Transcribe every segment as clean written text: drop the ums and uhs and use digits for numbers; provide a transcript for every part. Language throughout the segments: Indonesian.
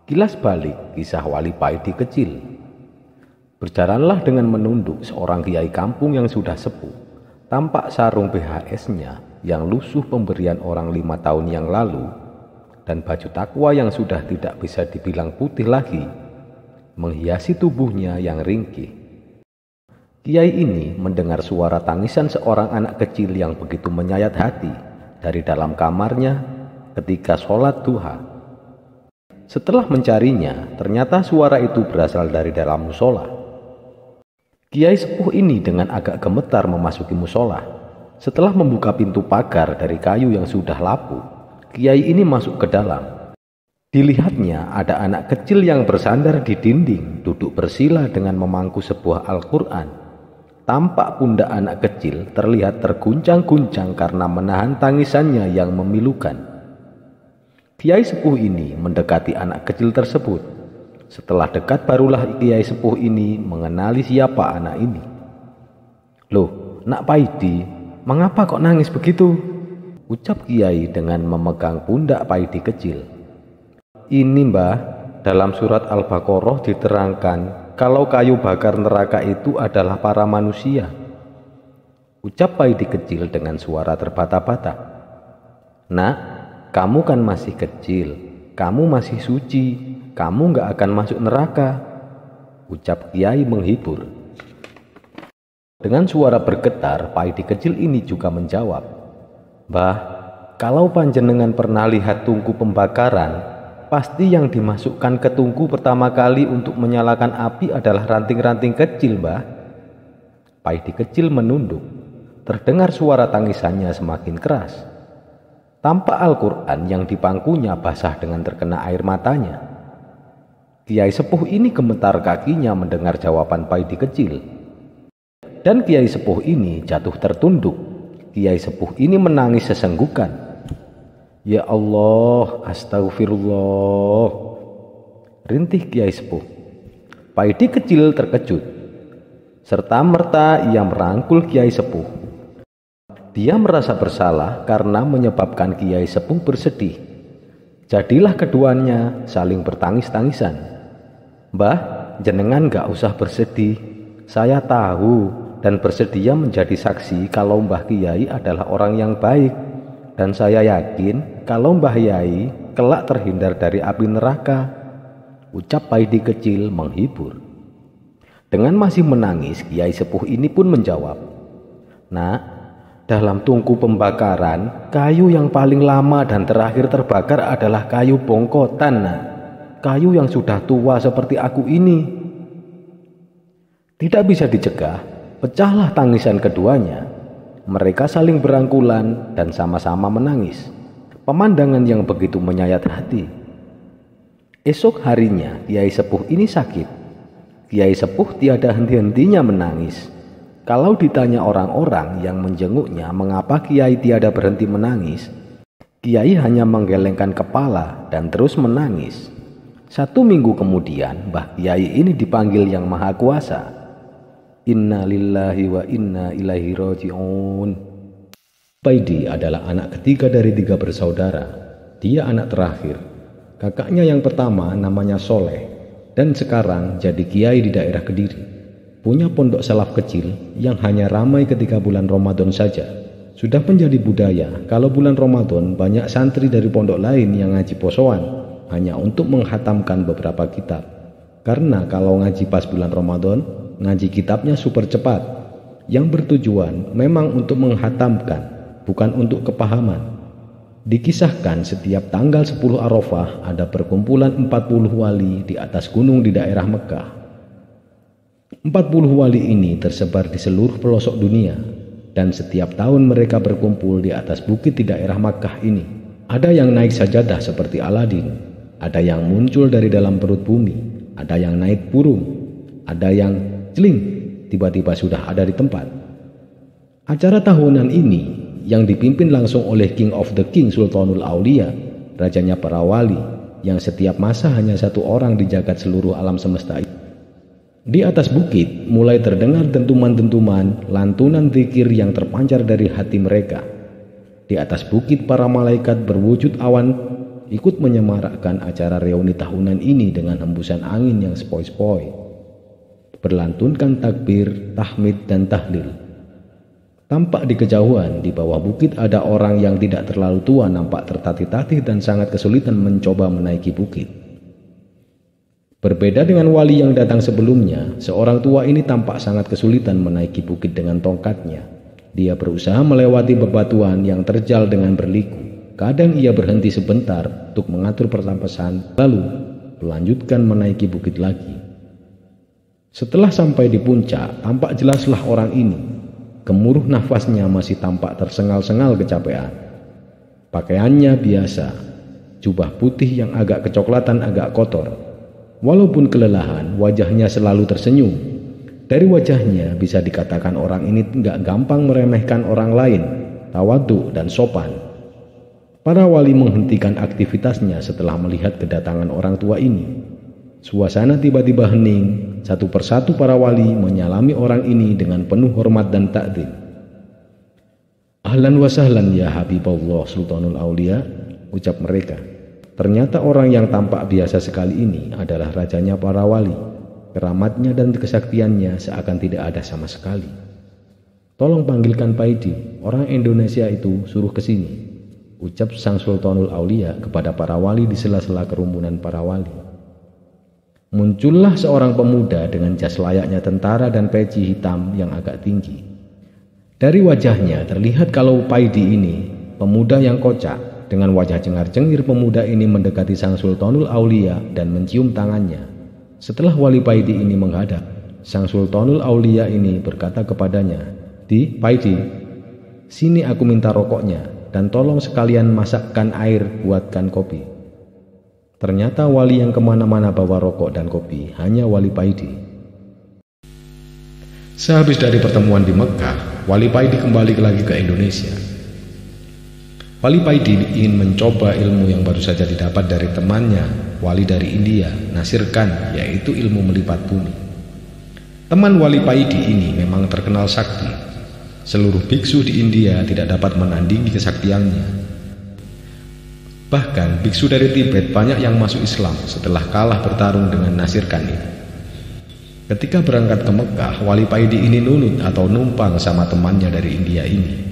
Kilas balik kisah Wali Paidi kecil. Berjalanlah dengan menunduk seorang kiai kampung yang sudah sepuh. Tampak sarung BHS-nya yang lusuh pemberian orang 5 tahun yang lalu, dan baju takwa yang sudah tidak bisa dibilang putih lagi, menghiasi tubuhnya yang ringkih. Kiai ini mendengar suara tangisan seorang anak kecil yang begitu menyayat hati dari dalam kamarnya ketika sholat duha. Setelah mencarinya, ternyata suara itu berasal dari dalam musola. Kiai sepuh ini dengan agak gemetar memasuki musola. Setelah membuka pintu pagar dari kayu yang sudah lapuk, Kiai ini masuk ke dalam. Dilihatnya ada anak kecil yang bersandar di dinding, duduk bersila dengan memangku sebuah Al-Quran. Tampak pundak anak kecil terlihat terguncang-guncang karena menahan tangisannya yang memilukan. Kiai sepuh ini mendekati anak kecil tersebut. Setelah dekat barulah Kiai sepuh ini mengenali siapa anak ini. "Loh, Nak Paidi, mengapa kok nangis begitu?" ucap Kiai dengan memegang pundak Paidi kecil. "Ini Mbah, dalam surat Al-Baqarah diterangkan kalau kayu bakar neraka itu adalah para manusia," ucap Paidi kecil dengan suara terbata-bata. "Nak, kamu kan masih kecil, kamu masih suci, kamu gak akan masuk neraka," ucap Kiai menghibur. Dengan suara bergetar, Paidi kecil ini juga menjawab, "Mbah, kalau panjenengan pernah lihat tungku pembakaran, pasti yang dimasukkan ke tungku pertama kali untuk menyalakan api adalah ranting-ranting kecil, Mbah." Paidi kecil menunduk. Terdengar suara tangisannya semakin keras. Tampak Al-Quran yang dipangkunya basah dengan terkena air matanya. Kiai sepuh ini gemetar kakinya mendengar jawaban Paidi kecil. Dan Kiai sepuh ini jatuh tertunduk. Kiai sepuh ini menangis sesenggukan. "Ya Allah, astagfirullah," rintih Kiai sepuh. Paidi kecil terkejut. Serta-merta ia merangkul Kiai sepuh. Dia merasa bersalah karena menyebabkan Kiai sepuh bersedih. Jadilah keduanya saling bertangis-tangisan. "Mbah, jenengan gak usah bersedih. Saya tahu dan bersedia menjadi saksi kalau Mbah Kiai adalah orang yang baik. Dan saya yakin kalau Mbah Yai kelak terhindar dari api neraka," ucap Paidi kecil menghibur. Dengan masih menangis, Kiai sepuh ini pun menjawab, "Nak, dalam tungku pembakaran, kayu yang paling lama dan terakhir terbakar adalah kayu bongkotan, Nak. Kayu yang sudah tua seperti aku ini." Tidak bisa dicegah, pecahlah tangisan keduanya. Mereka saling berangkulan dan sama-sama menangis. Pemandangan yang begitu menyayat hati. Esok harinya, Kiai sepuh ini sakit. Kiai sepuh tiada henti-hentinya menangis. Kalau ditanya orang-orang yang menjenguknya mengapa Kiai tiada berhenti menangis, Kiai hanya menggelengkan kepala dan terus menangis. 1 minggu kemudian, Mbah Kiai ini dipanggil Yang Maha Kuasa. "Inna lillahi wa inna ilaihi raji'un." Paidi adalah anak ketiga dari 3 bersaudara. Dia anak terakhir. Kakaknya yang pertama namanya Soleh dan sekarang jadi kiai di daerah Kediri. Punya pondok salaf kecil yang hanya ramai ketika bulan Ramadan saja. Sudah menjadi budaya kalau bulan Ramadan banyak santri dari pondok lain yang ngaji posoan hanya untuk menghatamkan beberapa kitab. Karena kalau ngaji pas bulan Ramadan, ngaji kitabnya super cepat, yang bertujuan memang untuk menghatamkan, bukan untuk kepahaman. Dikisahkan setiap tanggal 10 Arafah ada perkumpulan 40 wali di atas gunung di daerah Mekah. 40 wali ini tersebar di seluruh pelosok dunia, dan setiap tahun mereka berkumpul di atas bukit di daerah Makkah ini. Ada yang naik sajadah seperti Aladin, ada yang muncul dari dalam perut bumi, ada yang naik burung, ada yang celing tiba-tiba sudah ada di tempat. Acara tahunan ini yang dipimpin langsung oleh King of the King Sultanul Aulia, rajanya para wali, yang setiap masa hanya 1 orang di jagat seluruh alam semesta itu. Di atas bukit mulai terdengar dentuman-dentuman, lantunan zikir yang terpancar dari hati mereka. Di atas bukit para malaikat berwujud awan ikut menyemarakkan acara reuni tahunan ini dengan hembusan angin yang sepoi-sepoi, berlantunkan takbir, tahmid, dan tahlil. Tampak di kejauhan di bawah bukit ada orang yang tidak terlalu tua, nampak tertatih-tatih dan sangat kesulitan mencoba menaiki bukit. Berbeda dengan wali yang datang sebelumnya, seorang tua ini tampak sangat kesulitan menaiki bukit dengan tongkatnya. Dia berusaha melewati bebatuan yang terjal dengan berliku. Kadang ia berhenti sebentar untuk mengatur pernapasan, lalu melanjutkan menaiki bukit lagi. Setelah sampai di puncak, tampak jelaslah orang ini. Gemuruh nafasnya masih tampak tersengal-sengal kecapean. Pakaiannya biasa, jubah putih yang agak kecoklatan, agak kotor. Walaupun kelelahan, wajahnya selalu tersenyum. Dari wajahnya bisa dikatakan orang ini tidak gampang meremehkan orang lain, tawadhu dan sopan. Para wali menghentikan aktivitasnya setelah melihat kedatangan orang tua ini. Suasana tiba-tiba hening, satu persatu para wali menyalami orang ini dengan penuh hormat dan takdim. Ahlan wa sahlan ya Habibullah Sultanul Aulia, ucap mereka. Ternyata orang yang tampak biasa sekali ini adalah rajanya para wali. Keramatnya dan kesaktiannya seakan tidak ada sama sekali. Tolong panggilkan Paidi, orang Indonesia itu suruh ke sini, ucap sang Sultanul Aulia kepada para wali di sela-sela kerumunan para wali. Muncullah seorang pemuda dengan jas layaknya tentara dan peci hitam yang agak tinggi. Dari wajahnya terlihat kalau Paidi ini pemuda yang kocak. Dengan wajah cengar-cengir, pemuda ini mendekati sang Sultanul Aulia dan mencium tangannya. Setelah wali Paidi ini menghadap, sang Sultanul Aulia ini berkata kepadanya, Paidi, sini aku minta rokoknya dan tolong sekalian masakkan air, buatkan kopi. Ternyata wali yang kemana-mana bawa rokok dan kopi hanya wali Paidi. Sehabis dari pertemuan di Mekah, wali Paidi kembali lagi ke Indonesia. Wali Paidi ingin mencoba ilmu yang baru saja didapat dari temannya, wali dari India, Nasir Khan, yaitu ilmu melipat bumi. Teman wali Paidi ini memang terkenal sakti. Seluruh biksu di India tidak dapat menandingi kesaktiannya. Bahkan biksu dari Tibet banyak yang masuk Islam setelah kalah bertarung dengan Nasir Khan ini. Ketika berangkat ke Mekah, wali Paidi ini nunut atau numpang sama temannya dari India ini.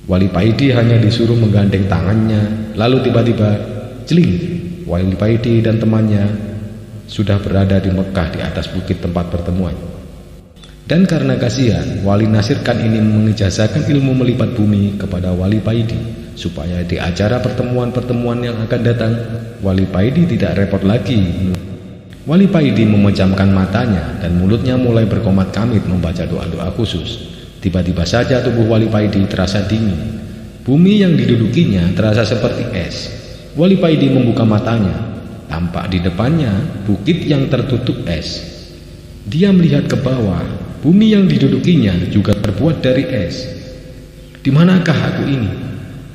Wali Paidi hanya disuruh menggandeng tangannya, lalu tiba-tiba, celing, wali Paidi dan temannya sudah berada di Mekah di atas bukit tempat pertemuan. Dan karena kasihan, wali Nasir Khan ini mengijazahkan ilmu melipat bumi kepada wali Paidi, supaya di acara pertemuan-pertemuan yang akan datang, wali Paidi tidak repot lagi. Wali Paidi memejamkan matanya dan mulutnya mulai berkomat-kamit membaca doa-doa khusus. Tiba-tiba saja tubuh wali Paidi terasa dingin. Bumi yang didudukinya terasa seperti es. Wali Paidi membuka matanya. Tampak di depannya bukit yang tertutup es. Dia melihat ke bawah. Bumi yang didudukinya juga terbuat dari es. Di manakah aku ini?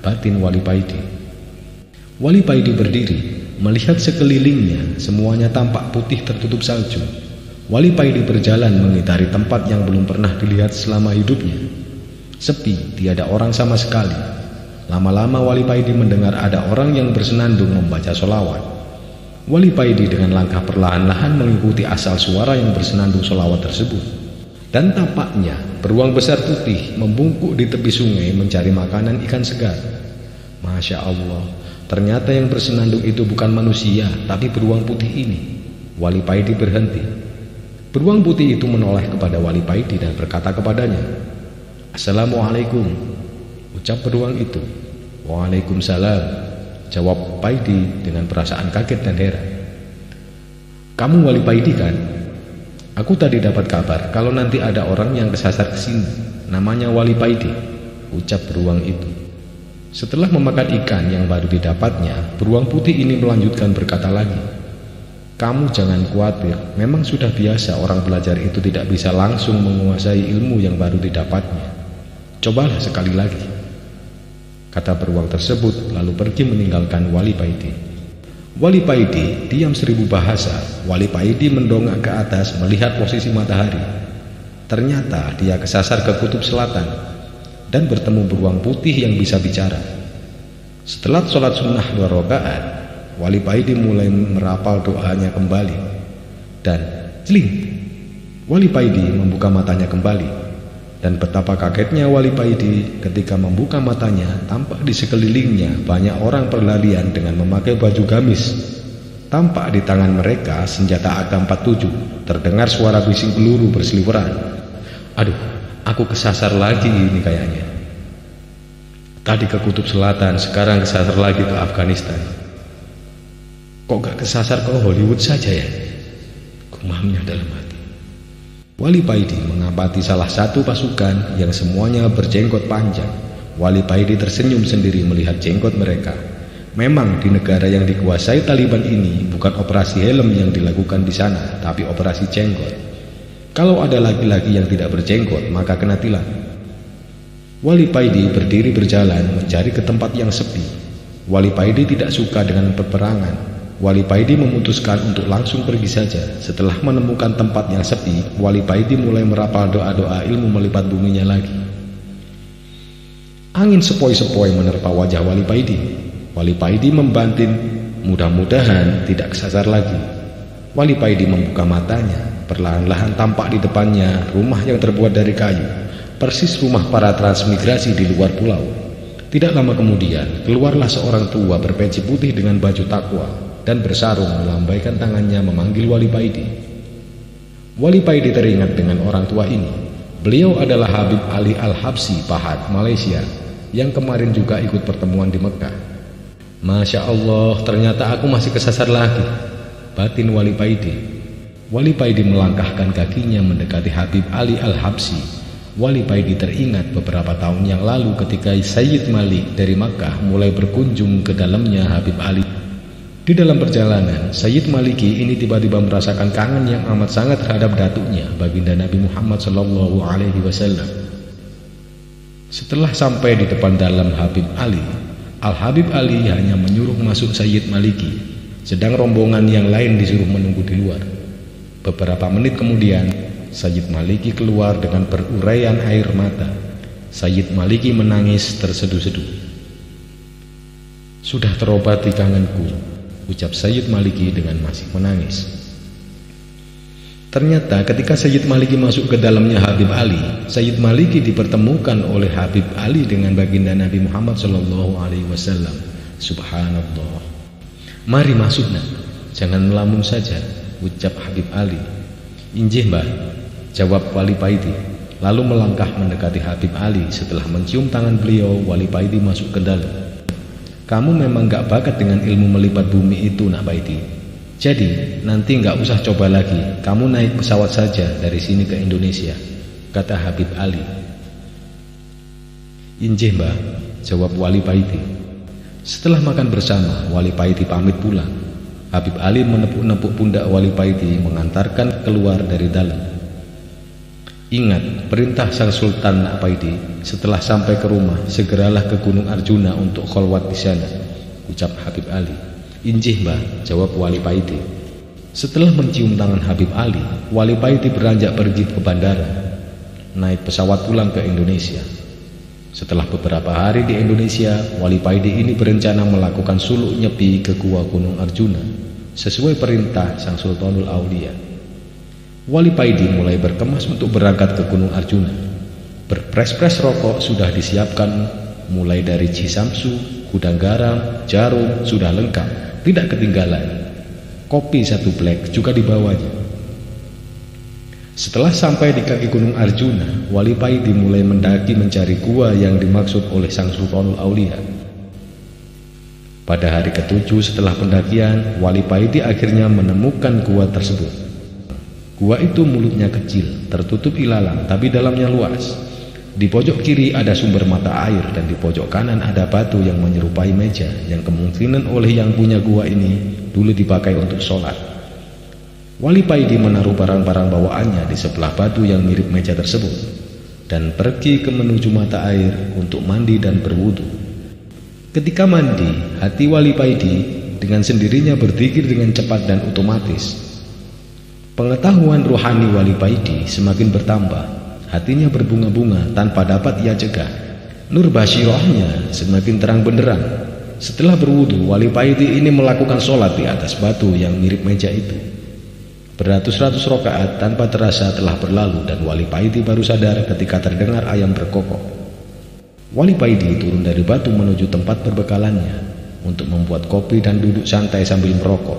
Batin wali Paidi. Wali Paidi berdiri, melihat sekelilingnya, semuanya tampak putih tertutup salju. Wali Paidi berjalan mengitari tempat yang belum pernah dilihat selama hidupnya. Sepi, tiada orang sama sekali. Lama-lama Wali Paidi mendengar ada orang yang bersenandung membaca sholawat. Wali Paidi dengan langkah perlahan-lahan mengikuti asal suara yang bersenandung sholawat tersebut. Dan tampaknya beruang besar putih membungkuk di tepi sungai mencari makanan ikan segar. Masya Allah, ternyata yang bersenandung itu bukan manusia, tapi beruang putih ini. Wali Paidi berhenti. Beruang putih itu menoleh kepada wali Paidi dan berkata kepadanya, Assalamualaikum, ucap beruang itu. Waalaikumsalam, jawab Paidi dengan perasaan kaget dan heran. Kamu wali Paidi kan? Aku tadi dapat kabar kalau nanti ada orang yang kesasar ke sini, namanya wali Paidi, ucap beruang itu. Setelah memakan ikan yang baru didapatnya, beruang putih ini melanjutkan berkata lagi, kamu jangan khawatir, memang sudah biasa orang belajar itu tidak bisa langsung menguasai ilmu yang baru didapatnya. Cobalah sekali lagi, kata beruang tersebut, lalu pergi meninggalkan wali Paidi. Wali Paidi diam 1000 bahasa. Wali Paidi mendongak ke atas melihat posisi matahari. Ternyata dia kesasar ke kutub selatan dan bertemu beruang putih yang bisa bicara. Setelah sholat sunnah 2 rakaat, Wali Paidi mulai merapal doanya kembali. Dan celing, Wali Paidi membuka matanya kembali. Dan betapa kagetnya Wali Paidi ketika membuka matanya, tampak di sekelilingnya banyak orang berlarian dengan memakai baju gamis. Tampak di tangan mereka senjata AK-47. Terdengar suara bising peluru berseliweran. Aduh, aku kesasar lagi ini kayaknya. Tadi ke Kutub Selatan, sekarang kesasar lagi ke Afghanistan. Kok gak kesasar ke Hollywood saja ya? Gumamnya dalam hati. Wali Paidi mengamati salah satu pasukan yang semuanya berjenggot panjang. Wali Paidi tersenyum sendiri melihat jenggot mereka. Memang di negara yang dikuasai Taliban ini bukan operasi helm yang dilakukan di sana, tapi operasi jenggot. Kalau ada laki-laki yang tidak berjenggot, maka kena tilang. Wali Paidi berdiri berjalan mencari ke tempat yang sepi. Wali Paidi tidak suka dengan peperangan. Wali Paidi memutuskan untuk langsung pergi saja. Setelah menemukan tempat yang sepi, Wali Paidi mulai merapal doa-doa ilmu melipat buminya lagi. Angin sepoi-sepoi menerpa wajah Wali Paidi. Wali Paidi membanting, mudah-mudahan tidak kesasar lagi. Wali Paidi membuka matanya. Perlahan-lahan tampak di depannya rumah yang terbuat dari kayu. Persis rumah para transmigrasi di luar pulau. Tidak lama kemudian, keluarlah seorang tua berpeci putih dengan baju takwa dan bersarung melambaikan tangannya memanggil Wali Paidi. Wali Paidi teringat dengan orang tua ini. Beliau adalah Habib Ali Al-Habsyi Pahat, Malaysia, yang kemarin juga ikut pertemuan di Mekah. Masya Allah, ternyata aku masih kesasar lagi, batin Wali Paidi. Wali Paidi melangkahkan kakinya mendekati Habib Ali Al-Habsyi. Wali Paidi teringat beberapa tahun yang lalu ketika Sayyid Malik dari Makkah mulai berkunjung ke dalamnya Habib Ali. Di dalam perjalanan, Sayyid Maliki ini tiba-tiba merasakan kangen yang amat sangat terhadap datuknya, baginda Nabi Muhammad SAW. Setelah sampai di depan dalam Habib Ali, Al-Habib Ali hanya menyuruh masuk Sayyid Maliki, sedang rombongan yang lain disuruh menunggu di luar. Beberapa menit kemudian, Sayyid Maliki keluar dengan beruraian air mata. Sayyid Maliki menangis terseduh-seduh. Sudah terobati kangenku, ucap Sayyid Maliki dengan masih menangis. Ternyata ketika Sayyid Maliki masuk ke dalamnya Habib Ali, Sayyid Maliki dipertemukan oleh Habib Ali dengan baginda Nabi Muhammad SAW. Subhanallah. Mari masuk nak, jangan melamun saja, ucap Habib Ali. Injih mbah, jawab Wali Paidi, lalu melangkah mendekati Habib Ali. Setelah mencium tangan beliau, Wali Paidi masuk ke dalam. Kamu memang gak bakat dengan ilmu melipat bumi itu nak Paidi. Jadi nanti gak usah coba lagi, kamu naik pesawat saja dari sini ke Indonesia, kata Habib Ali. Injih mbah, jawab Wali Paidi. Setelah makan bersama, Wali Paidi pamit pulang. Habib Ali menepuk-nepuk pundak Wali Paidi mengantarkan keluar dari dalam. Ingat perintah sang Sultan nak Paidi, setelah sampai ke rumah segeralah ke Gunung Arjuna untuk kholwat di sana, ucap Habib Ali. Injih mbah, jawab Wali Paidi. Setelah mencium tangan Habib Ali, Wali Paidi beranjak pergi ke bandara, naik pesawat pulang ke Indonesia. Setelah beberapa hari di Indonesia, Wali Paidi ini berencana melakukan suluk nyepi ke Gua Gunung Arjuna sesuai perintah sang Sultanul Aulia. Wali Paidi mulai berkemas untuk berangkat ke Gunung Arjuna. Berpres-pres rokok sudah disiapkan, mulai dari cisamsu, gudang garam, jarum sudah lengkap, tidak ketinggalan. Kopi 1 black juga dibawanya. Setelah sampai di kaki Gunung Arjuna, Wali Paidi mulai mendaki mencari gua yang dimaksud oleh sang Sultanul Aulia. Pada hari ke-7 setelah pendakian, Wali Paidi akhirnya menemukan gua tersebut. Gua itu mulutnya kecil, tertutup ilalang, tapi dalamnya luas. Di pojok kiri ada sumber mata air dan di pojok kanan ada batu yang menyerupai meja yang kemungkinan oleh yang punya gua ini dulu dipakai untuk sholat. Wali Paidi menaruh barang-barang bawaannya di sebelah batu yang mirip meja tersebut dan pergi ke menuju mata air untuk mandi dan berwudu. Ketika mandi, hati Wali Paidi dengan sendirinya berzikir dengan cepat dan otomatis. Pengetahuan rohani Wali Paidi semakin bertambah, hatinya berbunga-bunga tanpa dapat ia cegah. Nur basyirahnya semakin terang benderang. Setelah berwudu, Wali Paidi ini melakukan sholat di atas batu yang mirip meja itu. Beratus-ratus rakaat tanpa terasa telah berlalu dan Wali Paidi baru sadar ketika terdengar ayam berkokok. Wali Paidi turun dari batu menuju tempat perbekalannya untuk membuat kopi dan duduk santai sambil merokok.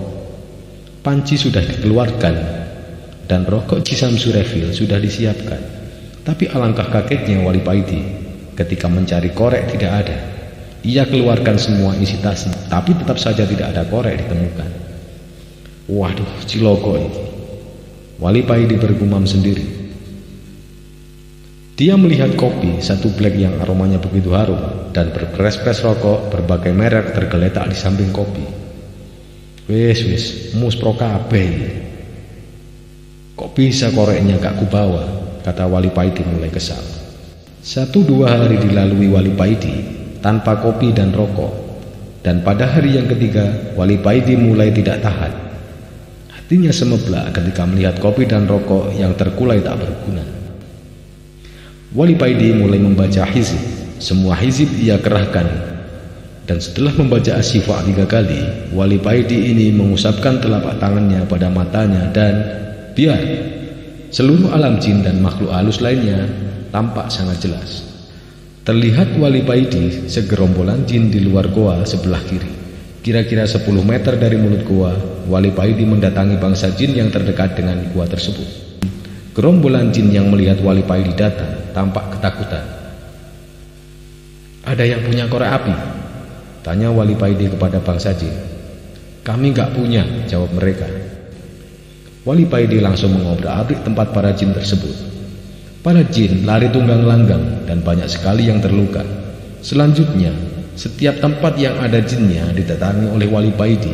Panci sudah dikeluarkan dan rokok Cisamsu refill sudah disiapkan. Tapi alangkah kagetnya Wali Paidi ketika mencari korek tidak ada. Ia keluarkan semua isi tasnya, tapi tetap saja tidak ada korek ditemukan. Waduh, ciloko ini. Wali Paidi bergumam sendiri. Dia melihat kopi, satu black yang aromanya begitu harum, dan berpres-pres rokok berbagai merek tergeletak di samping kopi. Wis, mus pro kabeh. Kok bisa koreknya gak kubawa? Kata Wali Paidi mulai kesal. 1-2 hari dilalui Wali Paidi tanpa kopi dan rokok, dan pada hari yang ketiga Wali Paidi mulai tidak tahan. Hatinya semeblak ketika melihat kopi dan rokok yang terkulai tak berguna. Wali Paidi mulai membaca hizib. Semua hizib ia kerahkan, dan setelah membaca asyifa 3 kali, Wali Paidi ini mengusapkan telapak tangannya pada matanya dan biar seluruh alam jin dan makhluk halus lainnya tampak sangat jelas. Terlihat Wali Paidi segerombolan jin di luar goa sebelah kiri. Kira-kira 10 meter dari mulut goa, Wali Paidi mendatangi bangsa jin yang terdekat dengan goa tersebut. Gerombolan jin yang melihat Wali Paidi datang tampak ketakutan. "Ada yang punya korek api?" tanya Wali Paidi kepada bangsa jin. "Kami gak punya," jawab mereka. Wali Paidi langsung mengobrak-abrik tempat para jin tersebut. Para jin lari tunggang langgang dan banyak sekali yang terluka. Selanjutnya, setiap tempat yang ada jinnya didatangi oleh Wali Paidi.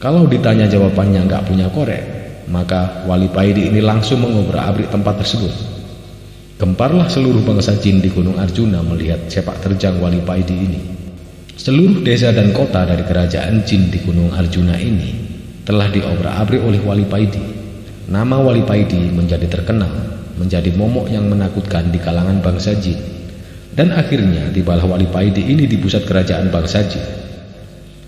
Kalau ditanya jawabannya nggak punya korek, maka Wali Paidi ini langsung mengobrak-abrik tempat tersebut. Gemparlah seluruh bangsa jin di Gunung Arjuna melihat sepak terjang Wali Paidi ini. Seluruh desa dan kota dari kerajaan jin di Gunung Arjuna ini telah diobrak-abrik oleh Wali Paidi. Nama Wali Paidi menjadi terkenal, menjadi momok yang menakutkan di kalangan bangsa jin. Dan akhirnya tibalah Wali Paidi ini di pusat kerajaan bangsa jin.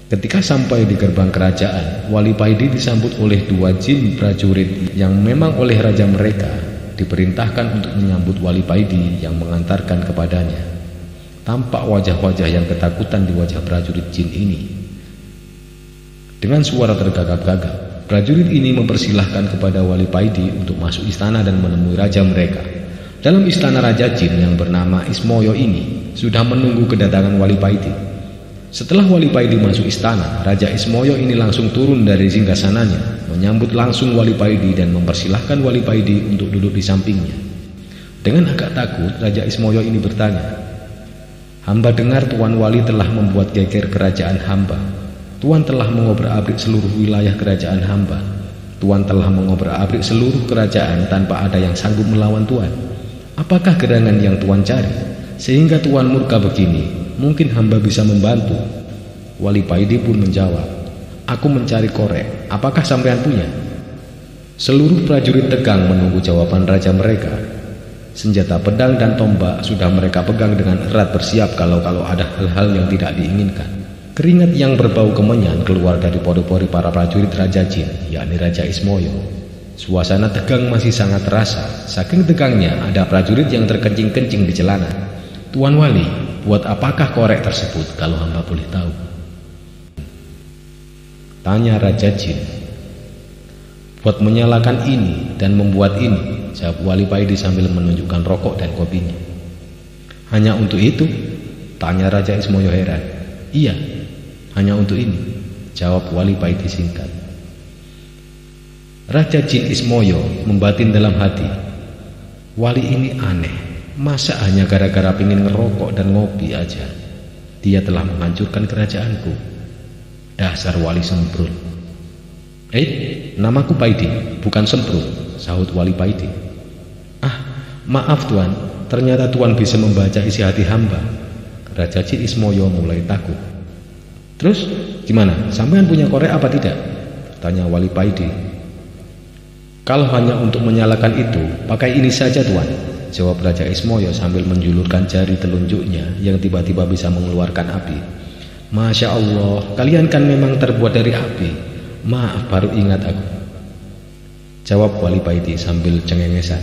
Ketika sampai di gerbang kerajaan, Wali Paidi disambut oleh 2 jin prajurit yang memang oleh raja mereka diperintahkan untuk menyambut Wali Paidi yang mengantarkan kepadanya. Tampak wajah-wajah yang ketakutan di wajah prajurit jin ini. Dengan suara tergagap-gagap, prajurit ini mempersilahkan kepada Wali Paidi untuk masuk istana dan menemui raja mereka. Dalam istana Raja Jin yang bernama Ismoyo ini sudah menunggu kedatangan Wali Paidi. Setelah Wali Paidi masuk istana, Raja Ismoyo ini langsung turun dari singgasananya, menyambut langsung Wali Paidi dan mempersilahkan Wali Paidi untuk duduk di sampingnya. Dengan agak takut, Raja Ismoyo ini bertanya, "Hamba dengar Tuan Wali telah membuat geger kerajaan hamba. Tuan telah mengobrak-abrik seluruh wilayah kerajaan hamba. Tuan telah mengobrak-abrik seluruh kerajaan tanpa ada yang sanggup melawan Tuan. Apakah gerangan yang Tuan cari sehingga Tuan murka begini? Mungkin hamba bisa membantu." Wali Paidi pun menjawab, "Aku mencari korek. Apakah sampean punya?" Seluruh prajurit tegang menunggu jawaban raja mereka. Senjata pedang dan tombak sudah mereka pegang dengan erat bersiap kalau ada hal-hal yang tidak diinginkan. Keringat yang berbau kemenyan keluar dari pori-pori para prajurit Raja Jin, yakni Raja Ismoyo. Suasana tegang masih sangat terasa. Saking tegangnya, ada prajurit yang terkencing-kencing di celana. "Tuan Wali, buat apakah korek tersebut kalau hamba boleh tahu?" tanya Raja Jin. "Buat menyalakan ini dan membuat ini," jawab Wali Paidi sambil menunjukkan rokok dan kopinya. "Hanya untuk itu?" tanya Raja Ismoyo heran. "Iya, hanya untuk ini," jawab Wali Paidi singkat. Raja Jin Ismoyo membatin dalam hati, "Wali ini aneh, masa hanya gara-gara pengen ngerokok dan ngopi aja dia telah menghancurkan kerajaanku. Dasar wali semprul." Namaku Paidi, bukan semprul," sahut Wali Paidi. "Ah, maaf Tuan, ternyata Tuan bisa membaca isi hati hamba." Raja Jin Ismoyo mulai takut. "Terus gimana? Sampean punya korek apa tidak?" tanya Wali Paidi. "Kalau hanya untuk menyalakan itu, pakai ini saja Tuan," jawab Raja Ismoyo sambil menjulurkan jari telunjuknya yang tiba-tiba bisa mengeluarkan api. Masya Allah, kalian kan memang terbuat dari api. Maaf, baru ingat aku, jawab Wali Paidi sambil cengengesan.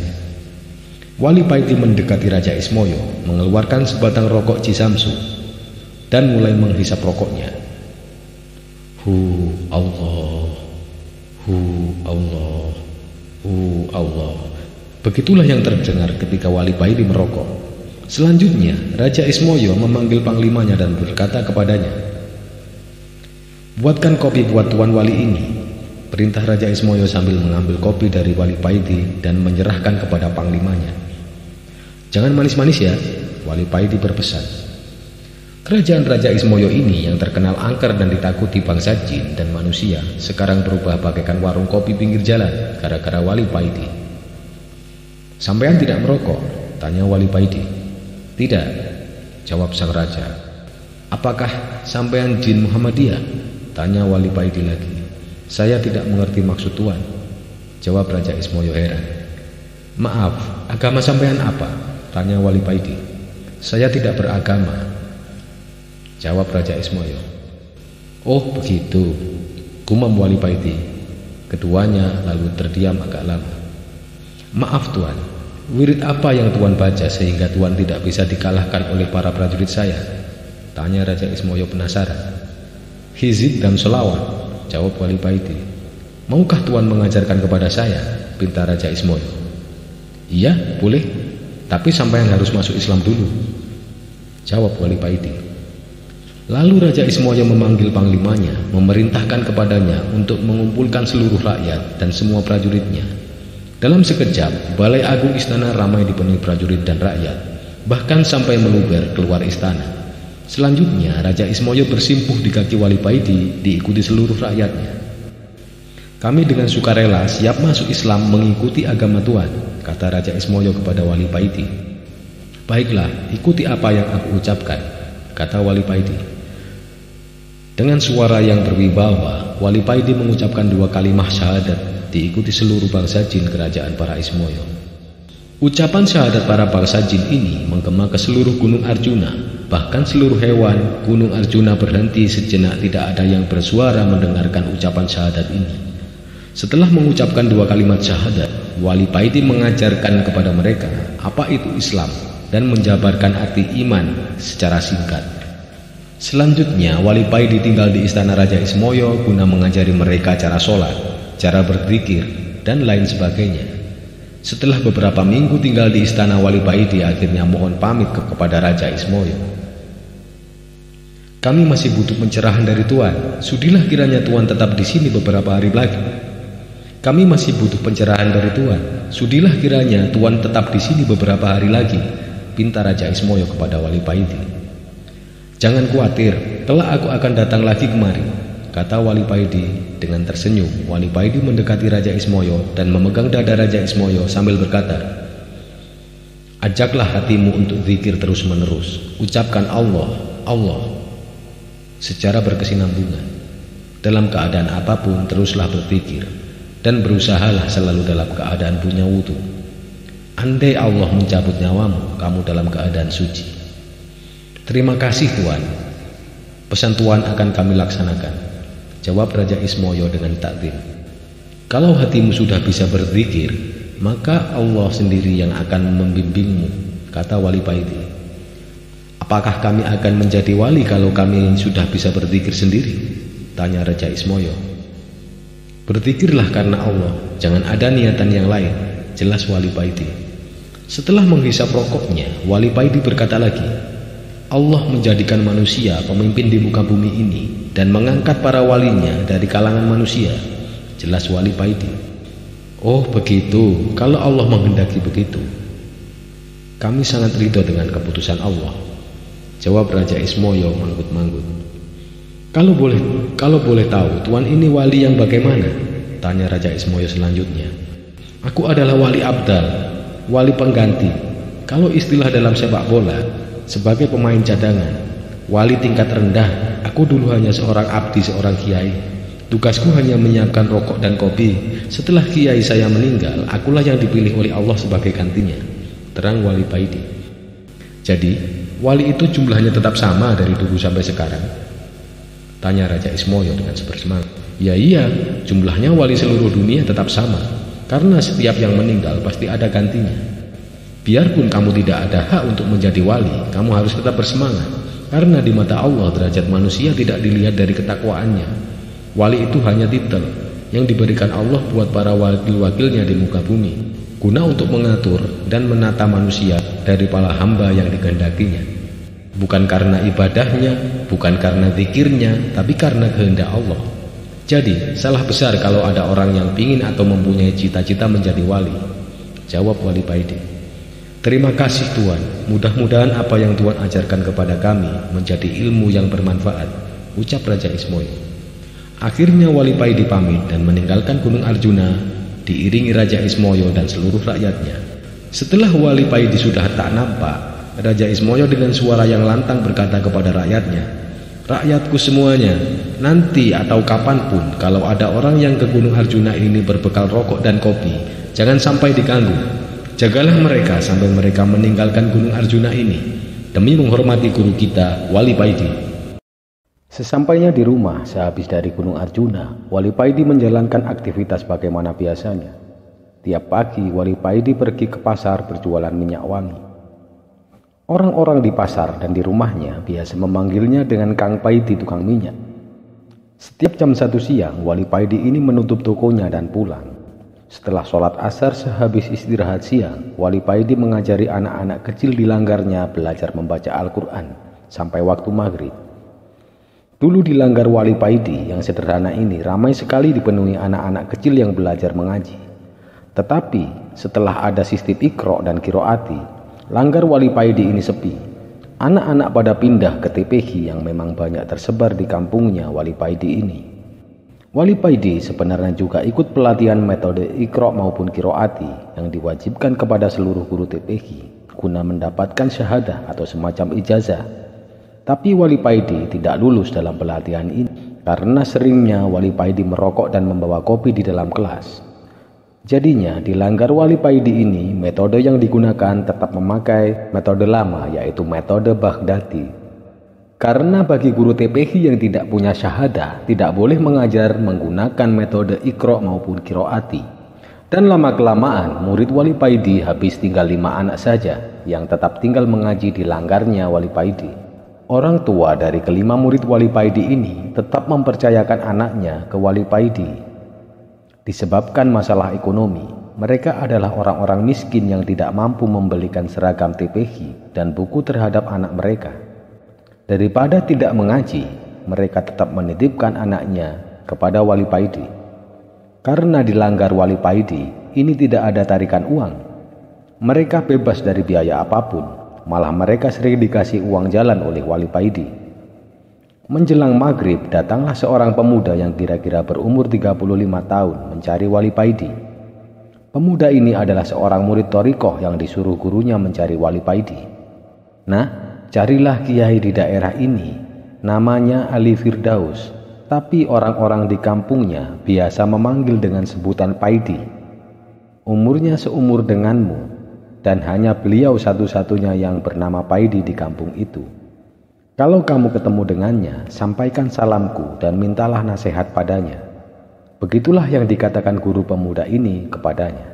Wali Paidi mendekati Raja Ismoyo, mengeluarkan sebatang rokok Cisamsu dan mulai menghisap rokoknya. Hu Allah, hu Allah, hu Allah. Begitulah yang terdengar ketika Wali Paidi merokok. Selanjutnya Raja Ismoyo memanggil panglimanya dan berkata kepadanya, "Buatkan kopi buat Tuan Wali ini," perintah Raja Ismoyo sambil mengambil kopi dari Wali Paidi dan menyerahkan kepada panglimanya. "Jangan manis-manis ya," Wali Paidi berpesan. Kerajaan Raja Ismoyo ini yang terkenal angker dan ditakuti bangsa jin dan manusia sekarang berubah bagaikan warung kopi pinggir jalan gara-gara Wali Paidi. "Sampean tidak merokok?" tanya Wali Paidi. "Tidak," jawab sang raja. "Apakah sampean jin Muhammadiyah?" tanya Wali Paidi lagi. "Saya tidak mengerti maksud Tuan," jawab Raja Ismoyo heran. "Maaf, agama sampean apa?" tanya Wali Paidi. "Saya tidak beragama," jawab Raja Ismoyo. "Oh begitu," gumam Wali Paidi. Keduanya lalu terdiam agak lama. "Maaf Tuan, wirid apa yang Tuan baca sehingga Tuan tidak bisa dikalahkan oleh para prajurit saya?" tanya Raja Ismoyo penasaran. "Hizib dan selawat," jawab Wali Paidi. "Maukah Tuan mengajarkan kepada saya?" pinta Raja Ismoyo. "Iya, boleh, tapi sampean harus masuk Islam dulu," jawab Wali Paidi. Lalu Raja Ismoyo memanggil panglimanya, memerintahkan kepadanya untuk mengumpulkan seluruh rakyat dan semua prajuritnya. Dalam sekejap, balai agung istana ramai dipenuhi prajurit dan rakyat, bahkan sampai meluber keluar istana. Selanjutnya, Raja Ismoyo bersimpuh di kaki Wali Paidi, diikuti seluruh rakyatnya. "Kami dengan sukarela siap masuk Islam mengikuti agama Tuan," kata Raja Ismoyo kepada Wali Paidi. "Baiklah, ikuti apa yang aku ucapkan," kata Wali Paidi. Dengan suara yang berwibawa, Wali Paidi mengucapkan 2 kalimah syahadat, diikuti seluruh bangsa jin kerajaan para Ismoyo. Ucapan syahadat para bangsa jin ini menggema ke seluruh gunung Arjuna, bahkan seluruh hewan gunung Arjuna berhenti sejenak, tidak ada yang bersuara mendengarkan ucapan syahadat ini. Setelah mengucapkan 2 kalimat syahadat, Wali Paidi mengajarkan kepada mereka apa itu Islam dan menjabarkan arti iman secara singkat. Selanjutnya, Wali Paidi tinggal di istana Raja Ismoyo guna mengajari mereka cara sholat, cara berzikir, dan lain sebagainya. Setelah beberapa minggu tinggal di istana, Wali Paidi akhirnya mohon pamit kepada Raja Ismoyo. "Kami masih butuh pencerahan dari Tuan. Sudilah kiranya Tuan tetap di sini beberapa hari lagi." "Kami masih butuh pencerahan dari Tuan. Sudilah kiranya Tuan tetap di sini beberapa hari lagi," pinta Raja Ismoyo kepada Wali Paidi. "Jangan khawatir, kelak aku akan datang lagi kemari," kata Wali Paidi dengan tersenyum. Wali Paidi mendekati Raja Ismoyo dan memegang dada Raja Ismoyo sambil berkata, "Ajaklah hatimu untuk zikir terus-menerus. Ucapkan Allah, Allah secara berkesinambungan. Dalam keadaan apapun teruslah berzikir dan berusahalah selalu dalam keadaan punya wudu. Andai Allah mencabut nyawamu, kamu dalam keadaan suci." "Terima kasih Tuan. Pesan Tuan akan kami laksanakan," jawab Raja Ismoyo dengan takdim. "Kalau hatimu sudah bisa berzikir, maka Allah sendiri yang akan membimbingmu," kata Wali Paidi. "Apakah kami akan menjadi wali kalau kami sudah bisa berzikir sendiri?" tanya Raja Ismoyo. "Berzikirlah karena Allah, jangan ada niatan yang lain," jelas Wali Paidi. Setelah menghisap rokoknya, Wali Paidi berkata lagi, "Allah menjadikan manusia pemimpin di muka bumi ini dan mengangkat para walinya dari kalangan manusia," jelas Wali Paidi. "Oh begitu, kalau Allah menghendaki begitu. Kami sangat ridho dengan keputusan Allah," jawab Raja Ismoyo manggut-manggut. Kalau boleh tahu, Tuan ini wali yang bagaimana?" tanya Raja Ismoyo selanjutnya. "Aku adalah wali abdal, wali pengganti. Kalau istilah dalam sepak bola, sebagai pemain cadangan, wali tingkat rendah. Aku dulu hanya seorang abdi, seorang kiai. Tugasku hanya menyiapkan rokok dan kopi. Setelah kiai saya meninggal, akulah yang dipilih oleh Allah sebagai gantinya," terang Wali Paidi. "Jadi, wali itu jumlahnya tetap sama dari dulu sampai sekarang?" Tanya Raja Ismoyo dengan bersemangat. Ya iya, jumlahnya wali seluruh dunia tetap sama, karena setiap yang meninggal pasti ada gantinya. Biarpun kamu tidak ada hak untuk menjadi wali, kamu harus tetap bersemangat, karena di mata Allah derajat manusia tidak dilihat dari ketakwaannya. Wali itu hanya titel yang diberikan Allah buat para wakil-wakilnya di muka bumi, guna untuk mengatur dan menata manusia dari para hamba yang dikehendakinya. Bukan karena ibadahnya, bukan karena zikirnya, tapi karena kehendak Allah. Jadi, salah besar kalau ada orang yang ingin atau mempunyai cita-cita menjadi wali. Jawab Wali Paidi. Terima kasih Tuan, mudah-mudahan apa yang Tuan ajarkan kepada kami menjadi ilmu yang bermanfaat, ucap Raja Ismoyo. Akhirnya Wali Paidi pamit dan meninggalkan Gunung Arjuna, diiringi Raja Ismoyo dan seluruh rakyatnya. Setelah Wali Paidi sudah tak nampak, Raja Ismoyo dengan suara yang lantang berkata kepada rakyatnya, "Rakyatku semuanya, nanti atau kapanpun kalau ada orang yang ke Gunung Arjuna ini berbekal rokok dan kopi, jangan sampai diganggu. Jagalah mereka sampai mereka meninggalkan Gunung Arjuna ini, demi menghormati guru kita, Wali Paidi." Sesampainya di rumah sehabis dari Gunung Arjuna, Wali Paidi menjalankan aktivitas bagaimana biasanya. Tiap pagi Wali Paidi pergi ke pasar berjualan minyak wangi. Orang-orang di pasar dan di rumahnya biasa memanggilnya dengan Kang Paidi tukang minyak. Setiap jam 1 siang, Wali Paidi ini menutup tokonya dan pulang. Setelah sholat asar sehabis istirahat siang, Wali Paidi mengajari anak-anak kecil di langgarnya belajar membaca Al-Quran sampai waktu maghrib. Dulu di langgar Wali Paidi yang sederhana ini ramai sekali dipenuhi anak-anak kecil yang belajar mengaji. Tetapi setelah ada sistem Iqra dan Qiraati, langgar Wali Paidi ini sepi. Anak-anak pada pindah ke TPQ yang memang banyak tersebar di kampungnya Wali Paidi ini. Wali Paidi sebenarnya juga ikut pelatihan metode Iqra maupun Qiraati yang diwajibkan kepada seluruh guru TPQ guna mendapatkan syahadah atau semacam ijazah. Tapi Wali Paidi tidak lulus dalam pelatihan ini karena seringnya Wali Paidi merokok dan membawa kopi di dalam kelas. Jadinya di langgar Wali Paidi ini metode yang digunakan tetap memakai metode lama, yaitu metode Baghdadi. Karena bagi guru TPQ yang tidak punya syahadah tidak boleh mengajar menggunakan metode Iqra maupun Qiraati. Dan lama-kelamaan murid Wali Paidi habis tinggal 5 anak saja yang tetap tinggal mengaji di langgarnya Wali Paidi. Orang tua dari kelima murid Wali Paidi ini tetap mempercayakan anaknya ke Wali Paidi. Disebabkan masalah ekonomi, mereka adalah orang-orang miskin yang tidak mampu membelikan seragam TPQ dan buku terhadap anak mereka. Daripada tidak mengaji, mereka tetap menitipkan anaknya kepada Wali Paidi. Karena di langgar Wali Paidi ini tidak ada tarikan uang, mereka bebas dari biaya apapun, malah mereka sering dikasih uang jalan oleh Wali Paidi. Menjelang maghrib, datanglah seorang pemuda yang kira-kira berumur 35 tahun mencari Wali Paidi. Pemuda ini adalah seorang murid Thariqah yang disuruh gurunya mencari Wali Paidi. "Nah, carilah kiai di daerah ini, namanya Ali Firdaus, tapi orang-orang di kampungnya biasa memanggil dengan sebutan Paidi. Umurnya seumur denganmu, dan hanya beliau satu-satunya yang bernama Paidi di kampung itu. Kalau kamu ketemu dengannya, sampaikan salamku dan mintalah nasihat padanya." Begitulah yang dikatakan guru pemuda ini kepadanya.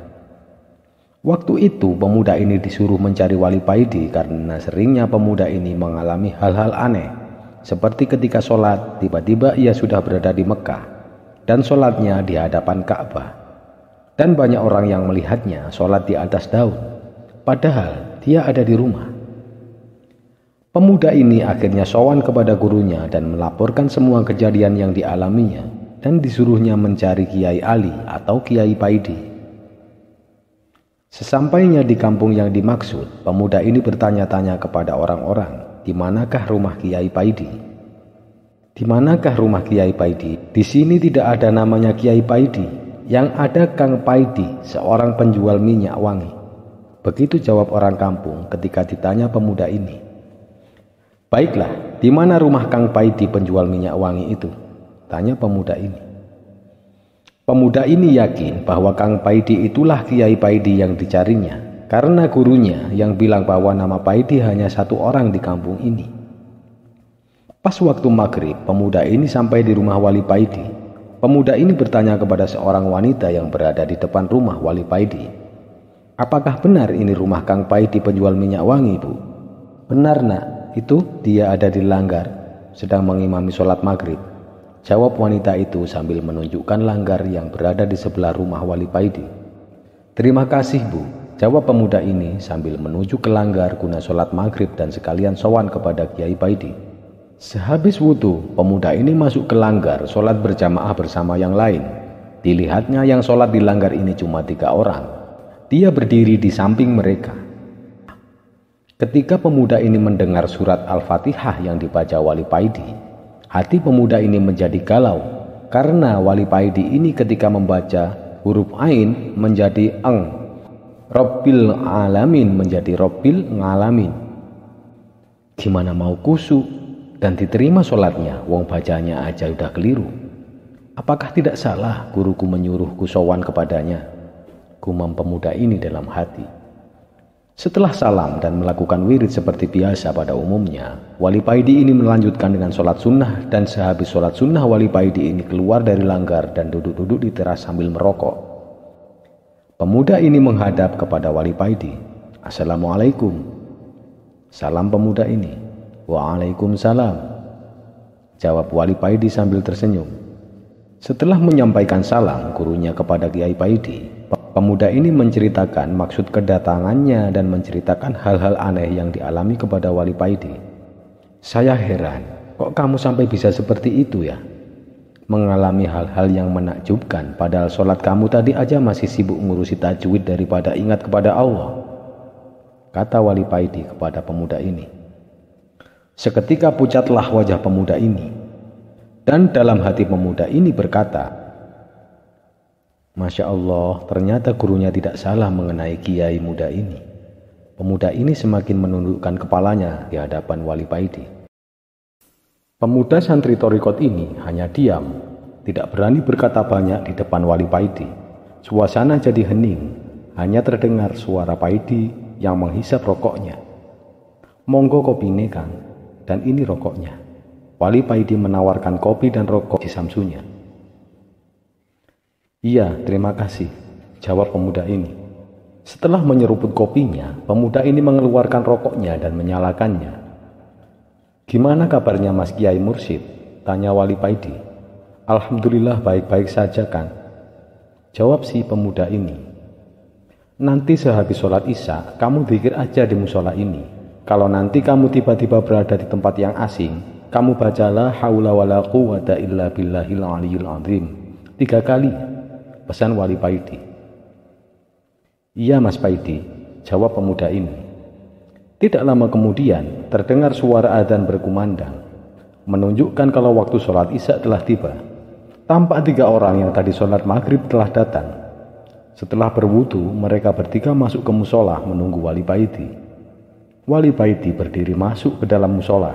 Waktu itu pemuda ini disuruh mencari Wali Paidi karena seringnya pemuda ini mengalami hal-hal aneh. Seperti ketika sholat, tiba-tiba ia sudah berada di Mekah dan sholatnya di hadapan Ka'bah. Dan banyak orang yang melihatnya sholat di atas daun, padahal dia ada di rumah. Pemuda ini akhirnya sowan kepada gurunya dan melaporkan semua kejadian yang dialaminya dan disuruhnya mencari Kiai Ali atau Kiai Paidi. Sesampainya di kampung yang dimaksud, pemuda ini bertanya-tanya kepada orang-orang, "Di manakah rumah Kiai Paidi? Di manakah rumah Kiai Paidi? Di sini tidak ada namanya Kiai Paidi, yang ada Kang Paidi, seorang penjual minyak wangi." Begitu jawab orang kampung ketika ditanya pemuda ini. "Baiklah, di mana rumah Kang Paidi penjual minyak wangi itu?" tanya pemuda ini. Pemuda ini yakin bahwa Kang Paidi itulah Kiai Paidi yang dicarinya, karena gurunya yang bilang bahwa nama Paidi hanya satu orang di kampung ini. Pas waktu maghrib, pemuda ini sampai di rumah Wali Paidi. Pemuda ini bertanya kepada seorang wanita yang berada di depan rumah Wali Paidi. "Apakah benar ini rumah Kang Paidi penjual minyak wangi, Bu?" "Benar, Nak. Itu dia ada di langgar, sedang mengimami sholat maghrib," jawab wanita itu sambil menunjukkan langgar yang berada di sebelah rumah Wali Paidi. "Terima kasih, Bu," jawab pemuda ini sambil menuju ke langgar guna sholat maghrib dan sekalian sowan kepada Kiai Paidi. Sehabis wudhu, pemuda ini masuk ke langgar sholat berjamaah bersama yang lain. Dilihatnya yang sholat di langgar ini cuma 3 orang. Dia berdiri di samping mereka. Ketika pemuda ini mendengar surat Al-Fatihah yang dibaca Wali Paidi, hati pemuda ini menjadi galau, karena Wali Paidi ini ketika membaca huruf Ain menjadi Eng, Robbil Alamin menjadi Robbil Ngalamin. Gimana mau khusyuk dan diterima sholatnya, wong bacanya aja udah keliru. Apakah tidak salah guruku menyuruhku sowan kepadanya? Gumam pemuda ini dalam hati. Setelah salam dan melakukan wirid seperti biasa pada umumnya, Wali Paidi ini melanjutkan dengan sholat sunnah, dan sehabis sholat sunnah Wali Paidi ini keluar dari langgar dan duduk-duduk di teras sambil merokok. Pemuda ini menghadap kepada Wali Paidi. "Assalamualaikum." Salam pemuda ini. "Waalaikumsalam," jawab Wali Paidi sambil tersenyum. Setelah menyampaikan salam gurunya kepada Kiai Paidi, pemuda ini menceritakan maksud kedatangannya dan menceritakan hal-hal aneh yang dialami kepada Wali Paidi. "Saya heran, kok kamu sampai bisa seperti itu ya? Mengalami hal-hal yang menakjubkan, padahal sholat kamu tadi aja masih sibuk ngurusi tajwid daripada ingat kepada Allah," kata Wali Paidi kepada pemuda ini. Seketika pucatlah wajah pemuda ini, dan dalam hati pemuda ini berkata, "Masya Allah, ternyata gurunya tidak salah mengenai kiai muda ini." Pemuda ini semakin menundukkan kepalanya di hadapan Wali Paidi. Pemuda santri Thariqat ini hanya diam, tidak berani berkata banyak di depan Wali Paidi. Suasana jadi hening, hanya terdengar suara Paidi yang menghisap rokoknya. "Monggo kopine, Kang, dan ini rokoknya." Wali Paidi menawarkan kopi dan rokok di samsunya. "Iya, terima kasih," jawab pemuda ini. Setelah menyeruput kopinya, pemuda ini mengeluarkan rokoknya dan menyalakannya. "Gimana kabarnya Mas Kiai Mursyid?" tanya Wali Paidi. "Alhamdulillah baik-baik saja, Kang," jawab si pemuda ini. "Nanti sehabis sholat isya, kamu dzikir aja di musola ini. Kalau nanti kamu tiba-tiba berada di tempat yang asing, kamu bacalah haula wala quwwata illa billahil aliyil azim 3 kali, pesan Wali Paidi. "Iya Mas Paidi," jawab pemuda ini. Tidak lama kemudian terdengar suara adzan berkumandang, menunjukkan kalau waktu sholat isya telah tiba. Tampak 3 orang yang tadi sholat maghrib telah datang. Setelah berwudu, mereka bertiga masuk ke musola menunggu Wali Paidi. Wali Paidi berdiri masuk ke dalam musola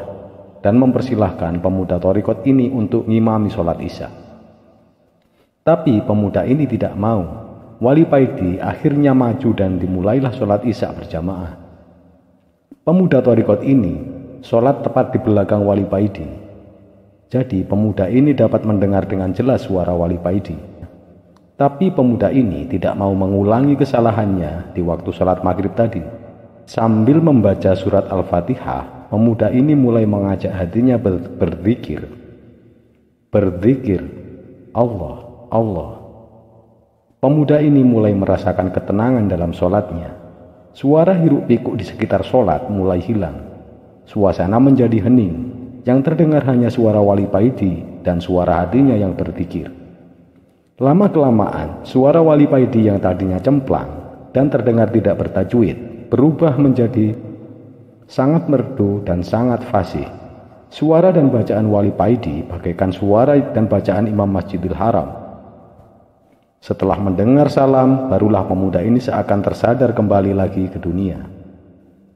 dan mempersilahkan pemuda Thariqat ini untuk ngimami sholat isya. Tapi pemuda ini tidak mau. Wali Paidi akhirnya maju dan dimulailah sholat isya berjamaah. Pemuda Thariqat ini sholat tepat di belakang Wali Paidi. Jadi pemuda ini dapat mendengar dengan jelas suara Wali Paidi. Tapi pemuda ini tidak mau mengulangi kesalahannya di waktu sholat maghrib tadi. Sambil membaca surat Al-Fatihah, pemuda ini mulai mengajak hatinya berzikir. Berzikir, Allah, Allah. Pemuda ini mulai merasakan ketenangan dalam sholatnya. Suara hiruk pikuk di sekitar sholat mulai hilang. Suasana menjadi hening, yang terdengar hanya suara Wali Paidi dan suara hatinya yang berzikir. Lama-kelamaan, suara Wali Paidi yang tadinya cemplang dan terdengar tidak bertajwid berubah menjadi sangat merdu dan sangat fasih. Suara dan bacaan Wali Paidi bagaikan suara dan bacaan Imam Masjidil Haram. Setelah mendengar salam, barulah pemuda ini seakan tersadar kembali lagi ke dunia.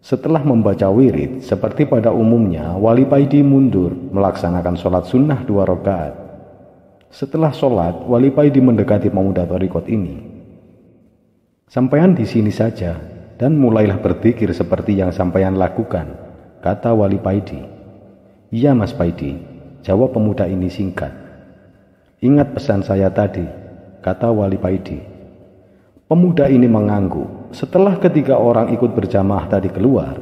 Setelah membaca wirid, seperti pada umumnya, Wali Paidi mundur melaksanakan sholat sunnah 2 rakaat. Setelah sholat, Wali Paidi mendekati pemuda Thariqat ini. "Sampean di sini saja dan mulailah berzikir seperti yang sampean lakukan," kata Wali Paidi. "Iya Mas Paidi," jawab pemuda ini singkat. "Ingat pesan saya tadi," kata Wali Paidi. Pemuda ini mengangguk. Setelah ketiga orang ikut berjamaah tadi keluar,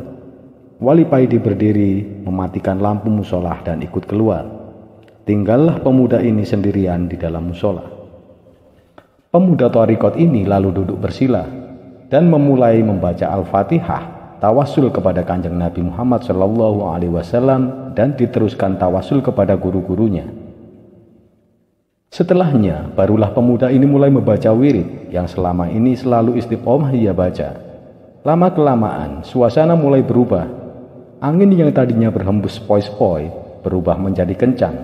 Wali Paidi berdiri, mematikan lampu musola dan ikut keluar. Tinggallah pemuda ini sendirian di dalam musola. Pemuda Thariqat ini lalu duduk bersila dan memulai membaca Al-Fatihah, tawassul kepada Kanjeng Nabi Muhammad SAW, dan diteruskan tawassul kepada guru-gurunya. Setelahnya, barulah pemuda ini mulai membaca wirid yang selama ini selalu istiqomah ia baca. Lama-kelamaan, suasana mulai berubah. Angin yang tadinya berhembus sepoi-sepoi berubah menjadi kencang.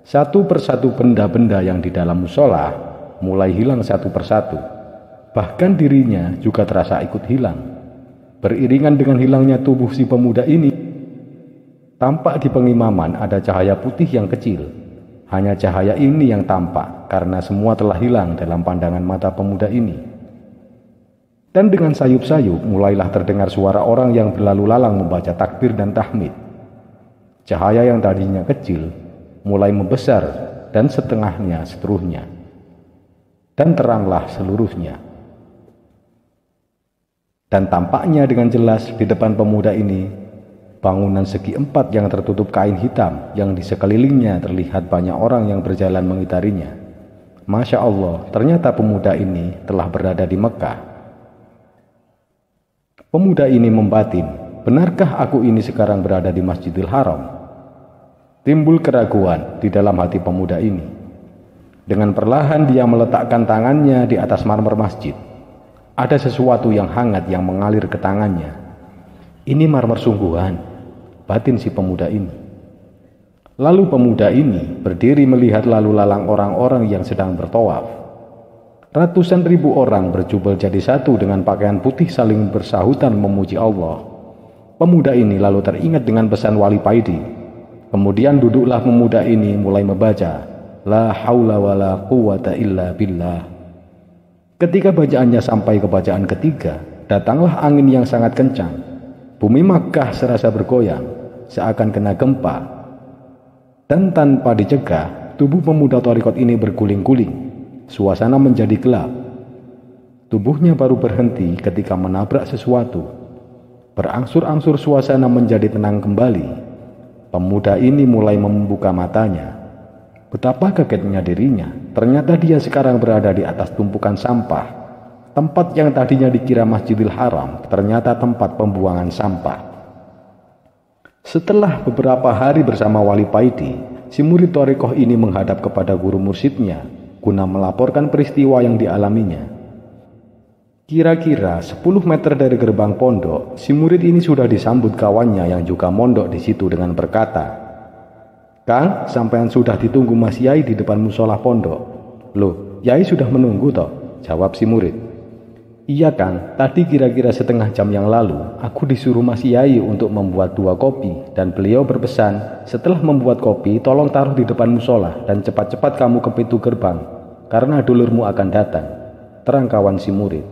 Satu persatu benda-benda yang di dalam musola mulai hilang satu persatu. Bahkan dirinya juga terasa ikut hilang. Beriringan dengan hilangnya tubuh si pemuda ini, tampak di pengimaman ada cahaya putih yang kecil. Hanya cahaya ini yang tampak karena semua telah hilang dalam pandangan mata pemuda ini. Dan dengan sayup-sayup mulailah terdengar suara orang yang berlalu lalang membaca takbir dan tahmid. Cahaya yang tadinya kecil mulai membesar dan setengahnya seluruhnya. Dan teranglah seluruhnya. Dan tampaknya dengan jelas di depan pemuda ini bangunan segi empat yang tertutup kain hitam yang di sekelilingnya terlihat banyak orang yang berjalan mengitarinya. Masya Allah, ternyata pemuda ini telah berada di Mekah. Pemuda ini membatin, benarkah aku ini sekarang berada di Masjidil Haram? Timbul keraguan di dalam hati pemuda ini. Dengan perlahan dia meletakkan tangannya di atas marmer masjid. Ada sesuatu yang hangat yang mengalir ke tangannya. Ini marmer sungguhan, batin si pemuda ini. Lalu pemuda ini berdiri melihat lalu lalang orang-orang yang sedang bertawaf. Ratusan ribu orang berjubel jadi satu dengan pakaian putih saling bersahutan memuji Allah. Pemuda ini lalu teringat dengan pesan Wali Paidi. Kemudian duduklah pemuda ini mulai membaca La haula wa la quwata illa billah. Ketika bacaannya sampai ke bacaan ketiga, datanglah angin yang sangat kencang. Bumi Makkah serasa bergoyang, seakan kena gempa. Dan tanpa dicegah, tubuh pemuda Thariqat ini berguling-guling. Suasana menjadi gelap. Tubuhnya baru berhenti ketika menabrak sesuatu. Berangsur-angsur suasana menjadi tenang kembali. Pemuda ini mulai membuka matanya. Betapa kagetnya dirinya. Ternyata dia sekarang berada di atas tumpukan sampah. Tempat yang tadinya dikira Masjidil Haram ternyata tempat pembuangan sampah. Setelah beberapa hari bersama Wali Paidi, si murid Thariqah ini menghadap kepada guru mursyidnya guna melaporkan peristiwa yang dialaminya. Kira-kira 10 meter dari gerbang pondok, si murid ini sudah disambut kawannya yang juga mondok di situ dengan berkata, "Kang, sampean sudah ditunggu Mas Yai di depan musola pondok." "Loh, Yai sudah menunggu toh?" jawab si murid. "Iya Kang, tadi kira-kira setengah jam yang lalu, aku disuruh Mas Yai untuk membuat 2 kopi, dan beliau berpesan, setelah membuat kopi, tolong taruh di depan musola, dan cepat-cepat kamu ke pintu gerbang, karena dulurmu akan datang," terang kawan si murid.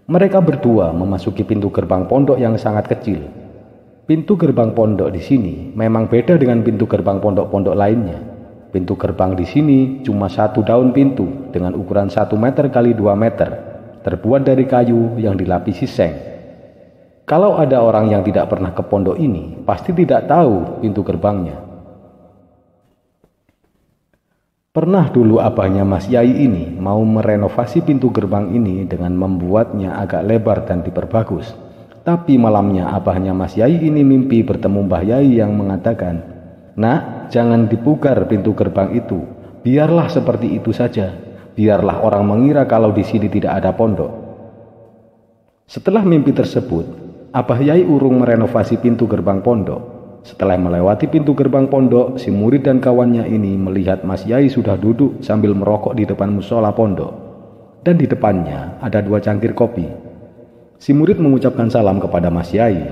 Mereka berdua memasuki pintu gerbang pondok yang sangat kecil. Pintu gerbang pondok di sini memang beda dengan pintu gerbang pondok-pondok lainnya. Pintu gerbang di sini cuma 1 daun pintu dengan ukuran 1 meter kali 2 meter, terbuat dari kayu yang dilapisi seng. Kalau ada orang yang tidak pernah ke pondok ini, pasti tidak tahu pintu gerbangnya. Pernah dulu abahnya Mas Yai ini mau merenovasi pintu gerbang ini dengan membuatnya agak lebar dan diperbagus. Tapi malamnya abahnya Mas Yai ini mimpi bertemu Mbah Yai yang mengatakan, "Nak, jangan dipugar pintu gerbang itu. Biarlah seperti itu saja. Biarlah orang mengira kalau di sini tidak ada pondok." Setelah mimpi tersebut, Abah Yai urung merenovasi pintu gerbang pondok. Setelah melewati pintu gerbang pondok, si murid dan kawannya ini melihat Mas Yai sudah duduk sambil merokok di depan musola pondok. Dan di depannya ada 2 cangkir kopi. Si murid mengucapkan salam kepada Mas Yai.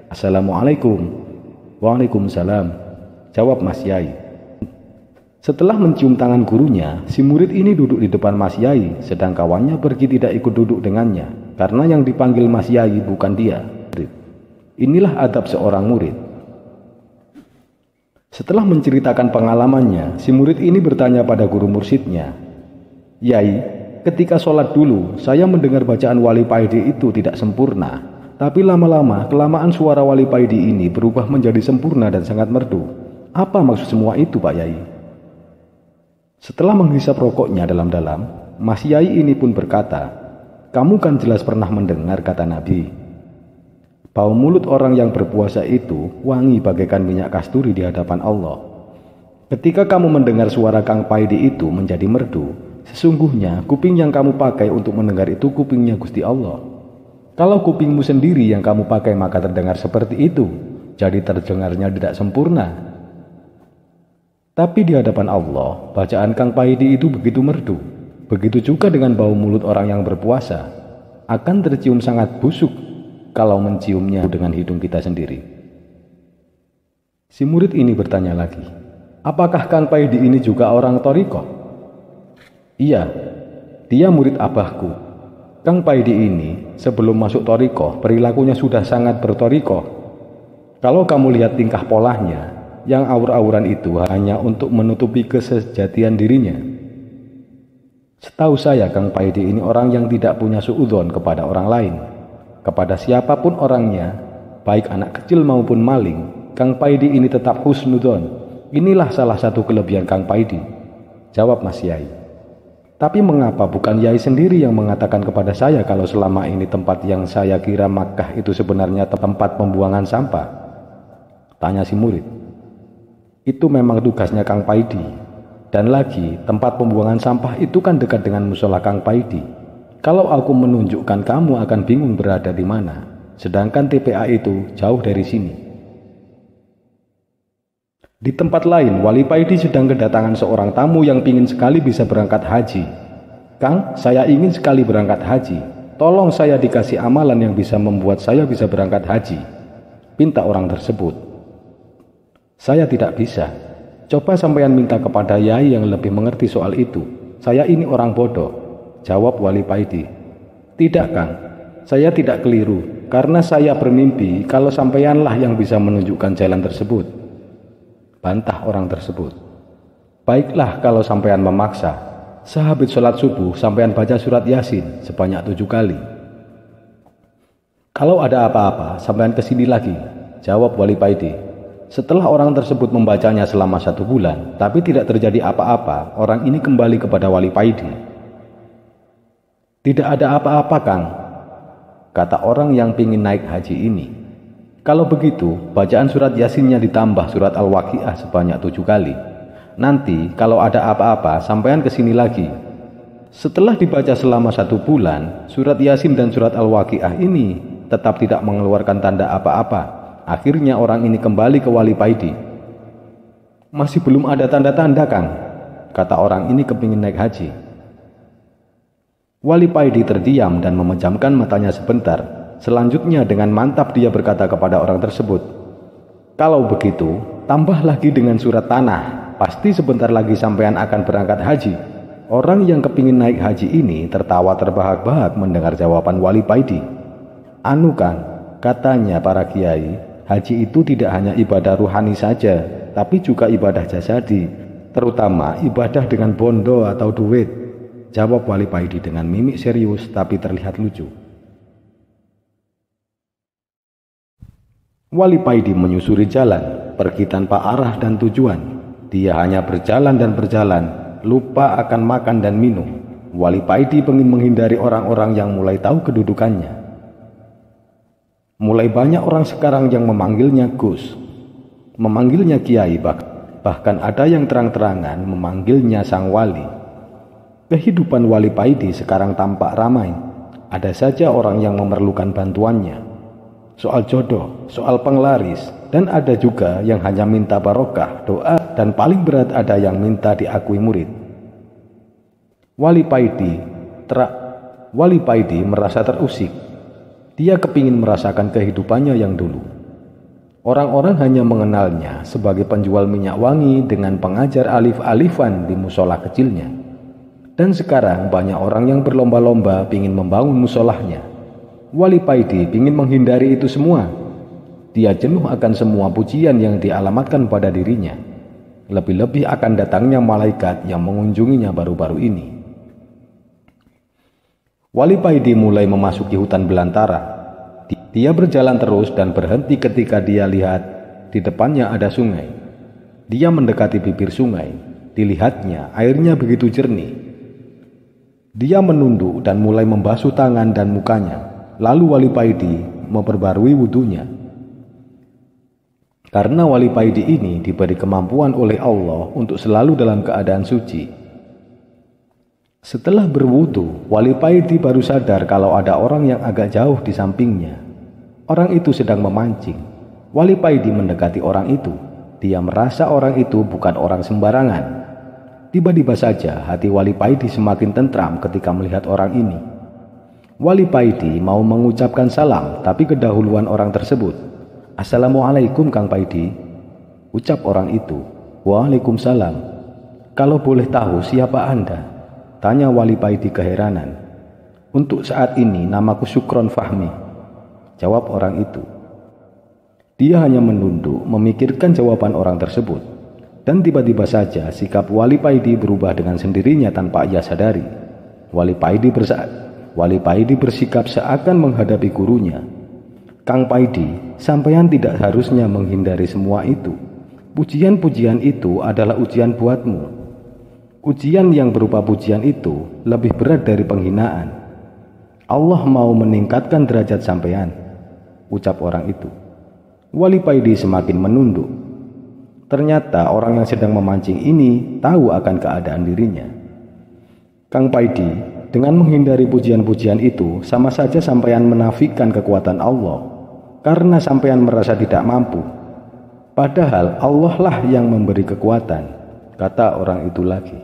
"Assalamualaikum." "Waalaikumsalam," jawab Mas Yai. Setelah mencium tangan gurunya, si murid ini duduk di depan Mas Yai, sedang kawannya pergi tidak ikut duduk dengannya, karena yang dipanggil Mas Yai bukan dia. Inilah adab seorang murid. Setelah menceritakan pengalamannya, si murid ini bertanya pada guru mursyidnya, "Yai, ketika sholat dulu, saya mendengar bacaan Wali Paidi itu tidak sempurna, tapi lama-lama kelamaan suara Wali Paidi ini berubah menjadi sempurna dan sangat merdu. Apa maksud semua itu, Pak Yai?" Setelah menghisap rokoknya dalam-dalam, Mas Yai ini pun berkata, "Kamu kan jelas pernah mendengar kata Nabi, bau mulut orang yang berpuasa itu wangi bagaikan minyak kasturi di hadapan Allah. Ketika kamu mendengar suara Kang Paidi itu menjadi merdu, sesungguhnya kuping yang kamu pakai untuk mendengar itu kupingnya Gusti Allah. Kalau kupingmu sendiri yang kamu pakai maka terdengar seperti itu, jadi terdengarnya tidak sempurna. Tapi di hadapan Allah, bacaan Kang Paidi itu begitu merdu. Begitu juga dengan bau mulut orang yang berpuasa, akan tercium sangat busuk kalau menciumnya dengan hidung kita sendiri." Si murid ini bertanya lagi, "Apakah Kang Paidi ini juga orang Thariqah?" "Iya, dia murid abahku. Kang Paidi ini sebelum masuk Thariqah perilakunya sudah sangat berthariqah. Kalau kamu lihat tingkah polanya, yang aur-auran itu hanya untuk menutupi kesejatian dirinya. Setahu saya Kang Paidi ini orang yang tidak punya suudzon kepada orang lain. Kepada siapapun orangnya, baik anak kecil maupun maling, Kang Paidi ini tetap husnudzon. Inilah salah satu kelebihan Kang Paidi," jawab Mas Yai. "Tapi mengapa bukan Yai sendiri yang mengatakan kepada saya kalau selama ini tempat yang saya kira Makkah itu sebenarnya tempat pembuangan sampah?" tanya si murid. "Itu memang tugasnya Kang Paidi. Dan lagi, tempat pembuangan sampah itu kan dekat dengan musola Kang Paidi. Kalau aku menunjukkan kamu akan bingung berada di mana, sedangkan TPA itu jauh dari sini." Di tempat lain, Wali Paidi sedang kedatangan seorang tamu yang ingin sekali bisa berangkat haji. "Kang, saya ingin sekali berangkat haji. Tolong saya dikasih amalan yang bisa membuat saya bisa berangkat haji," pinta orang tersebut. "Saya tidak bisa. Coba sampean minta kepada Yai yang lebih mengerti soal itu. Saya ini orang bodoh," jawab Wali Paidi. "Tidak Kang, saya tidak keliru, karena saya bermimpi kalau sampeanlah yang bisa menunjukkan jalan tersebut," bantah orang tersebut. "Baiklah kalau sampean memaksa. Sehabis sholat subuh sampean baca surat Yasin sebanyak 7 kali. Kalau ada apa-apa sampean kesini lagi," jawab Wali Paidi. Setelah orang tersebut membacanya selama 1 bulan, tapi tidak terjadi apa-apa, orang ini kembali kepada Wali Paidi. "Tidak ada apa-apa Kang," kata orang yang pingin naik haji ini. "Kalau begitu, bacaan surat Yasinnya ditambah surat Al-Waqiah sebanyak 7 kali. Nanti kalau ada apa-apa, sampean kesini lagi." Setelah dibaca selama 1 bulan, surat Yasin dan surat Al-Waqiah ini tetap tidak mengeluarkan tanda apa-apa. Akhirnya orang ini kembali ke Wali Paidi. "Masih belum ada tanda-tanda Kang," kata orang ini kepingin naik haji. Wali Paidi terdiam dan memejamkan matanya sebentar. Selanjutnya dengan mantap dia berkata kepada orang tersebut, "Kalau begitu, tambah lagi dengan surat tanah. Pasti sebentar lagi sampean akan berangkat haji." Orang yang kepingin naik haji ini tertawa terbahak-bahak mendengar jawaban Wali Paidi. "Anu Kang, katanya para kiai, haji itu tidak hanya ibadah ruhani saja, tapi juga ibadah jasadi, terutama ibadah dengan bondo atau duit," jawab Wali Paidi dengan mimik serius tapi terlihat lucu. Wali Paidi menyusuri jalan, pergi tanpa arah dan tujuan. Dia hanya berjalan dan berjalan, lupa akan makan dan minum. Wali Paidi ingin menghindari orang-orang yang mulai tahu kedudukannya. Mulai banyak orang sekarang yang memanggilnya Gus, memanggilnya Kiai, bahkan ada yang terang-terangan memanggilnya Sang Wali. Kehidupan Wali Paidi sekarang tampak ramai. Ada saja orang yang memerlukan bantuannya. Soal jodoh, soal penglaris, dan ada juga yang hanya minta barokah, doa, dan paling berat ada yang minta diakui murid. Wali Paidi merasa terusik. Dia kepingin merasakan kehidupannya yang dulu. Orang-orang hanya mengenalnya sebagai penjual minyak wangi dengan pengajar alif-alifan di musola kecilnya. Dan sekarang banyak orang yang berlomba-lomba ingin membangun musolahnya. Wali Paidi ingin menghindari itu semua. Dia jenuh akan semua pujian yang dialamatkan pada dirinya, lebih-lebih akan datangnya malaikat yang mengunjunginya baru-baru ini. Wali Paidi mulai memasuki hutan belantara. Dia berjalan terus dan berhenti ketika dia lihat di depannya ada sungai. Dia mendekati bibir sungai. Dilihatnya airnya begitu jernih. Dia menunduk dan mulai membasuh tangan dan mukanya. Lalu Wali Paidi memperbarui wudunya. Karena Wali Paidi ini diberi kemampuan oleh Allah untuk selalu dalam keadaan suci. Setelah berwudu, Wali Paidi baru sadar kalau ada orang yang agak jauh di sampingnya. Orang itu sedang memancing. Wali Paidi mendekati orang itu. Dia merasa orang itu bukan orang sembarangan. Tiba-tiba saja hati Wali Paidi semakin tentram ketika melihat orang ini. Wali Paidi mau mengucapkan salam, tapi kedahuluan orang tersebut. "Assalamualaikum Kang Paidi," ucap orang itu. "Waalaikumsalam. Kalau boleh tahu siapa Anda?" tanya Wali Paidi keheranan. "Untuk saat ini namaku Syukron Fahmi," jawab orang itu. Dia hanya menunduk memikirkan jawaban orang tersebut. Dan tiba-tiba saja sikap Wali Paidi berubah dengan sendirinya tanpa ia sadari. Wali Paidi bersikap seakan menghadapi gurunya. "Kang Paidi, sampean tidak harusnya menghindari semua itu. Pujian-pujian itu adalah ujian buatmu. Ujian yang berupa pujian itu lebih berat dari penghinaan. Allah mau meningkatkan derajat sampean," ucap orang itu. Wali Paidi semakin menunduk. Ternyata orang yang sedang memancing ini tahu akan keadaan dirinya. "Kang Paidi, dengan menghindari pujian-pujian itu sama saja sampean menafikan kekuatan Allah. Karena sampean merasa tidak mampu. Padahal Allah lah yang memberi kekuatan," kata orang itu lagi.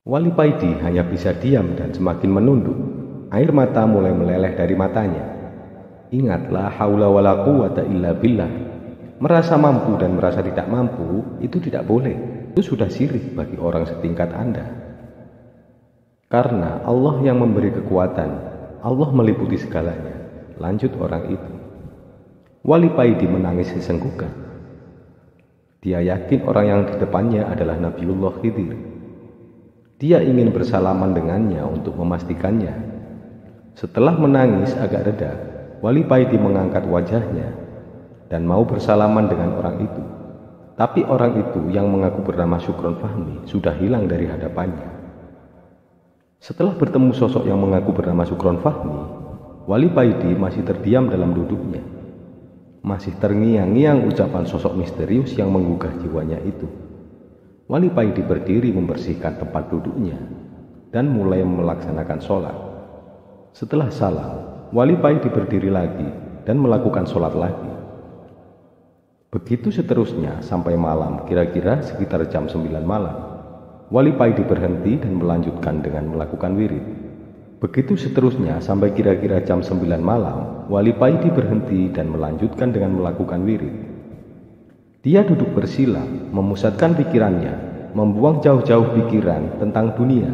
Wali Paidi hanya bisa diam dan semakin menunduk. Air mata mulai meleleh dari matanya. Ingat, la haula wala quwata illa billah. Merasa mampu dan merasa tidak mampu itu tidak boleh. Itu sudah syirik bagi orang setingkat Anda. Karena Allah yang memberi kekuatan, Allah meliputi segalanya. Lanjut orang itu. Wali Paidi menangis sesenggukan. Dia yakin orang yang di depannya adalah Nabiullah Khidir. Dia ingin bersalaman dengannya untuk memastikannya. Setelah menangis agak reda, Wali Paidi mengangkat wajahnya dan mau bersalaman dengan orang itu. Tapi orang itu yang mengaku bernama Syukron Fahmi sudah hilang dari hadapannya. Setelah bertemu sosok yang mengaku bernama Syukron Fahmi, Wali Paidi masih terdiam dalam duduknya. Masih terngiang-ngiang ucapan sosok misterius yang menggugah jiwanya itu. Wali Paidi berdiri membersihkan tempat duduknya dan mulai melaksanakan sholat. Setelah salam, Wali Paidi berdiri lagi dan melakukan sholat lagi. Begitu seterusnya sampai malam, kira-kira sekitar jam 9 malam. Wali Paidi berhenti dan melanjutkan dengan melakukan wirid. Begitu seterusnya sampai kira-kira jam 9 malam, Wali Paidi berhenti dan melanjutkan dengan melakukan wirid. Dia duduk bersila, memusatkan pikirannya, membuang jauh-jauh pikiran tentang dunia,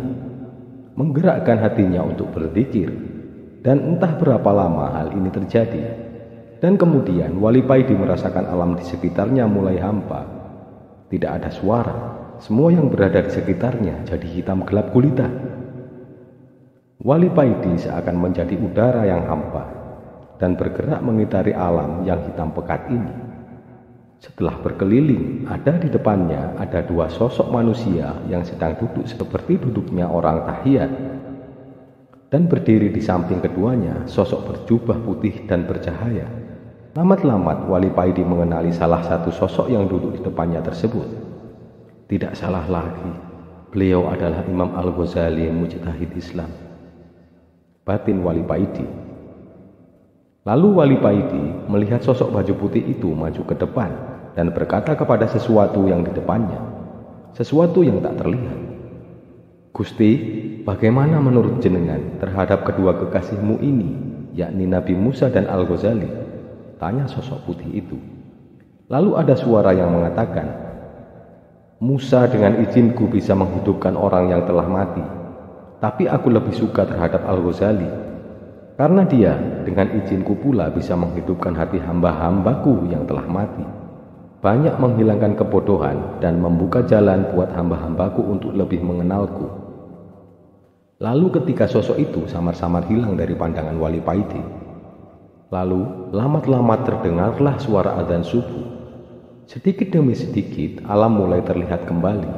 menggerakkan hatinya untuk berzikir. Dan entah berapa lama hal ini terjadi. Dan kemudian Wali Paidi merasakan alam di sekitarnya mulai hampa. Tidak ada suara, semua yang berada di sekitarnya jadi hitam gelap gulita. Wali Paidi seakan menjadi udara yang hampa dan bergerak mengitari alam yang hitam pekat ini. Setelah berkeliling, ada di depannya ada dua sosok manusia yang sedang duduk seperti duduknya orang tahiyat. Dan berdiri di samping keduanya sosok berjubah putih dan bercahaya. Lambat-lambat Wali Paidi mengenali salah satu sosok yang duduk di depannya tersebut. Tidak salah lagi, beliau adalah Imam Al-Ghazali, mujtahid Islam. Batin Wali Paidi. Lalu Wali Paidi melihat sosok baju putih itu maju ke depan dan berkata kepada sesuatu yang di depannya, sesuatu yang tak terlihat. "Gusti, bagaimana menurut jenengan terhadap kedua kekasihmu ini, yakni Nabi Musa dan Al-Ghazali?" tanya sosok putih itu. Lalu ada suara yang mengatakan, "Musa dengan izinku bisa menghidupkan orang yang telah mati, tapi aku lebih suka terhadap Al-Ghazali." Karena dia dengan izinku pula bisa menghidupkan hati hamba-hambaku yang telah mati, banyak menghilangkan kebodohan dan membuka jalan buat hamba-hambaku untuk lebih mengenalku. Lalu ketika sosok itu samar-samar hilang dari pandangan Wali Paidi, lalu lamat-lamat terdengarlah suara adzan subuh. Sedikit demi sedikit alam mulai terlihat kembali.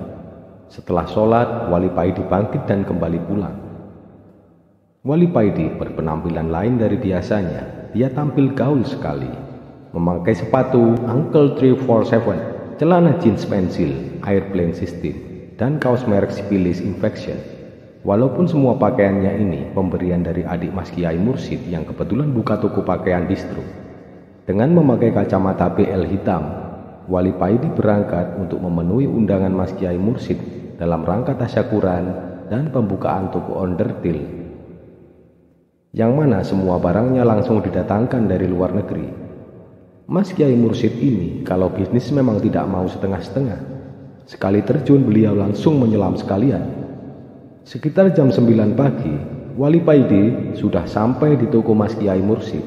Setelah sholat, Wali Paidi bangkit dan kembali pulang. Wali Paidi berpenampilan lain dari biasanya. Dia tampil gaul sekali, memakai sepatu Uncle 347, celana jeans pensil, airplane system, dan kaos merek Syphilis Infection. Walaupun semua pakaiannya ini pemberian dari adik Mas Kiai Mursyid yang kebetulan buka toko pakaian distro. Dengan memakai kacamata BL hitam, Wali Paidi berangkat untuk memenuhi undangan Mas Kiai Mursyid dalam rangka tasyakuran dan pembukaan toko onderdil, yang mana semua barangnya langsung didatangkan dari luar negeri. Mas Kiai Mursyid ini kalau bisnis memang tidak mau setengah-setengah. Sekali terjun beliau langsung menyelam sekalian. Sekitar jam 9 pagi, Wali Paidi sudah sampai di toko Mas Kiai Mursyid.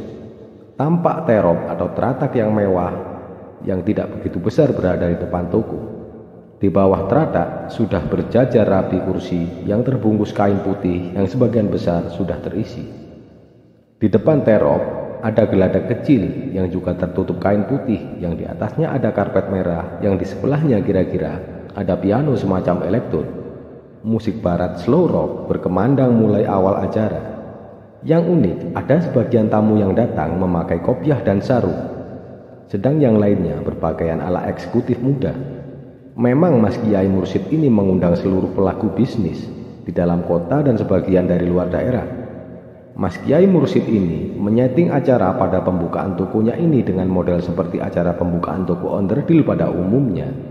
Tampak terop atau teratak yang mewah yang tidak begitu besar berada di depan toko. Di bawah teratak sudah berjajar rapi kursi yang terbungkus kain putih yang sebagian besar sudah terisi. Di depan terop ada geladak kecil yang juga tertutup kain putih yang di atasnya ada karpet merah yang di sebelahnya kira-kira ada piano semacam elektron. Musik barat slow rock berkemandang mulai awal acara. Yang unik, ada sebagian tamu yang datang memakai kopiah dan sarung, sedang yang lainnya berpakaian ala eksekutif muda. Memang Mas Kiai Mursyid ini mengundang seluruh pelaku bisnis di dalam kota dan sebagian dari luar daerah. Mas Kiai Mursyid ini menyeting acara pada pembukaan tokonya ini dengan model seperti acara pembukaan toko onderdil pada umumnya.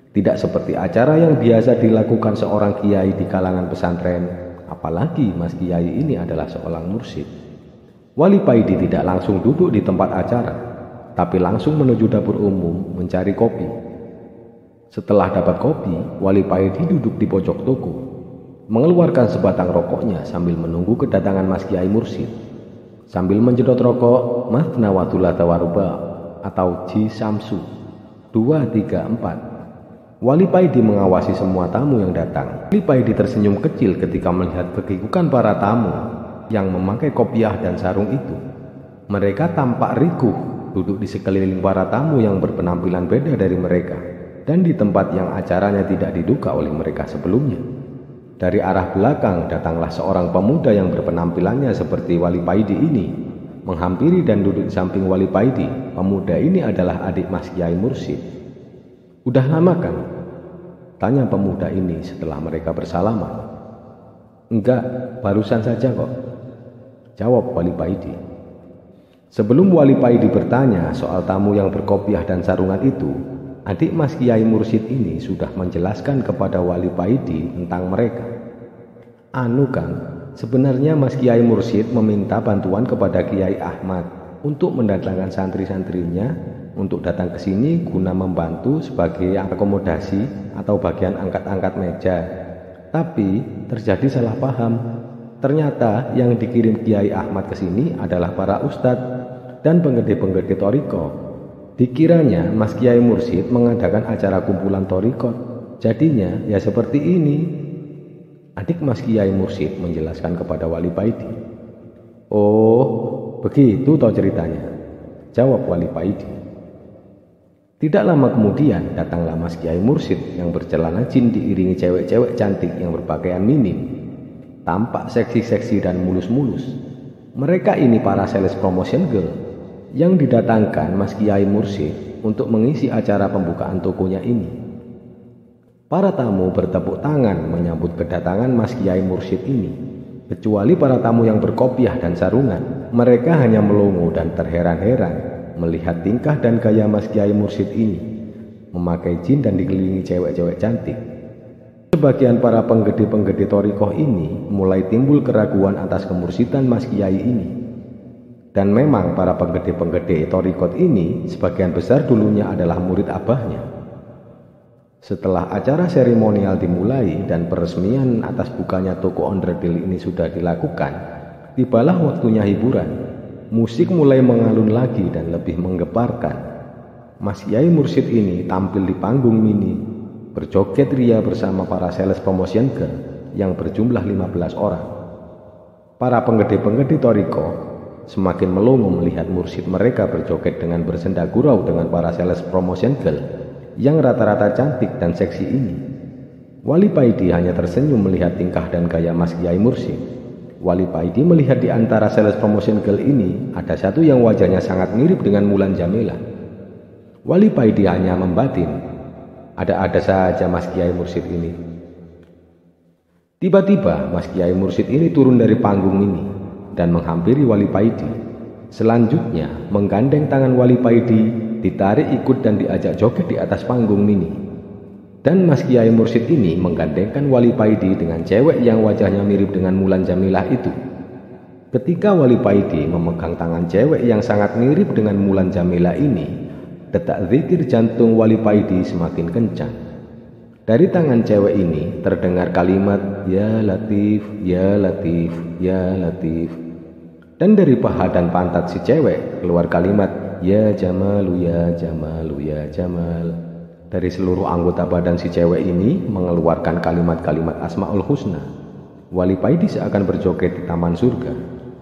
Tidak seperti acara yang biasa dilakukan seorang kiai di kalangan pesantren, apalagi Mas Kiai ini adalah seorang mursyid. Wali Paidi tidak langsung duduk di tempat acara, tapi langsung menuju dapur umum mencari kopi. Setelah dapat kopi, Wali Paidi duduk di pojok toko, mengeluarkan sebatang rokoknya sambil menunggu kedatangan Mas Kiai Mursyid. Sambil menjedot rokok, Mathna wa thulatha wa ruba' atau Ji Samsu 2, 3, 4. Wali Paidi mengawasi semua tamu yang datang. Wali Paidi tersenyum kecil ketika melihat kekikukan para tamu yang memakai kopiah dan sarung itu. Mereka tampak rikuh duduk di sekeliling para tamu yang berpenampilan beda dari mereka dan di tempat yang acaranya tidak diduga oleh mereka sebelumnya. Dari arah belakang datanglah seorang pemuda yang berpenampilannya seperti Wali Paidi ini, menghampiri dan duduk di samping Wali Paidi. Pemuda ini adalah adik Mas Kiai Mursyid. "Udah lama kan?" tanya pemuda ini setelah mereka bersalaman. "Enggak, barusan saja kok," jawab Wali Paidi. Sebelum Wali Paidi bertanya soal tamu yang berkopiah dan sarungan itu, adik Mas Kiai Mursyid ini sudah menjelaskan kepada Wali Paidi tentang mereka. "Anu kan, sebenarnya Mas Kiai Mursyid meminta bantuan kepada Kiai Ahmad untuk mendatangkan santri-santrinya untuk datang ke sini guna membantu sebagai akomodasi atau bagian angkat-angkat meja. Tapi terjadi salah paham. Ternyata yang dikirim Kiai Ahmad ke sini adalah para ustadz dan penggede-penggede toriko. Dikiranya Mas Kiai Mursyid mengadakan acara kumpulan torikot. Jadinya ya seperti ini," adik Mas Kiai Mursyid menjelaskan kepada Wali Paidi. "Oh, begitu toh ceritanya," jawab Wali Paidi. Tidak lama kemudian datanglah Mas Kiai Mursyid yang bercelana jin diiringi cewek-cewek cantik yang berpakaian minim, tampak seksi-seksi dan mulus-mulus. Mereka ini para sales promotion girl yang didatangkan Mas Kiai Mursyid untuk mengisi acara pembukaan tokonya ini. Para tamu bertepuk tangan menyambut kedatangan Mas Kiai Mursyid ini, kecuali para tamu yang berkopiah dan sarungan. Mereka hanya melongo dan terheran-heran melihat tingkah dan gaya Mas Kiai Mursyid ini, memakai jin dan dikelilingi cewek-cewek cantik. Sebagian para penggede-penggede torikoh ini mulai timbul keraguan atas kemursidan Mas Kiai ini. Dan memang para penggede-penggede torikot ini sebagian besar dulunya adalah murid abahnya. Setelah acara seremonial dimulai dan peresmian atas bukanya toko onderdil ini sudah dilakukan, Tibalah waktunya hiburan. Musik mulai mengalun lagi dan lebih menggeparkan. Mas Yai Mursyid ini tampil di panggung mini, berjoget ria bersama para sales promotion girl yang berjumlah 15 orang. Para penggede-penggede Toriko semakin melongo melihat mursyid mereka berjoget dengan bersenda gurau dengan para sales promotion girl yang rata-rata cantik dan seksi ini. Wali Paidi hanya tersenyum melihat tingkah dan gaya Mas Kiai Mursyid. Wali Paidi melihat di antara sales promotion girl ini ada satu yang wajahnya sangat mirip dengan Mulan Jamila. Wali Paidi hanya membatin, ada-ada saja Mas Kiai Mursyid ini. Tiba-tiba Mas Kiai Mursyid ini turun dari panggung ini dan menghampiri Wali Paidi. Selanjutnya menggandeng tangan Wali Paidi, ditarik ikut dan diajak joget di atas panggung mini. Dan Mas Kiai Mursyid ini menggandengkan Wali Paidi dengan cewek yang wajahnya mirip dengan Mulan Jamilah itu. Ketika Wali Paidi memegang tangan cewek yang sangat mirip dengan Mulan Jamilah ini, detak zikir jantung Wali Paidi semakin kencang. Dari tangan cewek ini terdengar kalimat Ya Latif, Ya Latif, Ya Latif. Dan dari paha dan pantat si cewek keluar kalimat Ya Jamalu, Ya Jamalu, Ya Jamal. Dari seluruh anggota badan si cewek ini mengeluarkan kalimat-kalimat Asmaul Husna. Wali Paidi seakan berjoget di taman surga.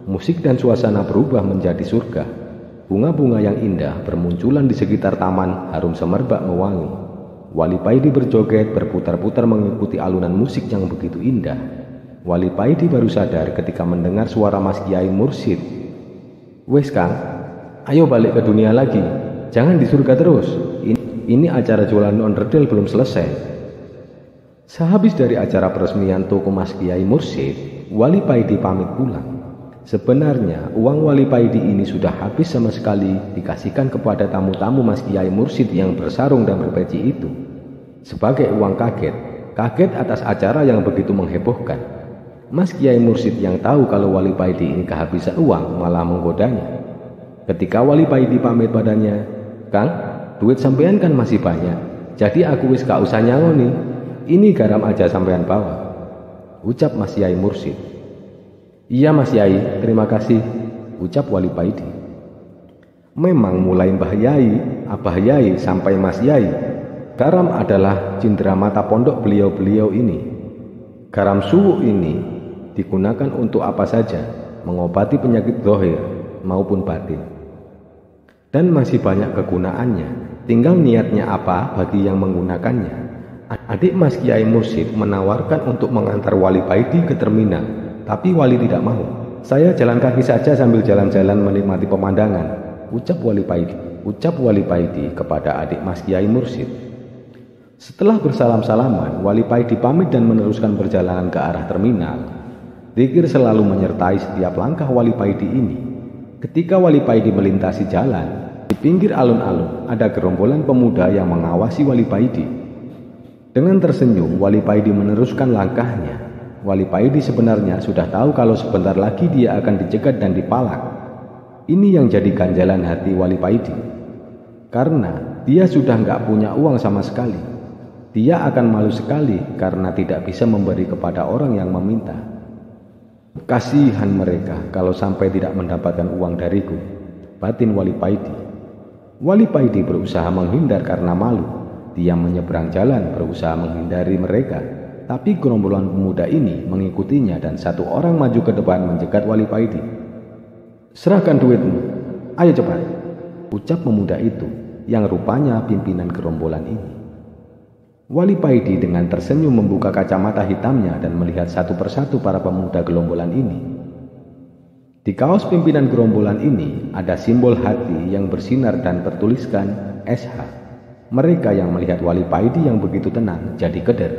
Musik dan suasana berubah menjadi surga. Bunga-bunga yang indah bermunculan di sekitar taman, harum semerbak mewangi. Wali Paidi berjoget berputar-putar mengikuti alunan musik yang begitu indah. Wali Paidi baru sadar ketika mendengar suara Mas Kiai Mursyid. Wes Kang, ayo balik ke dunia lagi, jangan di surga terus. Ini acara jualan onderdil belum selesai. Sehabis dari acara peresmian toko Mas Kiai Mursyid, Wali Paidi pamit pulang. Sebenarnya uang Wali Paidi ini sudah habis sama sekali dikasihkan kepada tamu-tamu Mas Kiai Mursyid yang bersarung dan berpeci itu. Sebagai uang kaget atas acara yang begitu menghebohkan. Mas Kiai Mursyid yang tahu kalau Wali Paidi ini kehabisan uang malah menggodanya. Ketika Wali Paidi pamit padanya, Kang, duit sampean kan masih banyak, jadi aku wis gak usah nyangoni, ini garam aja sampean bawa, ucap Mas Kiai Mursyid. Iya Mas Yai, terima kasih, ucap Wali Paidi. Memang mulai Mbah Yai, Abah Yai sampai Mas Yai, garam adalah cindera mata pondok beliau-beliau ini. Garam suwu ini digunakan untuk apa saja, mengobati penyakit zahir maupun batin. Dan masih banyak kegunaannya, tinggal niatnya apa bagi yang menggunakannya. Adik Mas Kiai Mursyid menawarkan untuk mengantar Wali Paidi ke terminal, tapi Wali tidak mau. Saya jalan kaki saja sambil jalan-jalan menikmati pemandangan, ucap Wali Paidi kepada adik Mas Kiai Mursyid. Setelah bersalam-salaman, Wali Paidi pamit dan meneruskan perjalanan ke arah terminal. Zikir selalu menyertai setiap langkah Wali Paidi ini. Ketika Wali Paidi melintasi jalan, di pinggir alun-alun ada gerombolan pemuda yang mengawasi Wali Paidi. Dengan tersenyum, Wali Paidi meneruskan langkahnya. Wali Paidi sebenarnya sudah tahu kalau sebentar lagi dia akan dicegat dan dipalak. Ini yang jadi ganjalan hati Wali Paidi. Karena dia sudah nggak punya uang sama sekali. Dia akan malu sekali karena tidak bisa memberi kepada orang yang meminta. Kasihan mereka kalau sampai tidak mendapatkan uang dariku, batin Wali Paidi. Wali Paidi berusaha menghindar karena malu. Dia menyeberang jalan berusaha menghindari mereka. Tapi gerombolan pemuda ini mengikutinya dan satu orang maju ke depan menjegat Wali Paidi. Serahkan duitmu, ayo cepat, ucap pemuda itu yang rupanya pimpinan gerombolan ini. Wali Paidi dengan tersenyum membuka kacamata hitamnya dan melihat satu persatu para pemuda gerombolan ini. Di kaos pimpinan gerombolan ini ada simbol hati yang bersinar dan tertuliskan SH. Mereka yang melihat Wali Paidi yang begitu tenang jadi keder.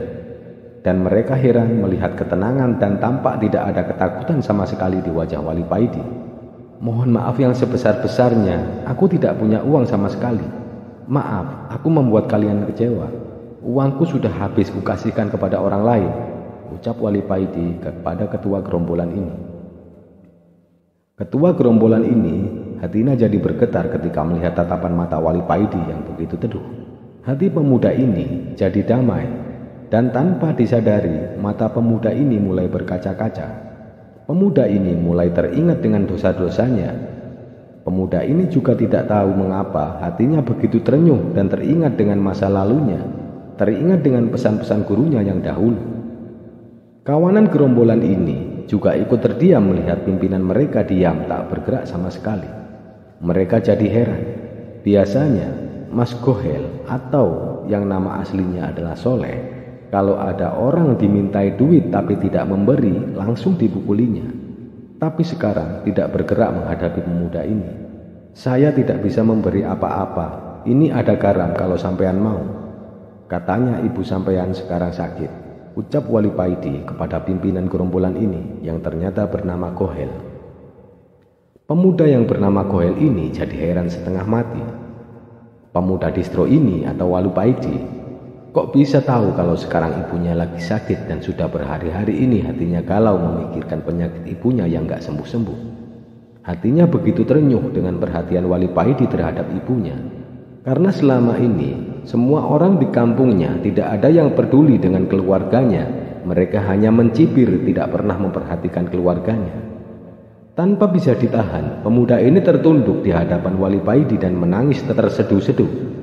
Dan mereka heran melihat ketenangan dan tampak tidak ada ketakutan sama sekali di wajah Wali Paidi. Mohon maaf yang sebesar-besarnya, aku tidak punya uang sama sekali. Maaf, aku membuat kalian kecewa. Uangku sudah habis kukasihkan kepada orang lain, ucap Wali Paidi kepada ketua gerombolan ini. Ketua gerombolan ini hatinya jadi bergetar ketika melihat tatapan mata Wali Paidi yang begitu teduh. Hati pemuda ini jadi damai, dan tanpa disadari mata pemuda ini mulai berkaca-kaca. Pemuda ini mulai teringat dengan dosa-dosanya. Pemuda ini juga tidak tahu mengapa hatinya begitu terenyuh dan teringat dengan masa lalunya, teringat dengan pesan-pesan gurunya yang dahulu. Kawanan gerombolan ini juga ikut terdiam melihat pimpinan mereka diam tak bergerak sama sekali. Mereka jadi heran. Biasanya Mas Gohel atau yang nama aslinya adalah Soleh, kalau ada orang dimintai duit tapi tidak memberi, langsung dipukulinya. Tapi sekarang tidak bergerak menghadapi pemuda ini. Saya tidak bisa memberi apa-apa. Ini ada garam kalau sampean mau. Katanya ibu sampean sekarang sakit, ucap Wali Paidi kepada pimpinan gerombolan ini yang ternyata bernama Gohel. Pemuda yang bernama Gohel ini jadi heran setengah mati. Pemuda distro ini atau Wali Paidi kok bisa tahu kalau sekarang ibunya lagi sakit dan sudah berhari-hari ini hatinya galau memikirkan penyakit ibunya yang gak sembuh-sembuh. Hatinya begitu terenyuh dengan perhatian Wali Paidi terhadap ibunya. Karena selama ini semua orang di kampungnya tidak ada yang peduli dengan keluarganya. Mereka hanya mencibir, tidak pernah memperhatikan keluarganya. Tanpa bisa ditahan, pemuda ini tertunduk di hadapan Wali Paidi dan menangis terseduh-seduh.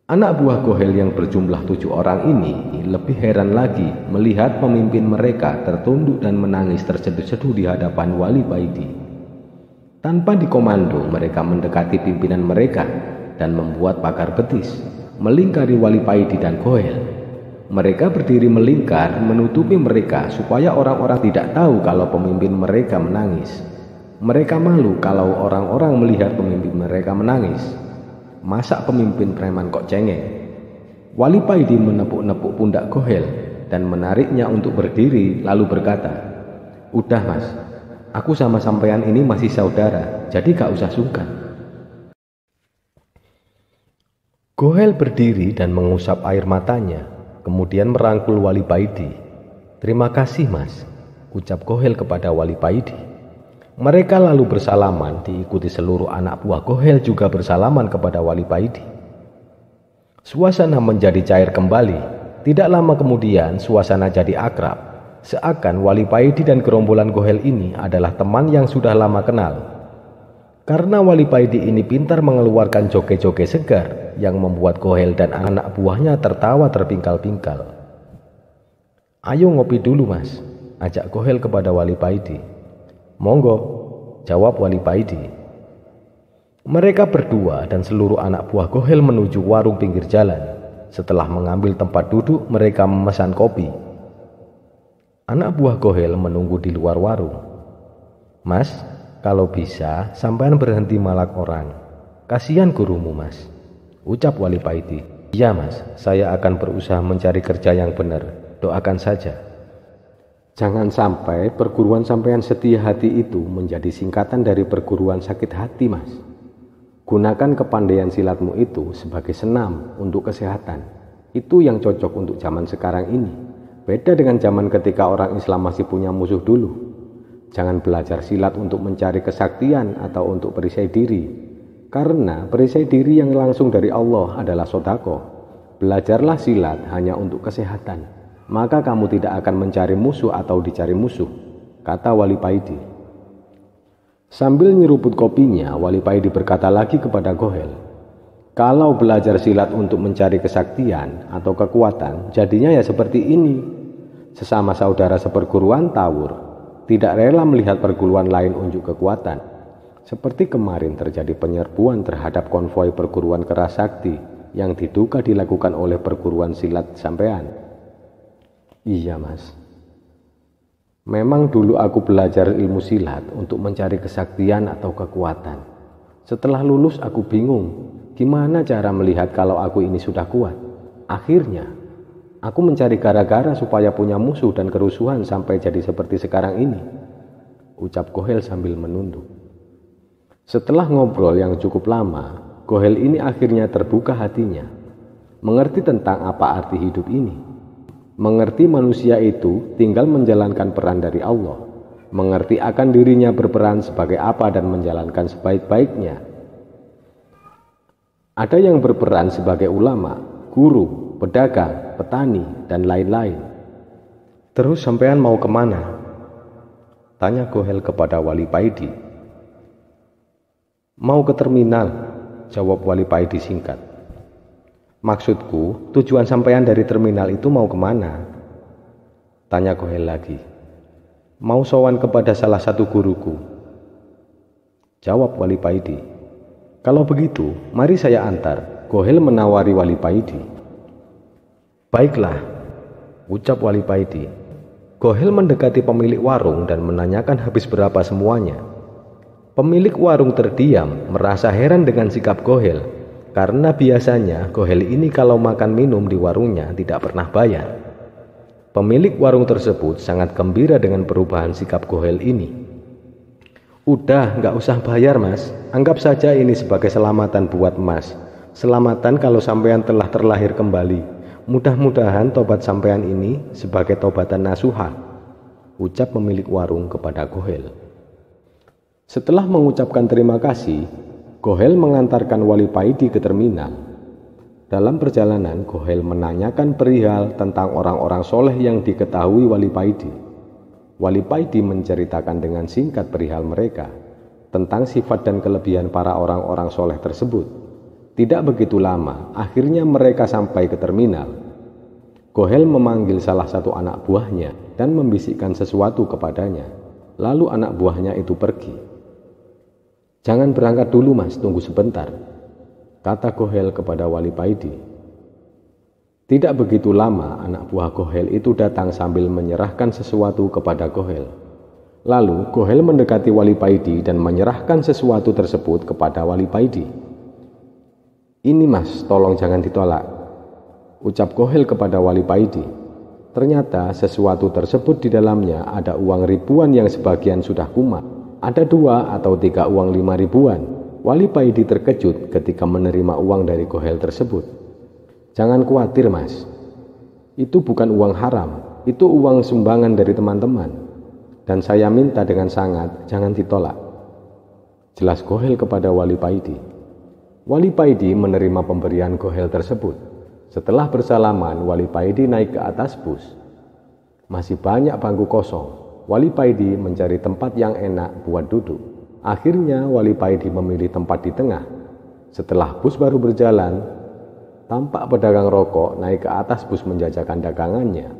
Anak buah Gohel yang berjumlah 7 orang ini lebih heran lagi melihat pemimpin mereka tertunduk dan menangis terseduh-seduh di hadapan Wali Paidi. Tanpa dikomando, mereka mendekati pimpinan mereka dan membuat pagar betis, melingkari Wali Paidi dan Gohel. Mereka berdiri melingkar menutupi mereka supaya orang-orang tidak tahu kalau pemimpin mereka menangis. Mereka malu kalau orang-orang melihat pemimpin mereka menangis. Masa pemimpin preman kok cengeng? Wali Paidi menepuk-nepuk pundak Gohel dan menariknya untuk berdiri lalu berkata, "Udah mas, aku sama sampean ini masih saudara, jadi gak usah sungkan." Gohel berdiri dan mengusap air matanya, kemudian merangkul Wali Paidi. "Terima kasih mas," ucap Gohel kepada Wali Paidi. Mereka lalu bersalaman, diikuti seluruh anak buah Gohel juga bersalaman kepada Wali Paidi. Suasana menjadi cair kembali. Tidak lama kemudian suasana jadi akrab. Seakan Wali Paidi dan gerombolan Gohel ini adalah teman yang sudah lama kenal. Karena Wali Paidi ini pintar mengeluarkan joget-joget segar yang membuat Gohel dan anak buahnya tertawa terpingkal-pingkal. "Ayo ngopi dulu mas," ajak Gohel kepada Wali Paidi. "Monggo," jawab Wali Paidi. Mereka berdua dan seluruh anak buah Gohel menuju warung pinggir jalan. Setelah mengambil tempat duduk, mereka memesan kopi. Anak buah Gohel menunggu di luar warung. "Mas, kalau bisa sampean berhenti malak orang. Kasihan gurumu mas," ucap Wali Paidi. "Iya mas, saya akan berusaha mencari kerja yang benar. Doakan saja." Jangan sampai perguruan sampean setia hati itu menjadi singkatan dari perguruan sakit hati mas. Gunakan kepandaian silatmu itu sebagai senam untuk kesehatan. Itu yang cocok untuk zaman sekarang ini. Beda dengan zaman ketika orang Islam masih punya musuh dulu. Jangan belajar silat untuk mencari kesaktian atau untuk perisai diri. Karena perisai diri yang langsung dari Allah adalah sodako. Belajarlah silat hanya untuk kesehatan. Maka kamu tidak akan mencari musuh atau dicari musuh, kata Wali Paidi. Sambil nyeruput kopinya, Wali Paidi berkata lagi kepada Gohel, "Kalau belajar silat untuk mencari kesaktian atau kekuatan, jadinya ya seperti ini. Sesama saudara seperguruan tawur, tidak rela melihat perguruan lain unjuk kekuatan. Seperti kemarin terjadi penyerbuan terhadap konvoi perguruan Kerasakti yang diduga dilakukan oleh perguruan silat sampean." "Iya mas, memang dulu aku belajar ilmu silat untuk mencari kesaktian atau kekuatan. Setelah lulus aku bingung gimana cara melihat kalau aku ini sudah kuat. Akhirnya aku mencari gara-gara supaya punya musuh dan kerusuhan sampai jadi seperti sekarang ini," ucap Gohel sambil menunduk. Setelah ngobrol yang cukup lama, Gohel ini akhirnya terbuka hatinya, mengerti tentang apa arti hidup ini. Mengerti manusia itu tinggal menjalankan peran dari Allah, mengerti akan dirinya berperan sebagai apa dan menjalankan sebaik-baiknya. Ada yang berperan sebagai ulama, guru, pedagang, petani, dan lain-lain. "Terus sampean mau kemana?" Tanya Gohel kepada Wali Paidi. Mau ke terminal, jawab Wali Paidi singkat. Maksudku, tujuan sampean dari terminal itu mau kemana? Tanya Gohel lagi. Mau sowan kepada salah satu guruku, jawab Wali Paidi. Kalau begitu, mari saya antar, Gohel menawari Wali Paidi. Baiklah, ucap Wali Paidi. Gohel mendekati pemilik warung dan menanyakan habis berapa semuanya. Pemilik warung terdiam, merasa heran dengan sikap Gohel, karena biasanya Gohel ini kalau makan minum di warungnya tidak pernah bayar. Pemilik warung tersebut sangat gembira dengan perubahan sikap Gohel ini. Udah, nggak usah bayar mas, anggap saja ini sebagai selamatan buat mas. Selamatan kalau sampean telah terlahir kembali. Mudah-mudahan tobat sampean ini sebagai tobatan nasuha, ucap pemilik warung kepada Gohel. Setelah mengucapkan terima kasih, Gohel mengantarkan Wali Paidi ke terminal. Dalam perjalanan, Gohel menanyakan perihal tentang orang-orang soleh yang diketahui Wali Paidi. Wali Paidi menceritakan dengan singkat perihal mereka, tentang sifat dan kelebihan para orang-orang soleh tersebut. Tidak begitu lama, akhirnya mereka sampai ke terminal. Gohel memanggil salah satu anak buahnya dan membisikkan sesuatu kepadanya. Lalu anak buahnya itu pergi. Jangan berangkat dulu mas, tunggu sebentar, kata Gohel kepada Wali Paidi. Tidak begitu lama, anak buah Gohel itu datang sambil menyerahkan sesuatu kepada Gohel. Lalu Gohel mendekati Wali Paidi dan menyerahkan sesuatu tersebut kepada Wali Paidi. Ini mas, tolong jangan ditolak, ucap Gohel kepada Wali Paidi. Ternyata sesuatu tersebut di dalamnya ada uang ribuan yang sebagian sudah kumat. Ada 2 atau 3 uang 5 ribuan. Wali Paidi terkejut ketika menerima uang dari Gohel tersebut. Jangan khawatir mas, itu bukan uang haram, itu uang sumbangan dari teman-teman. Dan saya minta dengan sangat, jangan ditolak, jelas Gohel kepada Wali Paidi. Wali Paidi menerima pemberian Gohel tersebut. Setelah bersalaman, Wali Paidi naik ke atas bus. Masih banyak bangku kosong. Wali Paidi mencari tempat yang enak buat duduk. Akhirnya Wali Paidi memilih tempat di tengah. Setelah bus baru berjalan, tampak pedagang rokok naik ke atas bus menjajakan dagangannya.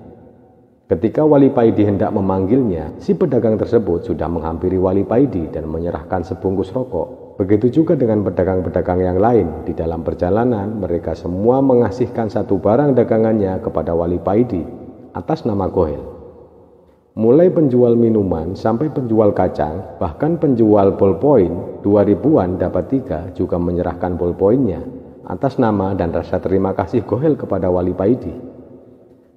Ketika Wali Paidi hendak memanggilnya, si pedagang tersebut sudah menghampiri Wali Paidi dan menyerahkan sebungkus rokok. Begitu juga dengan pedagang-pedagang yang lain. Di dalam perjalanan, mereka semua mengasihkan satu barang dagangannya kepada Wali Paidi atas nama Gohel. Mulai penjual minuman sampai penjual kacang, bahkan penjual ballpoint 2000-an dapat 3 juga menyerahkan ballpointnya atas nama dan rasa terima kasih Gohel kepada Wali Paidi.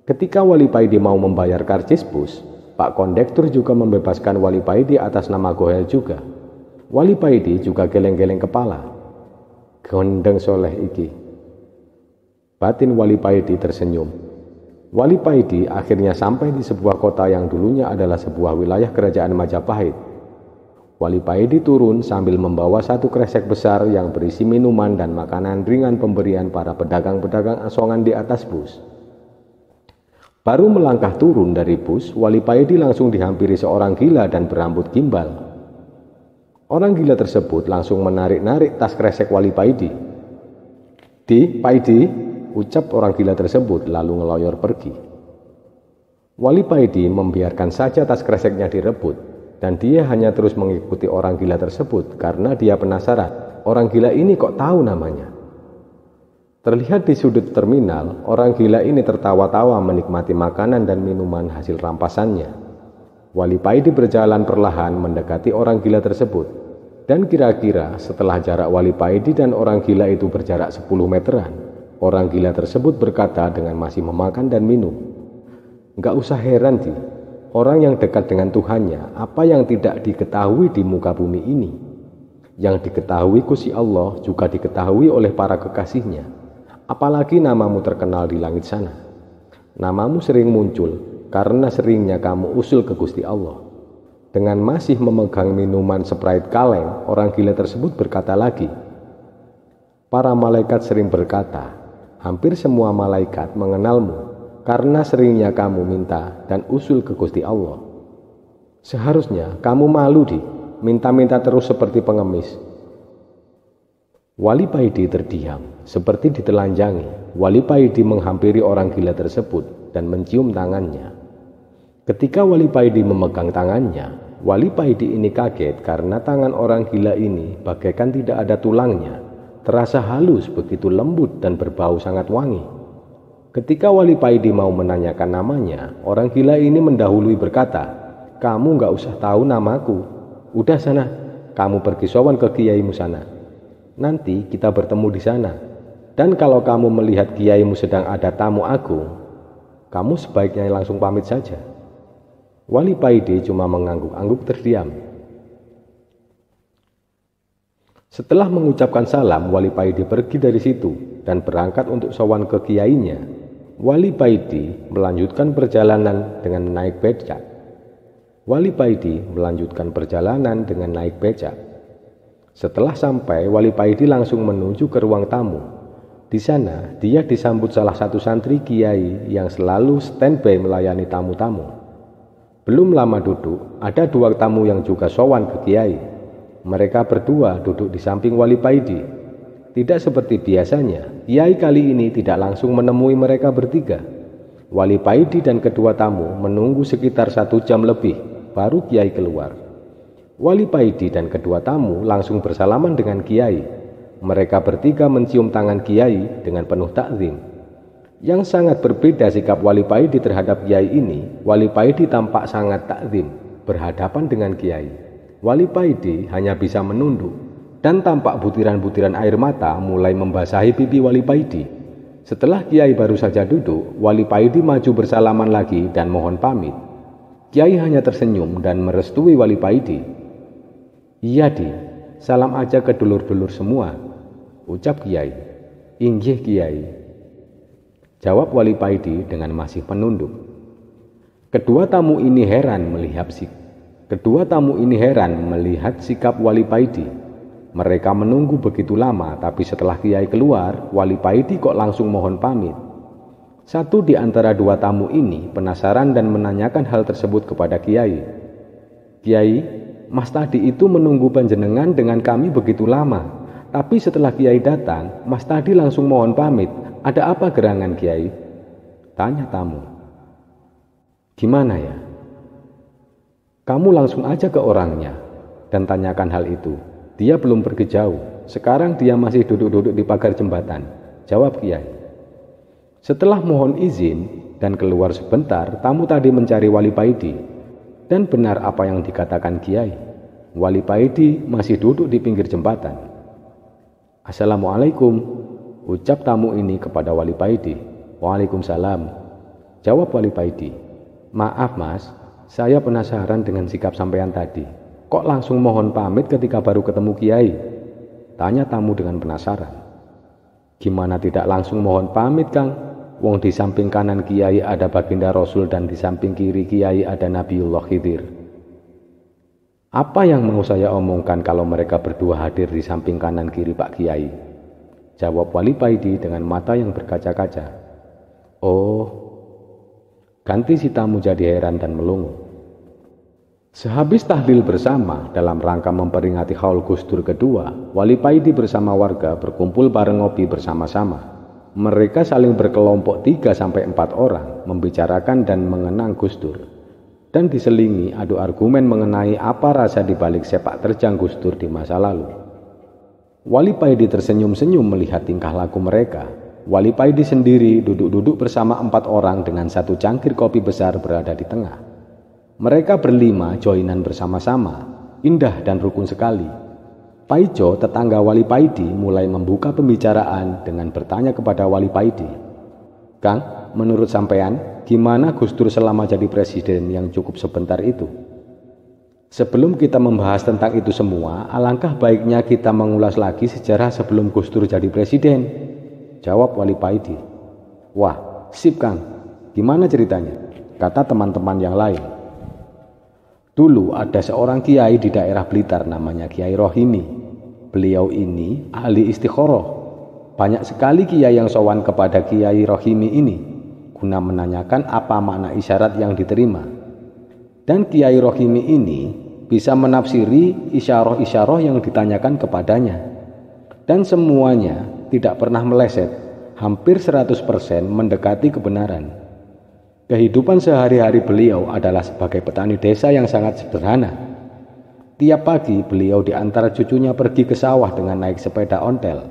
Ketika Wali Paidi mau membayar karcis bus, Pak Kondektur juga membebaskan Wali Paidi atas nama Gohel juga. Wali Paidi juga geleng-geleng kepala. Gondeng soleh iki, batin Wali Paidi tersenyum. Wali Paidi akhirnya sampai di sebuah kota yang dulunya adalah sebuah wilayah kerajaan Majapahit. Wali Paidi turun sambil membawa satu kresek besar yang berisi minuman dan makanan ringan pemberian para pedagang-pedagang asongan di atas bus. Baru melangkah turun dari bus, Wali Paidi langsung dihampiri seorang gila dan berambut gimbal. Orang gila tersebut langsung menarik-narik tas kresek Wali Paidi. Paidi, ucap orang gila tersebut lalu ngeloyor pergi. Wali Paidi membiarkan saja tas kreseknya direbut, dan dia hanya terus mengikuti orang gila tersebut karena dia penasaran, orang gila ini kok tahu namanya. Terlihat di sudut terminal, orang gila ini tertawa-tawa menikmati makanan dan minuman hasil rampasannya. Wali Paidi berjalan perlahan mendekati orang gila tersebut. Dan kira-kira setelah jarak Wali Paidi dan orang gila itu berjarak 10 meteran, orang gila tersebut berkata dengan masih memakan dan minum. Nggak usah heran Di, orang yang dekat dengan Tuhannya, apa yang tidak diketahui di muka bumi ini? Yang diketahui Gusti Allah juga diketahui oleh para kekasihnya. Apalagi namamu terkenal di langit sana. Namamu sering muncul karena seringnya kamu usul ke Gusti Allah. Dengan masih memegang minuman Sprite kaleng, orang gila tersebut berkata lagi. Para malaikat sering berkata, hampir semua malaikat mengenalmu karena seringnya kamu minta dan usul ke Gusti Allah. Seharusnya kamu malu minta-minta terus seperti pengemis. Wali Paidi terdiam, seperti ditelanjangi. Wali Paidi menghampiri orang gila tersebut dan mencium tangannya. Ketika Wali Paidi memegang tangannya, Wali Paidi ini kaget karena tangan orang gila ini bagaikan tidak ada tulangnya, terasa halus, begitu lembut dan berbau sangat wangi. Ketika Wali Paidi mau menanyakan namanya, orang gila ini mendahului berkata, "Kamu gak usah tahu namaku. Udah sana, kamu pergi sowan ke kiaimu sana. Nanti kita bertemu di sana. Dan kalau kamu melihat kiaimu sedang ada tamu agung, kamu sebaiknya langsung pamit saja." Wali Paidi cuma mengangguk-angguk terdiam. Setelah mengucapkan salam, Wali Paidi pergi dari situ dan berangkat untuk sowan ke kiainya. Wali Paidi melanjutkan perjalanan dengan naik becak. Setelah sampai, Wali Paidi langsung menuju ke ruang tamu. Di sana, dia disambut salah satu santri kiai yang selalu standby melayani tamu-tamu. Belum lama duduk, ada dua tamu yang juga sowan ke kiai. Mereka berdua duduk di samping Wali Paidi. Tidak seperti biasanya, kiai kali ini tidak langsung menemui mereka bertiga. Wali Paidi dan kedua tamu menunggu sekitar 1 jam lebih, baru kiai keluar. Wali Paidi dan kedua tamu langsung bersalaman dengan kiai. Mereka bertiga mencium tangan kiai dengan penuh takzim. Yang sangat berbeda sikap Wali Paidi terhadap kiai ini, Wali Paidi tampak sangat takzim berhadapan dengan kiai. Wali Paidi hanya bisa menunduk, dan tampak butiran-butiran air mata mulai membasahi pipi Wali Paidi. Setelah kiai baru saja duduk, Wali Paidi maju bersalaman lagi dan mohon pamit. Kiai hanya tersenyum dan merestui Wali Paidi. "Iya salam aja ke dulur-dulur semua," ucap kiai. "Inggih kiai," jawab Wali Paidi dengan masih penunduk. Kedua tamu ini heran melihat sikap Wali Paidi. Mereka menunggu begitu lama, tapi setelah kiai keluar, Wali Paidi kok langsung mohon pamit. Satu di antara dua tamu ini penasaran dan menanyakan hal tersebut kepada kiai. "Kiai, Mas tadi itu menunggu panjenengan dengan kami begitu lama, tapi setelah kiai datang, Mas tadi langsung mohon pamit. Ada apa gerangan kiai?" tanya tamu. "Gimana ya? Kamu langsung aja ke orangnya dan tanyakan hal itu. Dia belum pergi jauh. Sekarang dia masih duduk-duduk di pagar jembatan," jawab kiai. Setelah mohon izin dan keluar sebentar, tamu tadi mencari Wali Paidi. Dan benar apa yang dikatakan kiai. Wali Paidi masih duduk di pinggir jembatan. "Assalamualaikum," ucap tamu ini kepada Wali Paidi. "Waalaikumsalam," jawab Wali Paidi. "Maaf Mas, saya penasaran dengan sikap sampean tadi. Kok langsung mohon pamit ketika baru ketemu kiai?" tanya tamu dengan penasaran. "Gimana tidak langsung mohon pamit Kang? Wong di samping kanan kiai ada baginda Rasul dan di samping kiri kiai ada Nabiullah Khidir. Apa yang mau saya omongkan kalau mereka berdua hadir di samping kanan kiri Pak Kiai?" jawab Wali Paidi dengan mata yang berkaca-kaca. "Oh," ganti si tamu jadi heran dan melongo. Sehabis tahlil bersama dalam rangka memperingati haul Gus Dur kedua, Wali Paidi bersama warga berkumpul bareng ngopi bersama-sama. Mereka saling berkelompok 3-4 orang membicarakan dan mengenang Gus Dur, dan diselingi adu argumen mengenai apa rasa dibalik sepak terjang Gus Dur di masa lalu. Wali Paidi tersenyum-senyum melihat tingkah laku mereka. Wali Paidi sendiri duduk-duduk bersama 4 orang dengan 1 cangkir kopi besar berada di tengah. Mereka berlima joinan bersama-sama, indah dan rukun sekali. Paijo, tetangga Wali Paidi, mulai membuka pembicaraan dengan bertanya kepada Wali Paidi, "Kang, menurut sampean, gimana Gus Dur selama jadi presiden yang cukup sebentar itu?" "Sebelum kita membahas tentang itu semua, alangkah baiknya kita mengulas lagi sejarah sebelum Gus Dur jadi presiden," jawab Wali Paidi. "Wah, sip Kang, gimana ceritanya?" kata teman-teman yang lain. "Dulu ada seorang kiai di daerah Blitar namanya Kiai Rohimi. Beliau ini ahli istikharah. Banyak sekali kiai yang sowan kepada Kiai Rohimi ini guna menanyakan apa makna isyarat yang diterima. Dan Kiai Rohimi ini bisa menafsiri isyarah-isyarah yang ditanyakan kepadanya. Dan semuanya tidak pernah meleset, hampir 100% mendekati kebenaran. Kehidupan sehari-hari beliau adalah sebagai petani desa yang sangat sederhana. Tiap pagi beliau diantar cucunya pergi ke sawah dengan naik sepeda ontel.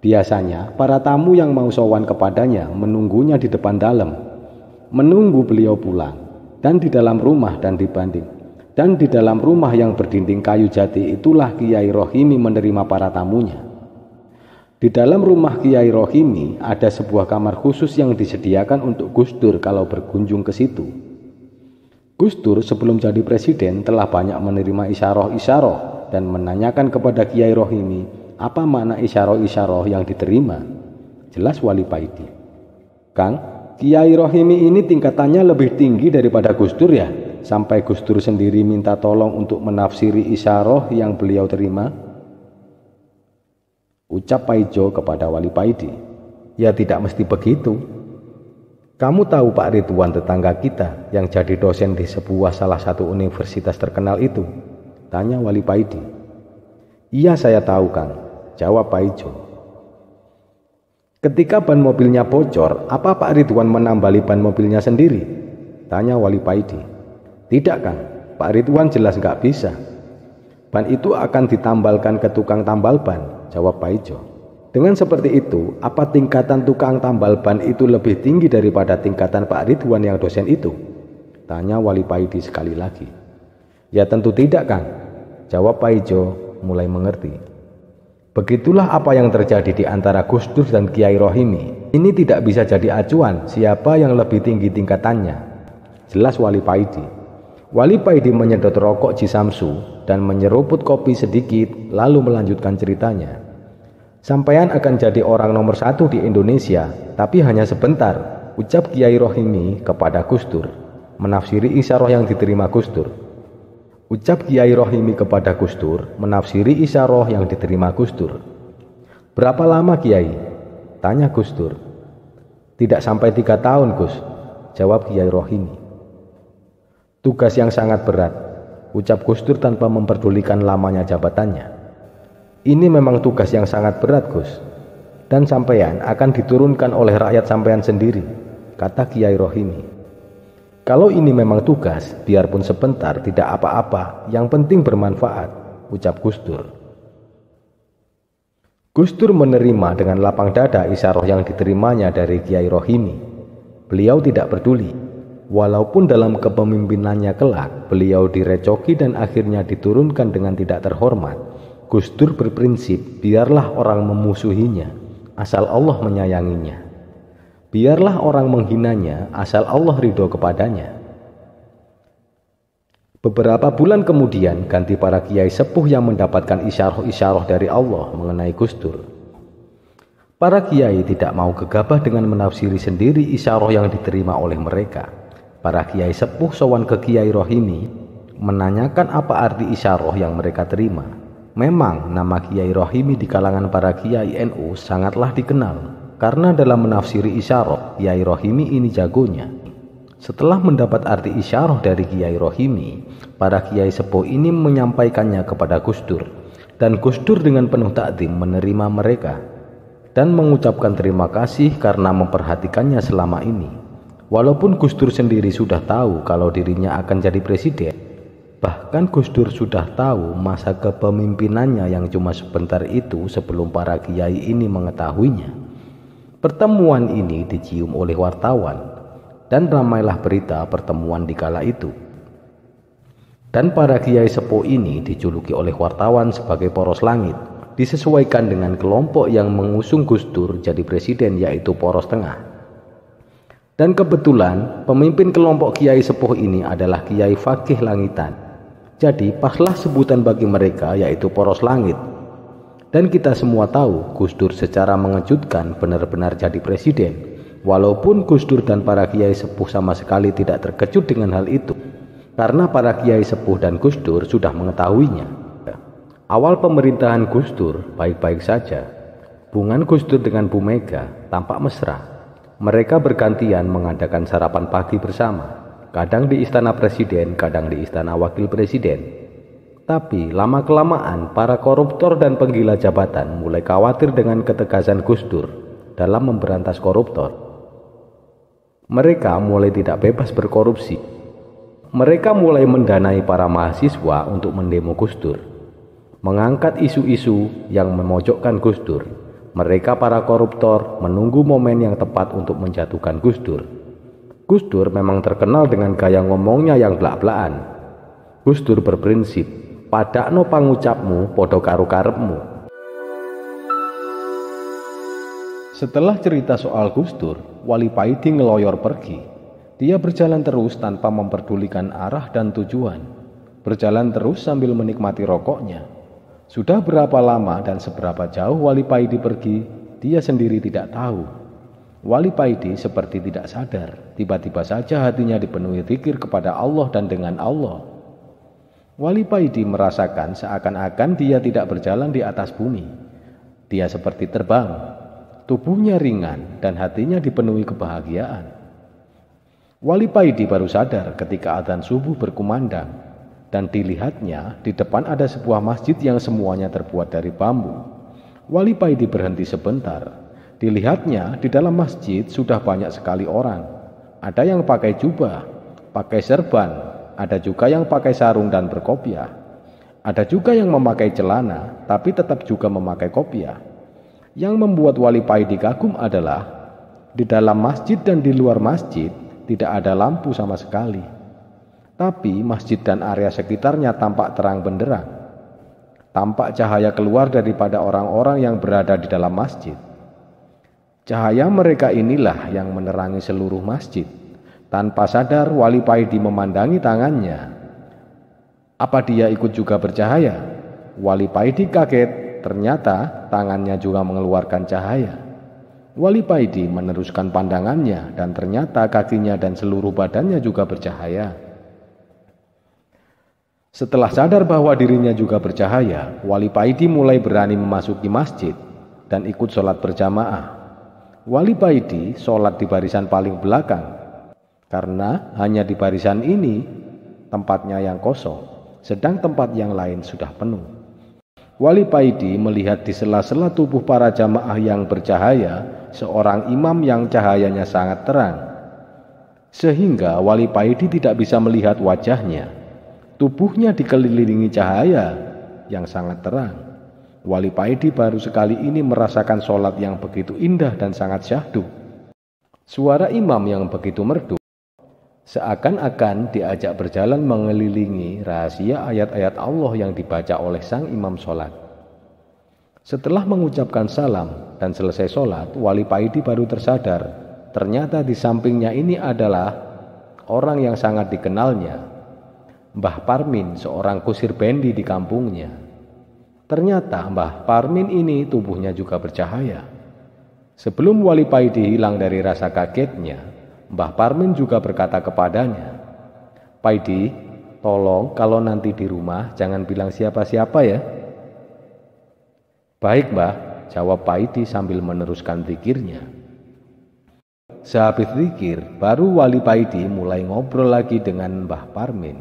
Biasanya para tamu yang mau sowan kepadanya menunggunya di depan dalam, menunggu beliau pulang. Dan di dalam rumah di dalam rumah yang berdinding kayu jati itulah Kiai Rohimi menerima para tamunya. Di dalam rumah Kiai Rohimi ada sebuah kamar khusus yang disediakan untuk Gus Dur kalau berkunjung ke situ. Gus Dur sebelum jadi presiden telah banyak menerima isyarah-isyarah dan menanyakan kepada Kiai Rohimi apa makna isyarah-isyarah yang diterima. Jelas Wali Paidi. Kang, Kiai Rohimi ini tingkatannya lebih tinggi daripada Gus Dur ya? Sampai Gus Dur sendiri minta tolong untuk menafsiri isyarah yang beliau terima? Ucap Paijo kepada Wali Paidi. Ya tidak mesti begitu. Kamu tahu Pak Ridwan tetangga kita yang jadi dosen di salah satu universitas terkenal itu? Tanya Wali Paidi. Iya saya tahu Kang, jawab Paijo. Ketika ban mobilnya bocor, apa Pak Ridwan menambali ban mobilnya sendiri? Tanya Wali Paidi. Tidak Kang, Pak Ridwan jelas nggak bisa. Ban itu akan ditambalkan ke tukang tambal ban, jawab Paijo. Dengan seperti itu, apa tingkatan tukang tambal ban itu lebih tinggi daripada tingkatan Pak Ridwan yang dosen itu? Tanya Wali Paidi sekali lagi. Ya tentu tidak Kang, jawab Paijo mulai mengerti. Begitulah apa yang terjadi di antara Gus Dur dan Kiai Rohimi. Ini tidak bisa jadi acuan siapa yang lebih tinggi tingkatannya. Jelas Wali Paidi. Wali Paidi menyedot rokok Cisamsu dan menyeruput kopi sedikit lalu melanjutkan ceritanya. Sampean akan jadi orang nomor 1 di Indonesia, tapi hanya sebentar, ucap Kiai Rohimi kepada Gus Dur, menafsiri isyarah yang diterima Gus Dur. Ucap Kiai Rohimi kepada Gus Dur, menafsiri isyarah yang diterima Gus Dur. Berapa lama Kiai? Tanya Gus Dur. Tidak sampai 3 tahun Gus, jawab Kiai Rohimi. Tugas yang sangat berat, ucap Gus Dur tanpa memperdulikan lamanya jabatannya. Ini memang tugas yang sangat berat Gus, dan sampean akan diturunkan oleh rakyat sampean sendiri, kata Kiai Rohimi. Kalau ini memang tugas, biarpun sebentar tidak apa-apa, yang penting bermanfaat, ucap Gus Dur. Gus Dur menerima dengan lapang dada isyarah yang diterimanya dari Kiai Rohimi. Beliau tidak peduli, walaupun dalam kepemimpinannya kelak, beliau direcoki dan akhirnya diturunkan dengan tidak terhormat. Gus Dur berprinsip, biarlah orang memusuhinya, asal Allah menyayanginya. Biarlah orang menghinanya asal Allah ridho kepadanya. Beberapa bulan kemudian ganti para kiai sepuh yang mendapatkan isyarah-isyarah dari Allah mengenai Gus Dur. Para kiai tidak mau gegabah dengan menafsiri sendiri isyarah yang diterima oleh mereka. Para kiai sepuh sowan ke Kiai Rohimi menanyakan apa arti isyarah yang mereka terima. Memang nama Kiai Rohimi di kalangan para kiai NU sangatlah dikenal. Karena dalam menafsiri isyarah, Kiai Rohimi ini jagonya. Setelah mendapat arti isyarah dari Kiai Rohimi, para kiai sepuh ini menyampaikannya kepada Gus Dur. Dan Gus Dur dengan penuh takdim menerima mereka dan mengucapkan terima kasih karena memperhatikannya selama ini. Walaupun Gus Dur sendiri sudah tahu kalau dirinya akan jadi presiden, bahkan Gus Dur sudah tahu masa kepemimpinannya yang cuma sebentar itu sebelum para kiai ini mengetahuinya. Pertemuan ini dicium oleh wartawan dan ramailah berita pertemuan di kala itu. Dan para kiai sepuh ini dijuluki oleh wartawan sebagai poros langit, disesuaikan dengan kelompok yang mengusung Gus Dur jadi presiden, yaitu Poros Tengah. Dan kebetulan pemimpin kelompok kiai sepuh ini adalah Kiai Fakih Langitan. Jadi paslah sebutan bagi mereka, yaitu Poros Langit. Dan kita semua tahu Gus Dur secara mengejutkan benar-benar jadi presiden. Walaupun Gus Dur dan para kiai sepuh sama sekali tidak terkejut dengan hal itu, karena para kiai sepuh dan Gus Dur sudah mengetahuinya. Awal pemerintahan Gus Dur baik-baik saja. Hubungan Gus Dur dengan Bu Mega tampak mesra. Mereka bergantian mengadakan sarapan pagi bersama. kadang di istana presiden, kadang di istana wakil presiden. Tapi lama-kelamaan para koruptor dan penggila jabatan mulai khawatir dengan ketegasan Gus Dur dalam memberantas koruptor. Mereka mulai tidak bebas berkorupsi. Mereka mulai mendanai para mahasiswa untuk mendemo Gus Dur, mengangkat isu-isu yang memojokkan Gus Dur. Mereka para koruptor menunggu momen yang tepat untuk menjatuhkan Gus Dur. Gus Dur memang terkenal dengan gaya ngomongnya yang blak-blakan. Gus Dur berprinsip, padakno pangucapmu podo karo karepmu. Setelah cerita soal Gus Dur, Wali Paidi ngeloyor pergi. Dia berjalan terus tanpa memperdulikan arah dan tujuan. Berjalan terus sambil menikmati rokoknya. Sudah berapa lama dan seberapa jauh Wali Paidi pergi, dia sendiri tidak tahu. Wali Paidi seperti tidak sadar, tiba-tiba saja hatinya dipenuhi zikir kepada Allah dan dengan Allah. Wali Paidi merasakan seakan-akan dia tidak berjalan di atas bumi. Dia seperti terbang, tubuhnya ringan dan hatinya dipenuhi kebahagiaan. Wali Paidi baru sadar ketika adzan subuh berkumandang dan dilihatnya di depan ada sebuah masjid yang semuanya terbuat dari bambu. Wali Paidi berhenti sebentar. Dilihatnya di dalam masjid sudah banyak sekali orang. Ada yang pakai jubah, pakai serban, ada juga yang pakai sarung dan berkopiah. Ada juga yang memakai celana tapi tetap juga memakai kopiah. Yang membuat Wali Paidi kagum adalah di dalam masjid dan di luar masjid tidak ada lampu sama sekali. Tapi masjid dan area sekitarnya tampak terang benderang. Tampak cahaya keluar daripada orang-orang yang berada di dalam masjid. Cahaya mereka inilah yang menerangi seluruh masjid. Tanpa sadar Wali Paidi memandangi tangannya. Apa dia ikut juga bercahaya? Wali Paidi kaget, ternyata tangannya juga mengeluarkan cahaya. Wali Paidi meneruskan pandangannya dan ternyata kakinya dan seluruh badannya juga bercahaya. Setelah sadar bahwa dirinya juga bercahaya, Wali Paidi mulai berani memasuki masjid dan ikut sholat berjamaah. Wali Paidi sholat di barisan paling belakang. Karena hanya di barisan ini tempatnya yang kosong, sedang tempat yang lain sudah penuh. Wali Paidi melihat di sela-sela tubuh para jamaah yang bercahaya, seorang imam yang cahayanya sangat terang. Sehingga Wali Paidi tidak bisa melihat wajahnya. Tubuhnya dikelilingi cahaya yang sangat terang. Wali Paidi baru sekali ini merasakan sholat yang begitu indah dan sangat syahdu. Suara imam yang begitu merdu seakan-akan diajak berjalan mengelilingi rahasia ayat-ayat Allah yang dibaca oleh sang imam sholat. Setelah mengucapkan salam dan selesai sholat, Wali Paidi baru tersadar ternyata di sampingnya ini adalah orang yang sangat dikenalnya, Mbah Parmin, seorang kusir bendi di kampungnya. Ternyata Mbah Parmin ini tubuhnya juga bercahaya. Sebelum Wali Paidi hilang dari rasa kagetnya, Mbah Parmin juga berkata kepadanya, "Paidi, tolong kalau nanti di rumah jangan bilang siapa-siapa ya." "Baik, Mbah," jawab Paidi sambil meneruskan zikirnya. Sehabis zikir, baru Wali Paidi mulai ngobrol lagi dengan Mbah Parmin.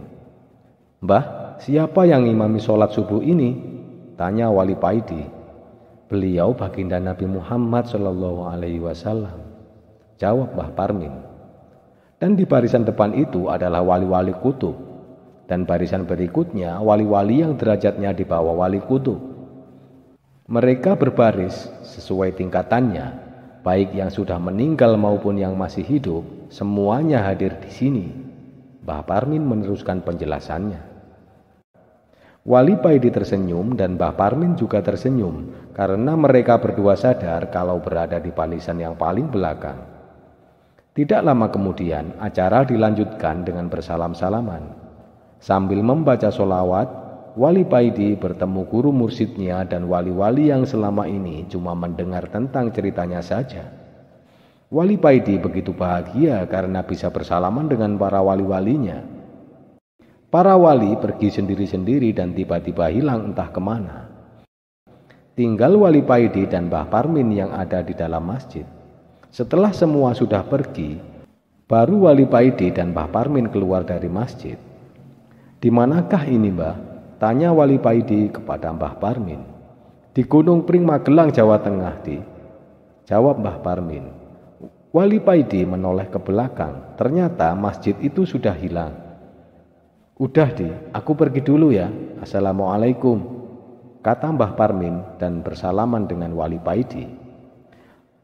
"Mbah, siapa yang imami sholat subuh ini?" tanya Wali Paidi. "Beliau baginda Nabi Muhammad SAW," jawab Mbah Parmin. Dan di barisan depan itu adalah wali-wali kutub, dan barisan berikutnya wali-wali yang derajatnya di bawah wali kutub. Mereka berbaris sesuai tingkatannya, baik yang sudah meninggal maupun yang masih hidup, semuanya hadir di sini. Mbah Parmin meneruskan penjelasannya. Wali Paidi tersenyum dan Mbah Parmin juga tersenyum karena mereka berdua sadar kalau berada di barisan yang paling belakang. Tidak lama kemudian, acara dilanjutkan dengan bersalam-salaman. Sambil membaca sholawat, Wali Paidi bertemu guru mursidnya dan wali-wali yang selama ini cuma mendengar tentang ceritanya saja. Wali Paidi begitu bahagia karena bisa bersalaman dengan para wali-walinya. Para wali pergi sendiri-sendiri dan tiba-tiba hilang entah kemana. Tinggal Wali Paidi dan Mbah Parmin yang ada di dalam masjid. Setelah semua sudah pergi, Baru Wali Paidi dan Mbah Parmin keluar dari masjid. "Di manakah ini, Mbah?" tanya Wali Paidi kepada Mbah Parmin. "Di Gunung Pring Magelang, Jawa Tengah, Di," jawab Mbah Parmin. Wali Paidi menoleh ke belakang. Ternyata masjid itu sudah hilang. "Udah, Di, aku pergi dulu ya. Assalamualaikum," kata Mbah Parmin dan bersalaman dengan Wali Paidi.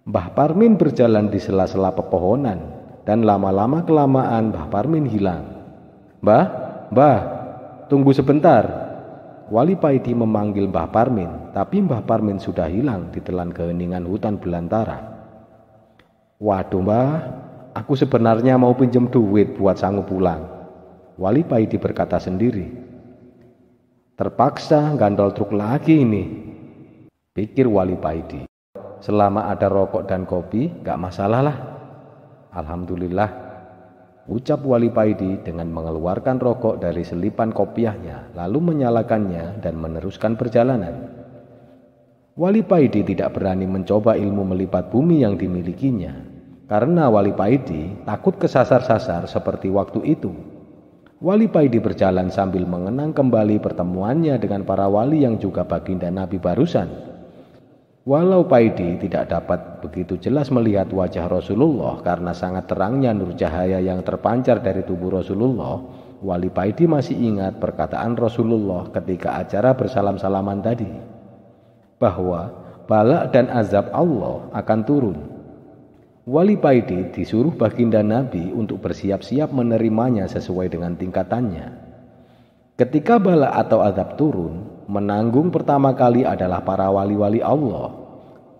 Mbah Parmin berjalan di sela-sela pepohonan dan lama-lama kelamaan Mbah Parmin hilang. Mbah, tunggu sebentar." Wali Paidi memanggil Mbah Parmin, tapi Mbah Parmin sudah hilang ditelan keheningan hutan belantara. "Waduh, Mbah, aku sebenarnya mau pinjam duit buat sanggup pulang," Wali Paidi berkata sendiri. "Terpaksa gandol truk lagi ini," pikir Wali Paidi. "Selama ada rokok dan kopi, gak masalah lah. Alhamdulillah," ucap Wali Paidi dengan mengeluarkan rokok dari selipan kopiahnya, lalu menyalakannya dan meneruskan perjalanan. Wali Paidi tidak berani mencoba ilmu melipat bumi yang dimilikinya, karena Wali Paidi takut kesasar-sasar seperti waktu itu. Wali Paidi berjalan sambil mengenang kembali pertemuannya dengan para wali yang juga baginda Nabi barusan. Walau Paidi tidak dapat begitu jelas melihat wajah Rasulullah karena sangat terangnya nur cahaya yang terpancar dari tubuh Rasulullah, Wali Paidi masih ingat perkataan Rasulullah ketika acara bersalam-salaman tadi, bahwa bala dan azab Allah akan turun. Wali Paidi disuruh baginda Nabi untuk bersiap-siap menerimanya sesuai dengan tingkatannya. Ketika bala atau azab turun, menanggung pertama kali adalah para wali-wali Allah,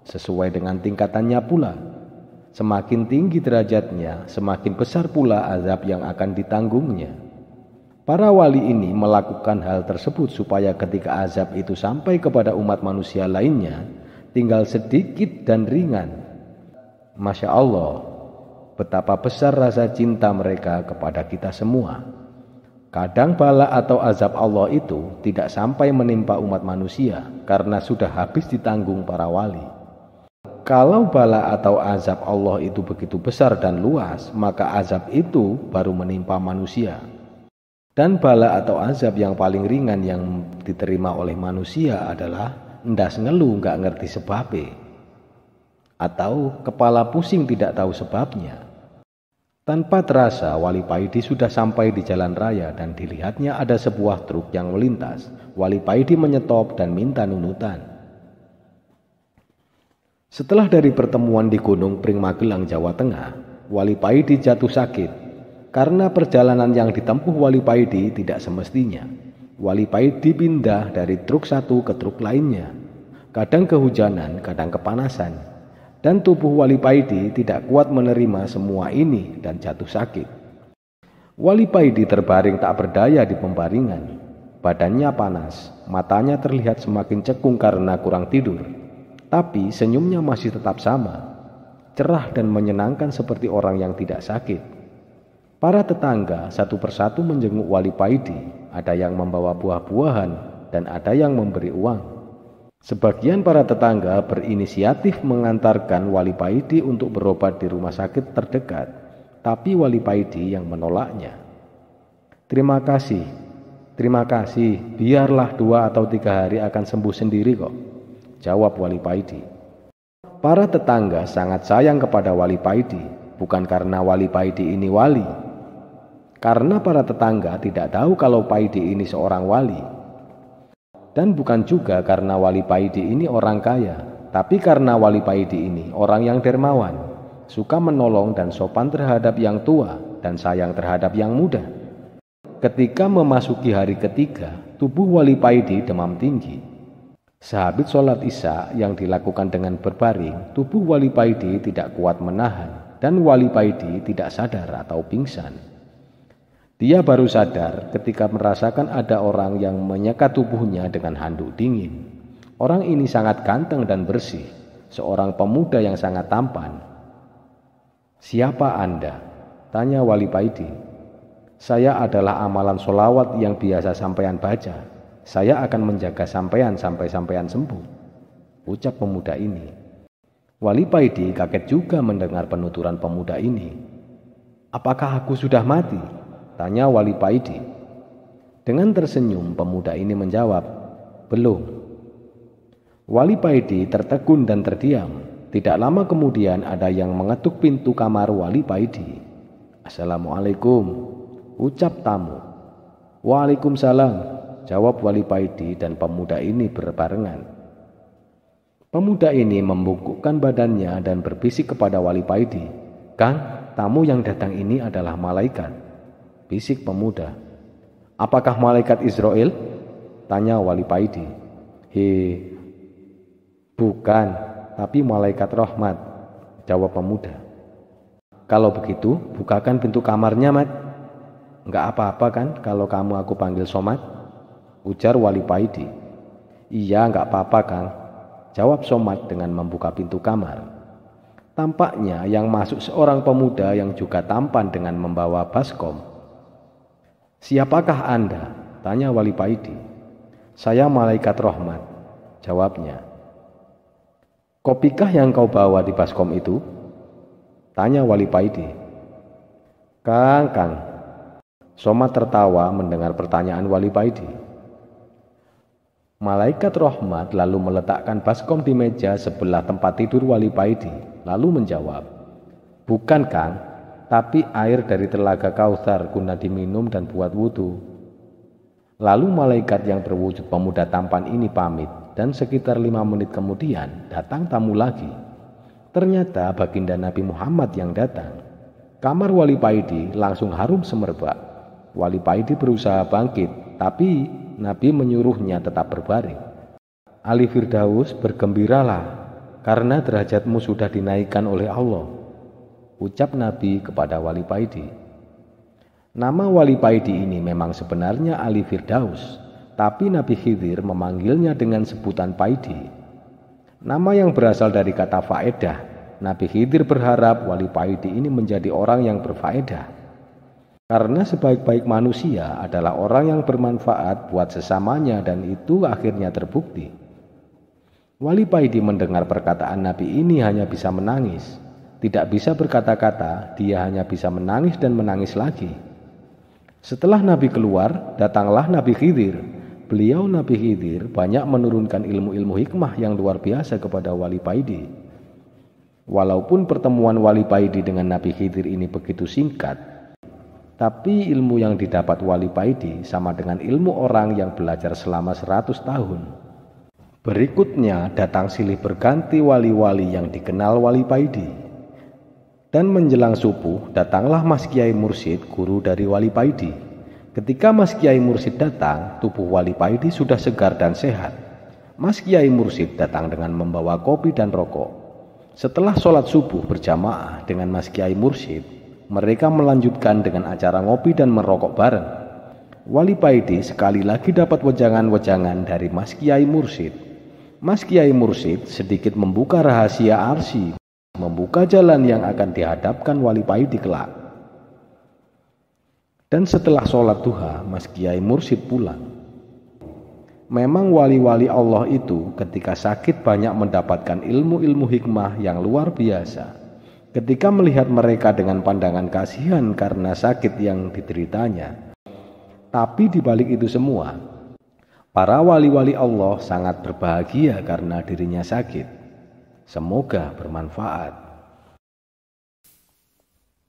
sesuai dengan tingkatannya pula. Semakin tinggi derajatnya, semakin besar pula azab yang akan ditanggungnya. Para wali ini melakukan hal tersebut supaya ketika azab itu sampai kepada umat manusia lainnya, tinggal sedikit dan ringan. Masya Allah, betapa besar rasa cinta mereka kepada kita semua. Kadang bala atau azab Allah itu tidak sampai menimpa umat manusia karena sudah habis ditanggung para wali. Kalau bala atau azab Allah itu begitu besar dan luas, maka azab itu baru menimpa manusia. Dan bala atau azab yang paling ringan yang diterima oleh manusia adalah ndas ngeluh gak ngerti sebabnya, atau kepala pusing tidak tahu sebabnya. Tanpa terasa Wali Paidi sudah sampai di jalan raya dan dilihatnya ada sebuah truk yang melintas. Wali Paidi menyetop dan minta nunutan. Setelah dari pertemuan di Gunung Pring Magelang, Jawa Tengah, Wali Paidi jatuh sakit karena perjalanan yang ditempuh Wali Paidi tidak semestinya. Wali Paidi pindah dari truk satu ke truk lainnya, kadang kehujanan, kadang kepanasan, dan tubuh Wali Paidi tidak kuat menerima semua ini dan jatuh sakit. Wali Paidi terbaring tak berdaya di pembaringan. Badannya panas, matanya terlihat semakin cekung karena kurang tidur. Tapi senyumnya masih tetap sama, cerah dan menyenangkan seperti orang yang tidak sakit. Para tetangga satu persatu menjenguk Wali Paidi, ada yang membawa buah-buahan dan ada yang memberi uang. Sebagian para tetangga berinisiatif mengantarkan Wali Paidi untuk berobat di rumah sakit terdekat, tapi Wali Paidi yang menolaknya. Terima kasih, biarlah 2 atau 3 hari akan sembuh sendiri kok," jawab Wali Paidi. Para tetangga sangat sayang kepada Wali Paidi, bukan karena Wali Paidi ini wali, karena para tetangga tidak tahu kalau Paidi ini seorang wali. Dan bukan juga karena Wali Paidi ini orang kaya, tapi karena Wali Paidi ini orang yang dermawan, suka menolong dan sopan terhadap yang tua dan sayang terhadap yang muda. Ketika memasuki hari ketiga, tubuh Wali Paidi demam tinggi. Sehabis sholat Isya yang dilakukan dengan berbaring, tubuh Wali Paidi tidak kuat menahan dan Wali Paidi tidak sadar atau pingsan. Dia baru sadar ketika merasakan ada orang yang menyekat tubuhnya dengan handuk dingin. Orang ini sangat ganteng dan bersih, seorang pemuda yang sangat tampan. "Siapa Anda?" tanya Wali Paidi. "Saya adalah amalan solawat yang biasa sampean baca. Saya akan menjaga sampean sampai sampean sembuh," ucap pemuda ini. Wali Paidi kaget juga mendengar penuturan pemuda ini. "Apakah aku sudah mati?" tanya Wali Paidi. Dengan tersenyum pemuda ini menjawab, "Belum." Wali Paidi tertegun dan terdiam. Tidak lama kemudian ada yang mengetuk pintu kamar Wali Paidi. "Assalamualaikum," ucap tamu. "Waalaikumsalam," jawab Wali Paidi dan pemuda ini berbarengan. Pemuda ini membungkukkan badannya dan berbisik kepada Wali Paidi, "Kang, tamu yang datang ini adalah malaikat," bisik pemuda. "Apakah malaikat Israel?" tanya Wali Paidi. Bukan, tapi malaikat rahmat," jawab pemuda. "Kalau begitu, bukakan pintu kamarnya, Mat." "Enggak apa-apa kan kalau kamu aku panggil Somad?" ujar Wali Paidi. "Iya, enggak apa-apa, Kang," jawab Somad dengan membuka pintu kamar. Tampaknya yang masuk seorang pemuda yang juga tampan dengan membawa baskom. "Siapakah Anda?" tanya Wali Paidi. "Saya malaikat rahmat," jawabnya. "Kopikah yang kau bawa di baskom itu?" tanya Wali Paidi. Kang. Somad tertawa mendengar pertanyaan Wali Paidi. Malaikat rahmat lalu meletakkan baskom di meja sebelah tempat tidur Wali Paidi, lalu menjawab, "Bukan, Kang, tapi air dari telaga Kautsar guna diminum dan buat wudhu." Lalu malaikat yang berwujud pemuda tampan ini pamit, dan sekitar 5 menit kemudian datang tamu lagi. Ternyata baginda Nabi Muhammad yang datang. Kamar Wali Paidi langsung harum semerbak. Wali Paidi berusaha bangkit, tapi Nabi menyuruhnya tetap berbaring. "Ali Firdaus, bergembiralah, karena derajatmu sudah dinaikkan oleh Allah," ucap Nabi kepada Wali Paidi. Nama Wali Paidi ini memang sebenarnya Ali Firdaus, tapi Nabi Khidir memanggilnya dengan sebutan Paidi. Nama yang berasal dari kata faedah. Nabi Khidir berharap Wali Paidi ini menjadi orang yang berfaedah. Karena sebaik-baik manusia adalah orang yang bermanfaat buat sesamanya, dan itu akhirnya terbukti. Wali Paidi mendengar perkataan Nabi ini hanya bisa menangis. Tidak bisa berkata-kata, dia hanya bisa menangis dan menangis lagi. Setelah Nabi keluar, datanglah Nabi Khidir. Beliau Nabi Khidir banyak menurunkan ilmu-ilmu hikmah yang luar biasa kepada Wali Paidi. Walaupun pertemuan Wali Paidi dengan Nabi Khidir ini begitu singkat, tapi ilmu yang didapat Wali Paidi sama dengan ilmu orang yang belajar selama 100 tahun. Berikutnya datang silih berganti wali-wali yang dikenal Wali Paidi. Dan menjelang subuh datanglah Mas Kiai Mursyid, guru dari Wali Paidi. Ketika Mas Kiai Mursyid datang, tubuh Wali Paidi sudah segar dan sehat. Mas Kiai Mursyid datang dengan membawa kopi dan rokok. Setelah sholat subuh berjamaah dengan Mas Kiai Mursyid, mereka melanjutkan dengan acara ngopi dan merokok bareng. Wali Paidi sekali lagi dapat wejangan-wejangan dari Mas Kiai Mursyid. Mas Kiai Mursyid sedikit membuka rahasia arsy, membuka jalan yang akan dihadapkan Wali Paidi kelak. Dan setelah sholat duha, Mas Kiai Mursyid pulang. Memang wali-wali Allah itu ketika sakit banyak mendapatkan ilmu-ilmu hikmah yang luar biasa. Ketika melihat mereka dengan pandangan kasihan karena sakit yang dideritanya. Tapi di balik itu semua, para wali-wali Allah sangat berbahagia karena dirinya sakit. Semoga bermanfaat.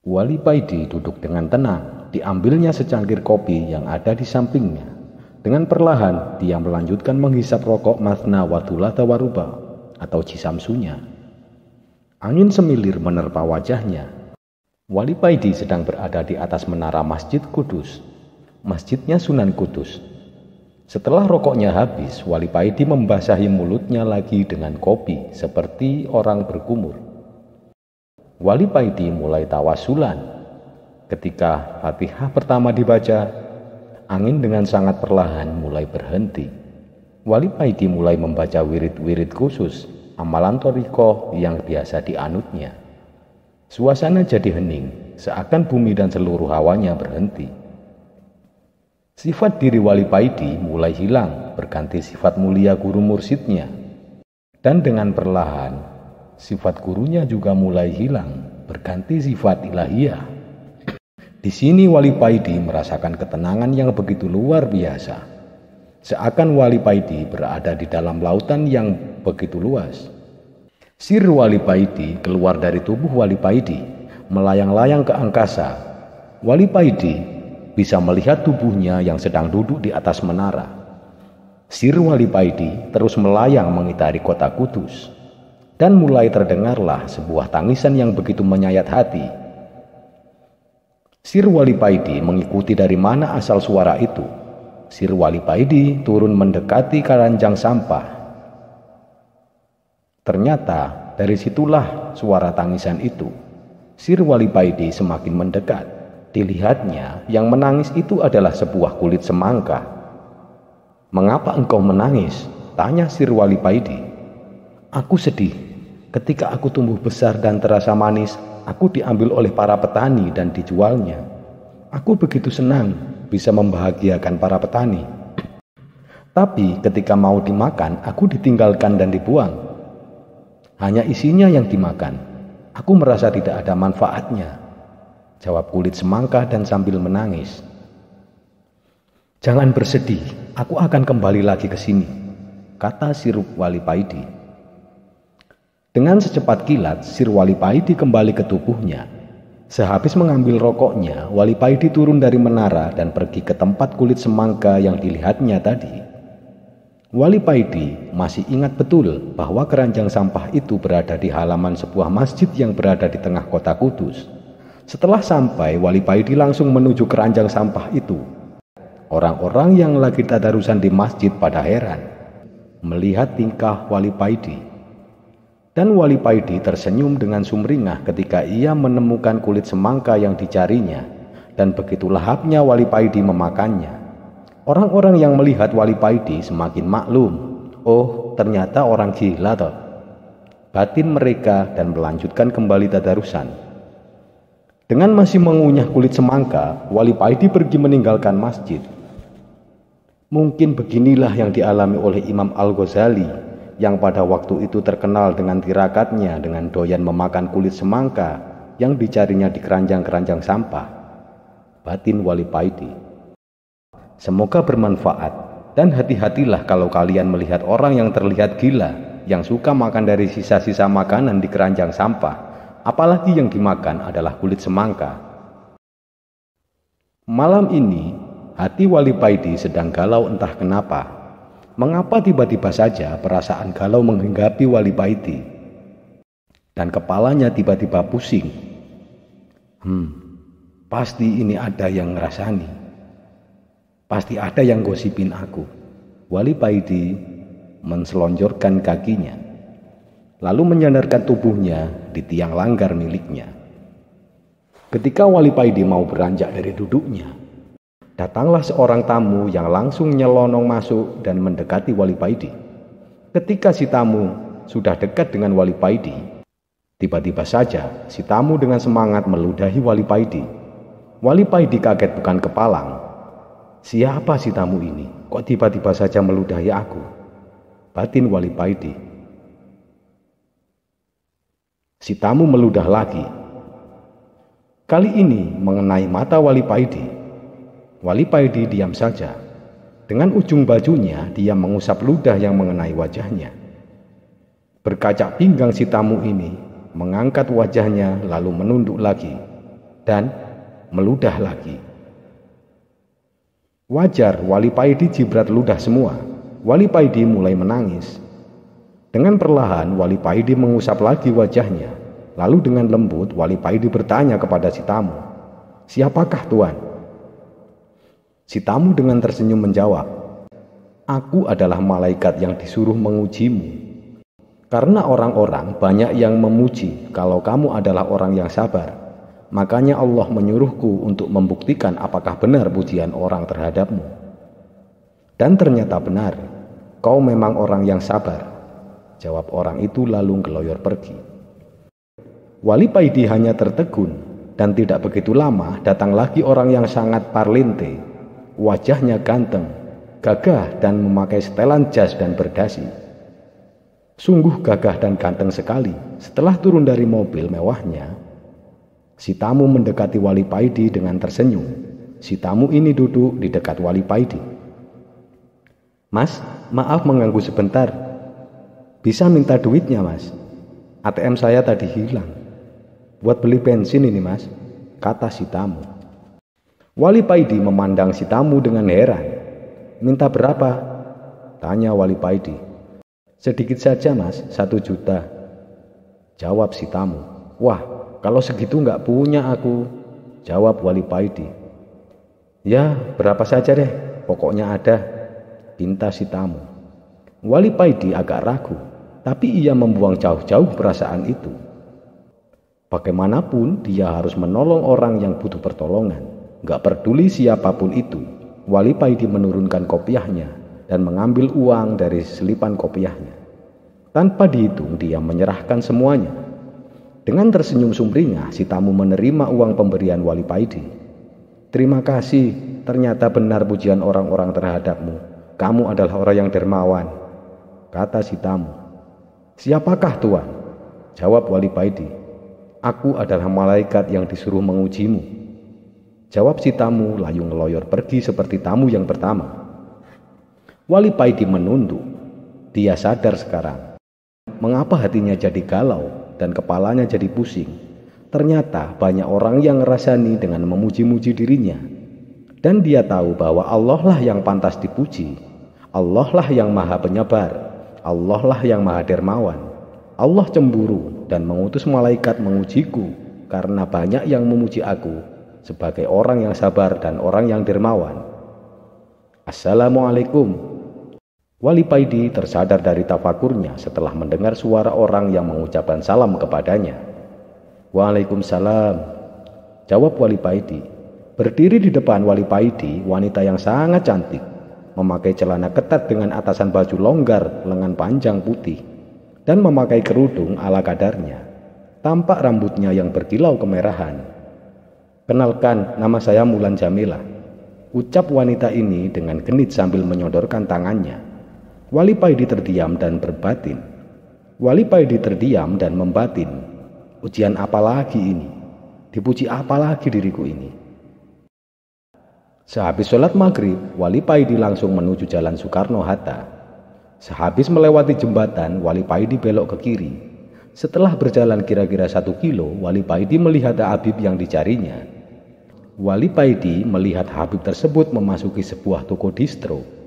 Wali Paidi duduk dengan tenang, diambilnya secangkir kopi yang ada di sampingnya. Dengan perlahan dia melanjutkan menghisap rokok mathna wa thulatha wa ruba atau cisamsunya. Angin semilir menerpa wajahnya. Wali Paidi sedang berada di atas menara Masjid Kudus. Masjidnya Sunan Kudus. Setelah rokoknya habis, Wali Paidi membasahi mulutnya lagi dengan kopi seperti orang berkumur. Wali Paidi mulai tawasulan. Ketika Fatihah pertama dibaca, angin dengan sangat perlahan mulai berhenti. Wali Paidi mulai membaca wirid-wirid khusus, amalan thariqah yang biasa dianutnya. Suasana jadi hening, seakan bumi dan seluruh hawanya berhenti. Sifat diri Wali Paidi mulai hilang, berganti sifat mulia guru mursyidnya. Dan dengan perlahan, sifat gurunya juga mulai hilang, berganti sifat ilahiyah. Di sini Wali Paidi merasakan ketenangan yang begitu luar biasa. Seakan Wali Paidi berada di dalam lautan yang begitu luas. Sir Wali Paidi keluar dari tubuh Wali Paidi, melayang-layang ke angkasa. Wali Paidi bisa melihat tubuhnya yang sedang duduk di atas menara. Sir Wali Paidi terus melayang mengitari kota Kudus. Dan mulai terdengarlah sebuah tangisan yang begitu menyayat hati. Sir Wali Paidi mengikuti dari mana asal suara itu. Sir Wali Paidi turun mendekati keranjang sampah. Ternyata dari situlah suara tangisan itu. Sir Wali Paidi semakin mendekat. Dilihatnya yang menangis itu adalah sebuah kulit semangka. "Mengapa engkau menangis?" tanya Sir Wali Paidi. "Aku sedih. Ketika aku tumbuh besar dan terasa manis, aku diambil oleh para petani dan dijualnya. Aku begitu senang bisa membahagiakan para petani. Tapi ketika mau dimakan, aku ditinggalkan dan dibuang. Hanya isinya yang dimakan. Aku merasa tidak ada manfaatnya," jawab kulit semangka dan sambil menangis. "Jangan bersedih, aku akan kembali lagi ke sini," kata Sir Wali Paidi. Dengan secepat kilat, Sir Wali Paidi kembali ke tubuhnya. Sehabis mengambil rokoknya, Wali Paidi turun dari menara dan pergi ke tempat kulit semangka yang dilihatnya tadi. Wali Paidi masih ingat betul bahwa keranjang sampah itu berada di halaman sebuah masjid yang berada di tengah kota Kudus. Setelah sampai, Wali Paidi langsung menuju keranjang sampah itu. Orang-orang yang lagi tadarusan di masjid pada heran melihat tingkah Wali Paidi. Dan Wali Paidi tersenyum dengan sumringah ketika ia menemukan kulit semangka yang dicarinya, dan begitu lahapnya Wali Paidi memakannya. Orang-orang yang melihat Wali Paidi semakin maklum. Oh, ternyata orang gila toh, batin mereka, dan melanjutkan kembali tadarusan. Dengan masih mengunyah kulit semangka, Wali Paidi pergi meninggalkan masjid. Mungkin beginilah yang dialami oleh Imam Al-Ghazali, yang pada waktu itu terkenal dengan tirakatnya dengan doyan memakan kulit semangka yang dicarinya di keranjang-keranjang sampah. Batin Wali Paidi. Semoga bermanfaat, dan hati-hatilah kalau kalian melihat orang yang terlihat gila, yang suka makan dari sisa-sisa makanan di keranjang sampah, apalagi yang dimakan adalah kulit semangka. Malam ini, hati Wali Paidi sedang galau entah kenapa. Mengapa tiba-tiba saja perasaan galau menghinggapi Wali Paidi, dan kepalanya tiba-tiba pusing. Pasti ini ada yang ngerasani. Pasti ada yang gosipin aku. Wali Paidi menselonjorkan kakinya, lalu menyandarkan tubuhnya di tiang langgar miliknya. Ketika Wali Paidi mau beranjak dari duduknya, datanglah seorang tamu yang langsung nyelonong masuk dan mendekati Wali Paidi. Ketika si tamu sudah dekat dengan Wali Paidi, tiba-tiba saja si tamu dengan semangat meludahi Wali Paidi. Wali Paidi kaget bukan kepalang. Siapa si tamu ini? Kok tiba-tiba saja meludahi aku? Batin Wali Paidi. Si tamu meludah lagi. Kali ini mengenai mata Wali Paidi. Wali Paidi diam saja. Dengan ujung bajunya, dia mengusap ludah yang mengenai wajahnya. Berkaca pinggang si tamu ini, mengangkat wajahnya lalu menunduk lagi, dan meludah lagi. Wajar Wali Paidi jibrat ludah semua. Wali Paidi mulai menangis. Dengan perlahan, Wali Paidi mengusap lagi wajahnya. Lalu dengan lembut, Wali Paidi bertanya kepada si tamu, "Siapakah Tuan?" Si tamu dengan tersenyum menjawab, "Aku adalah malaikat yang disuruh mengujimu. Karena orang-orang banyak yang memuji kalau kamu adalah orang yang sabar. Makanya Allah menyuruhku untuk membuktikan apakah benar pujian orang terhadapmu. Dan ternyata benar, kau memang orang yang sabar," jawab orang itu lalu geloyor pergi. Wali Paidi hanya tertegun, dan tidak begitu lama datang lagi orang yang sangat parlente. Wajahnya ganteng, gagah, dan memakai setelan jas dan berdasi. Sungguh gagah dan ganteng sekali. Setelah turun dari mobil mewahnya, Si tamu mendekati Wali Paidi dengan tersenyum. Si tamu ini duduk di dekat Wali Paidi. "Mas, maaf mengganggu sebentar. Bisa minta duitnya, Mas? ATM saya tadi hilang. Buat beli bensin ini, Mas," kata si tamu. Wali Paidi memandang si tamu dengan heran. "Minta berapa?" tanya Wali Paidi. "Sedikit saja, Mas, 1 juta. Jawab si tamu. "Wah, kalau segitu nggak punya aku," jawab Wali Paidi. "Ya, berapa saja deh, pokoknya ada," pinta si tamu. Wali Paidi agak ragu, tapi ia membuang jauh-jauh perasaan itu. Bagaimanapun dia harus menolong orang yang butuh pertolongan. Nggak peduli siapapun itu. Wali Paidi menurunkan kopiahnya dan mengambil uang dari selipan kopiahnya. Tanpa dihitung dia menyerahkan semuanya. Dengan tersenyum sumringah si tamu menerima uang pemberian Wali Paidi. "Terima kasih, ternyata benar pujian orang-orang terhadapmu. Kamu adalah orang yang dermawan," kata si tamu. "Siapakah Tuan?" jawab Wali Paidi. "Aku adalah malaikat yang disuruh mengujimu," jawab si tamu lalu ngeloyor pergi seperti tamu yang pertama. Wali Paidi menunduk. Dia sadar sekarang mengapa hatinya jadi galau dan kepalanya jadi pusing. Ternyata banyak orang yang ngerasani dengan memuji-muji dirinya. Dan dia tahu bahwa Allah lah yang pantas dipuji. Allah lah yang maha penyabar. Allah lah yang maha dermawan. Allah cemburu dan mengutus malaikat mengujiku karena banyak yang memuji aku sebagai orang yang sabar dan orang yang dermawan. Assalamualaikum. Wali Paidi tersadar dari tafakurnya setelah mendengar suara orang yang mengucapkan salam kepadanya. "Waalaikumsalam," jawab Wali Paidi. Berdiri di depan Wali Paidi wanita yang sangat cantik, memakai celana ketat dengan atasan baju longgar lengan panjang putih, dan memakai kerudung ala kadarnya. Tampak rambutnya yang berkilau kemerahan. "Kenalkan, nama saya Mulan Jamilah," ucap wanita ini dengan genit sambil menyodorkan tangannya. Wali Paidi terdiam dan berbatin. Wali Paidi terdiam dan membatin. Ujian apa lagi ini? Dipuji apa lagi diriku ini? Sehabis sholat maghrib, Wali Paidi langsung menuju jalan Soekarno-Hatta. Sehabis melewati jembatan, Wali Paidi belok ke kiri. Setelah berjalan kira-kira 1 kilo, Wali Paidi melihat Habib yang dicarinya. Wali Paidi melihat Habib tersebut memasuki sebuah toko distro.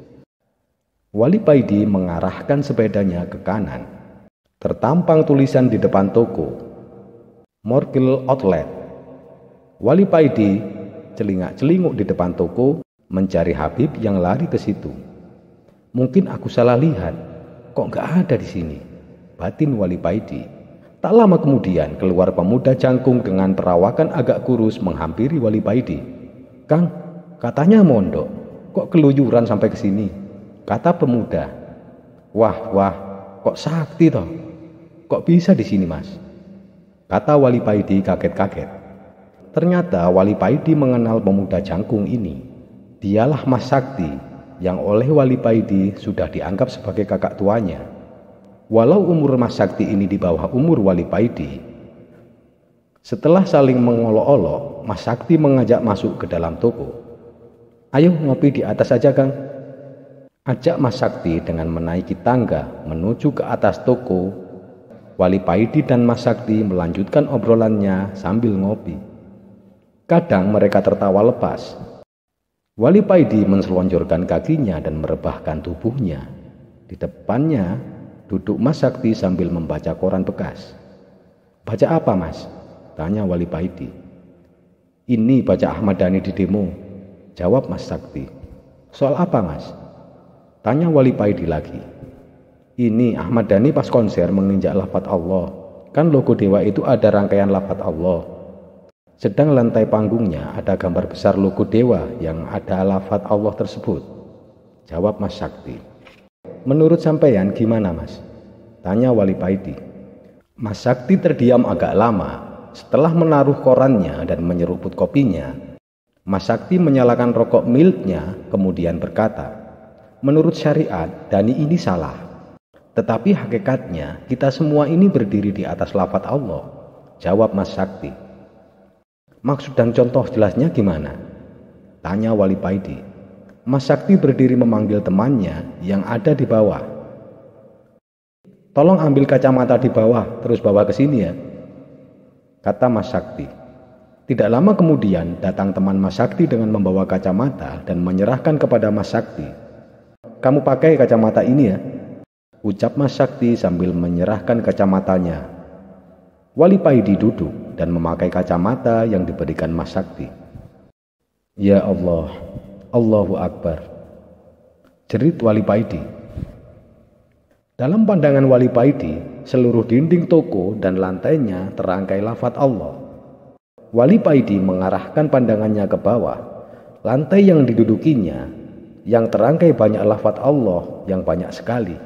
Wali Paidi mengarahkan sepedanya ke kanan. Tertampang tulisan di depan toko, "Morgil Outlet." Wali Paidi celingak-celinguk di depan toko mencari Habib yang lari ke situ. "Mungkin aku salah lihat, kok nggak ada di sini," batin Wali Paidi. Tak lama kemudian keluar pemuda jangkung dengan perawakan agak kurus menghampiri Wali Paidi. "Kang, katanya mondok, kok keluyuran sampai ke sini?" kata pemuda. Wah, kok sakti toh? Kok bisa di sini, Mas?" kata Wali Paidi kaget-kaget. Ternyata Wali Paidi mengenal pemuda jangkung ini. Dialah Mas Sakti yang oleh Wali Paidi sudah dianggap sebagai kakak tuanya. Walau umur Mas Sakti ini di bawah umur Wali Paidi. Setelah saling mengolok-olok, Mas Sakti mengajak masuk ke dalam toko. "Ayo ngopi di atas aja, Kang," ajak Mas Sakti dengan menaiki tangga menuju ke atas toko. Wali Paidi dan Mas Sakti melanjutkan obrolannya sambil ngopi. Kadang mereka tertawa lepas. Wali Paidi menselonjorkan kakinya dan merebahkan tubuhnya. Di depannya duduk Mas Sakti sambil membaca koran bekas. "Baca apa, Mas?" tanya Wali Paidi. "Ini baca Ahmad Dhani di demo," jawab Mas Sakti. "Soal apa, Mas?" tanya Wali Paidi lagi. "Ini Ahmad Dhani pas konser menginjak lafaz Allah. Kan logo dewa itu ada rangkaian lafaz Allah. Sedang lantai panggungnya ada gambar besar logo dewa yang ada lafaz Allah tersebut," jawab Mas Sakti. "Menurut sampeyan gimana, Mas?" tanya Wali Paidi. Mas Sakti terdiam agak lama. Setelah menaruh korannya dan menyeruput kopinya, Mas Sakti menyalakan rokok miliknya kemudian berkata, "Menurut syariat, Dhani ini salah. Tetapi hakikatnya kita semua ini berdiri di atas lafaz Allah," jawab Mas Sakti. Maksud dan contoh jelasnya gimana? Tanya Wali Paidi. Mas Sakti berdiri memanggil temannya yang ada di bawah. Tolong ambil kacamata di bawah, terus bawa ke sini ya, kata Mas Sakti. Tidak lama kemudian datang teman Mas Sakti dengan membawa kacamata dan menyerahkan kepada Mas Sakti. Kamu pakai kacamata ini ya, ucap Mas Sakti sambil menyerahkan kacamatanya. Wali Paidi duduk dan memakai kacamata yang diberikan Mas Sakti. Ya Allah, Allahu Akbar, jerit Wali Paidi. Dalam pandangan Wali Paidi, seluruh dinding toko dan lantainya terangkai lafaz Allah. Wali Paidi mengarahkan pandangannya ke bawah. Lantai yang didudukinya yang terangkai banyak lafaz Allah yang banyak sekali.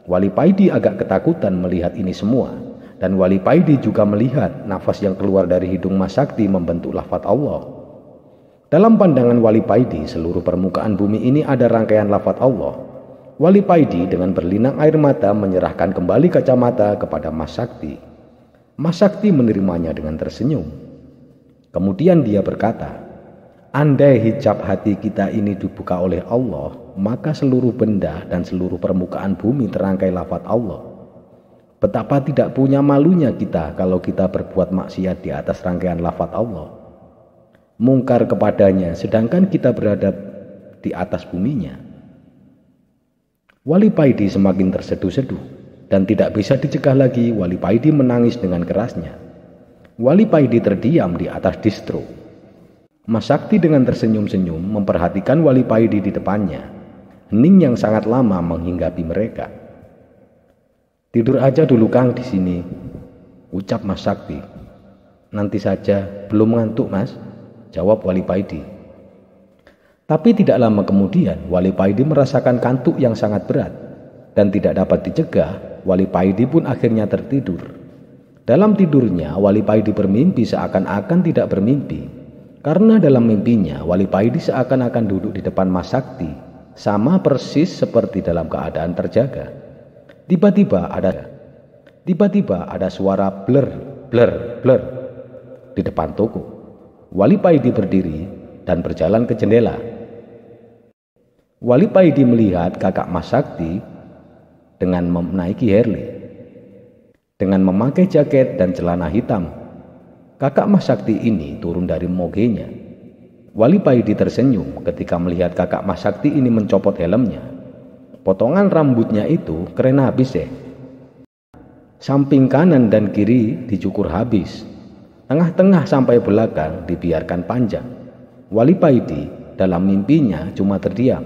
Wali Paidi agak ketakutan melihat ini semua, dan Wali Paidi juga melihat nafas yang keluar dari hidung Mas Sakti membentuk lafaz Allah. Dalam pandangan Wali Paidi, seluruh permukaan bumi ini ada rangkaian lafaz Allah. Wali Paidi dengan berlinang air mata menyerahkan kembali kacamata kepada Mas Sakti. Mas Sakti menerimanya dengan tersenyum. Kemudian dia berkata, andai hijab hati kita ini dibuka oleh Allah, maka seluruh benda dan seluruh permukaan bumi terangkai lafaz Allah. Betapa tidak punya malunya kita kalau kita berbuat maksiat di atas rangkaian lafaz Allah, mungkar kepadanya, sedangkan kita berada di atas buminya. Wali Paidi semakin terseduh-seduh dan tidak bisa dicegah lagi. Wali Paidi menangis dengan kerasnya. Wali Paidi terdiam di atas distro. Mas Sakti dengan tersenyum-senyum memperhatikan Wali Paidi di depannya. Hening yang sangat lama menghinggapi mereka. Tidur aja dulu Kang di sini, ucap Mas Sakti. Nanti saja, belum ngantuk Mas, jawab Wali Paidi. Tapi tidak lama kemudian Wali Paidi merasakan kantuk yang sangat berat dan tidak dapat dicegah. Wali Paidi pun akhirnya tertidur. Dalam tidurnya Wali Paidi bermimpi seakan-akan tidak bermimpi, karena dalam mimpinya Wali Paidi seakan-akan duduk di depan Mas Sakti, sama persis seperti dalam keadaan terjaga. Tiba-tiba ada suara bler bler bler di depan toko. Wali Paidi berdiri dan berjalan ke jendela. Wali Paidi melihat kakak Mas Sakti dengan menaiki Harley, dengan memakai jaket dan celana hitam. Kakak Mas Sakti ini turun dari mogenya. Wali Paidi tersenyum ketika melihat kakak Mas Sakti ini mencopot helmnya. Potongan rambutnya itu keren habis ya. Samping kanan dan kiri dicukur habis. Tengah-tengah sampai belakang dibiarkan panjang. Wali Paidi dalam mimpinya cuma terdiam.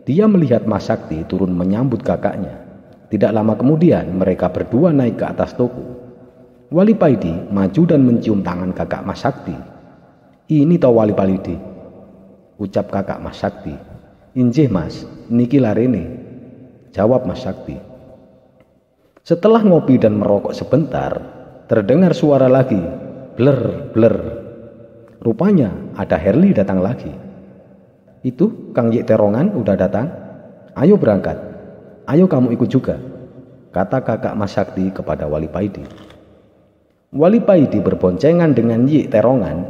Dia melihat Mas Sakti turun menyambut kakaknya. Tidak lama kemudian mereka berdua naik ke atas toko. Wali Paidi maju dan mencium tangan kakak Mas Sakti. Ini toh Wali Paidi, ucap kakak Mas Sakti. Injih Mas, niki larene, jawab Mas Sakti. Setelah ngopi dan merokok sebentar, terdengar suara lagi, bler bler. Rupanya ada Harley datang lagi. Itu Kang Yik Terongan udah datang. Ayo berangkat. Ayo kamu ikut juga, kata kakak Mas Sakti kepada Wali Paidi. Wali Paidi berboncengan dengan Yik Terongan,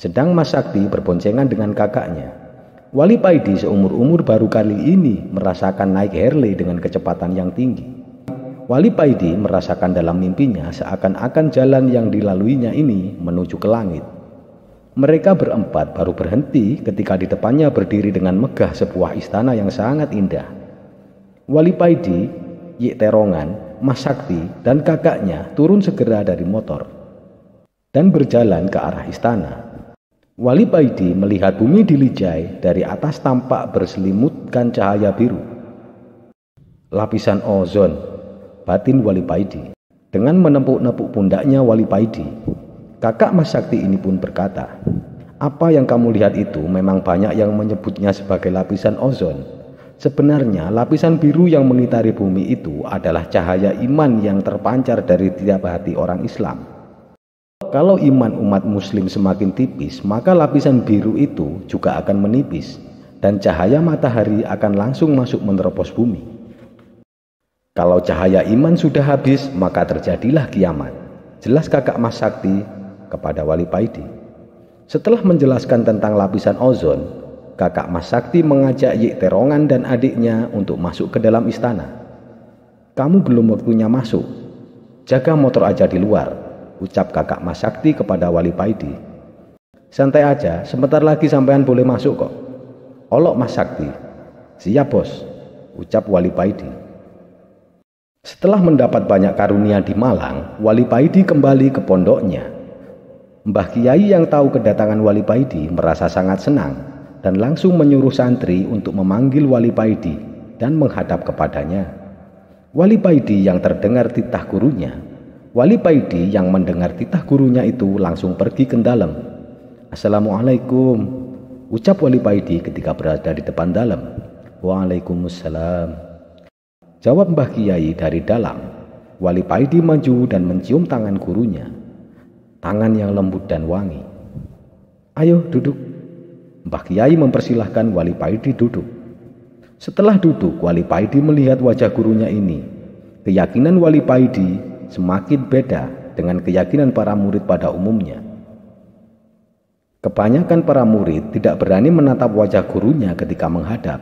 sedang Mas Sakti berboncengan dengan kakaknya. Wali Paidi seumur-umur baru kali ini merasakan naik Harley dengan kecepatan yang tinggi. Wali Paidi merasakan dalam mimpinya seakan-akan jalan yang dilaluinya ini menuju ke langit. Mereka berempat baru berhenti ketika di depannya berdiri dengan megah sebuah istana yang sangat indah. Wali Paidi, Yik Terongan, Mas Sakti, dan kakaknya turun segera dari motor dan berjalan ke arah istana. Wali Paidi melihat bumi dilijai dari atas tampak berselimutkan cahaya biru. Lapisan ozon, batin Wali Paidi. Dengan menepuk-nepuk pundaknya Wali Paidi, kakak Mas Sakti ini pun berkata, apa yang kamu lihat itu memang banyak yang menyebutnya sebagai lapisan ozon. Sebenarnya lapisan biru yang mengitari bumi itu adalah cahaya iman yang terpancar dari tiap hati orang Islam. Kalau iman umat muslim semakin tipis, maka lapisan biru itu juga akan menipis dan cahaya matahari akan langsung masuk menerobos bumi. Kalau cahaya iman sudah habis, maka terjadilah kiamat. Jelas kakak Mas Sakti kepada Wali Paidi. Setelah menjelaskan tentang lapisan ozon, kakak Mas Sakti mengajak Yik Terongan dan adiknya untuk masuk ke dalam istana. "Kamu belum waktunya masuk. Jaga motor aja di luar," ucap kakak Mas Sakti kepada Wali Paidi. "Santai aja, sebentar lagi sampean boleh masuk kok," olok Mas Sakti. "Siap bos," ucap Wali Paidi. Setelah mendapat banyak karunia di Malang, Wali Paidi kembali ke pondoknya. Mbah Kiai yang tahu kedatangan Wali Paidi merasa sangat senang dan langsung menyuruh santri untuk memanggil Wali Paidi dan menghadap kepadanya. Wali Paidi yang terdengar titah gurunya, Wali Paidi yang mendengar titah gurunya itu langsung pergi ke dalam. "Assalamualaikum," ucap Wali Paidi ketika berada di depan dalam. "Waalaikumsalam," jawab Mbah Kiai dari dalam. Wali Paidi maju dan mencium tangan gurunya. Tangan yang lembut dan wangi. "Ayo duduk." Mbah Kiai mempersilahkan Wali Paidi duduk. Setelah duduk, Wali Paidi melihat wajah gurunya ini. Keyakinan Wali Paidi semakin beda dengan keyakinan para murid pada umumnya. Kebanyakan para murid tidak berani menatap wajah gurunya ketika menghadap,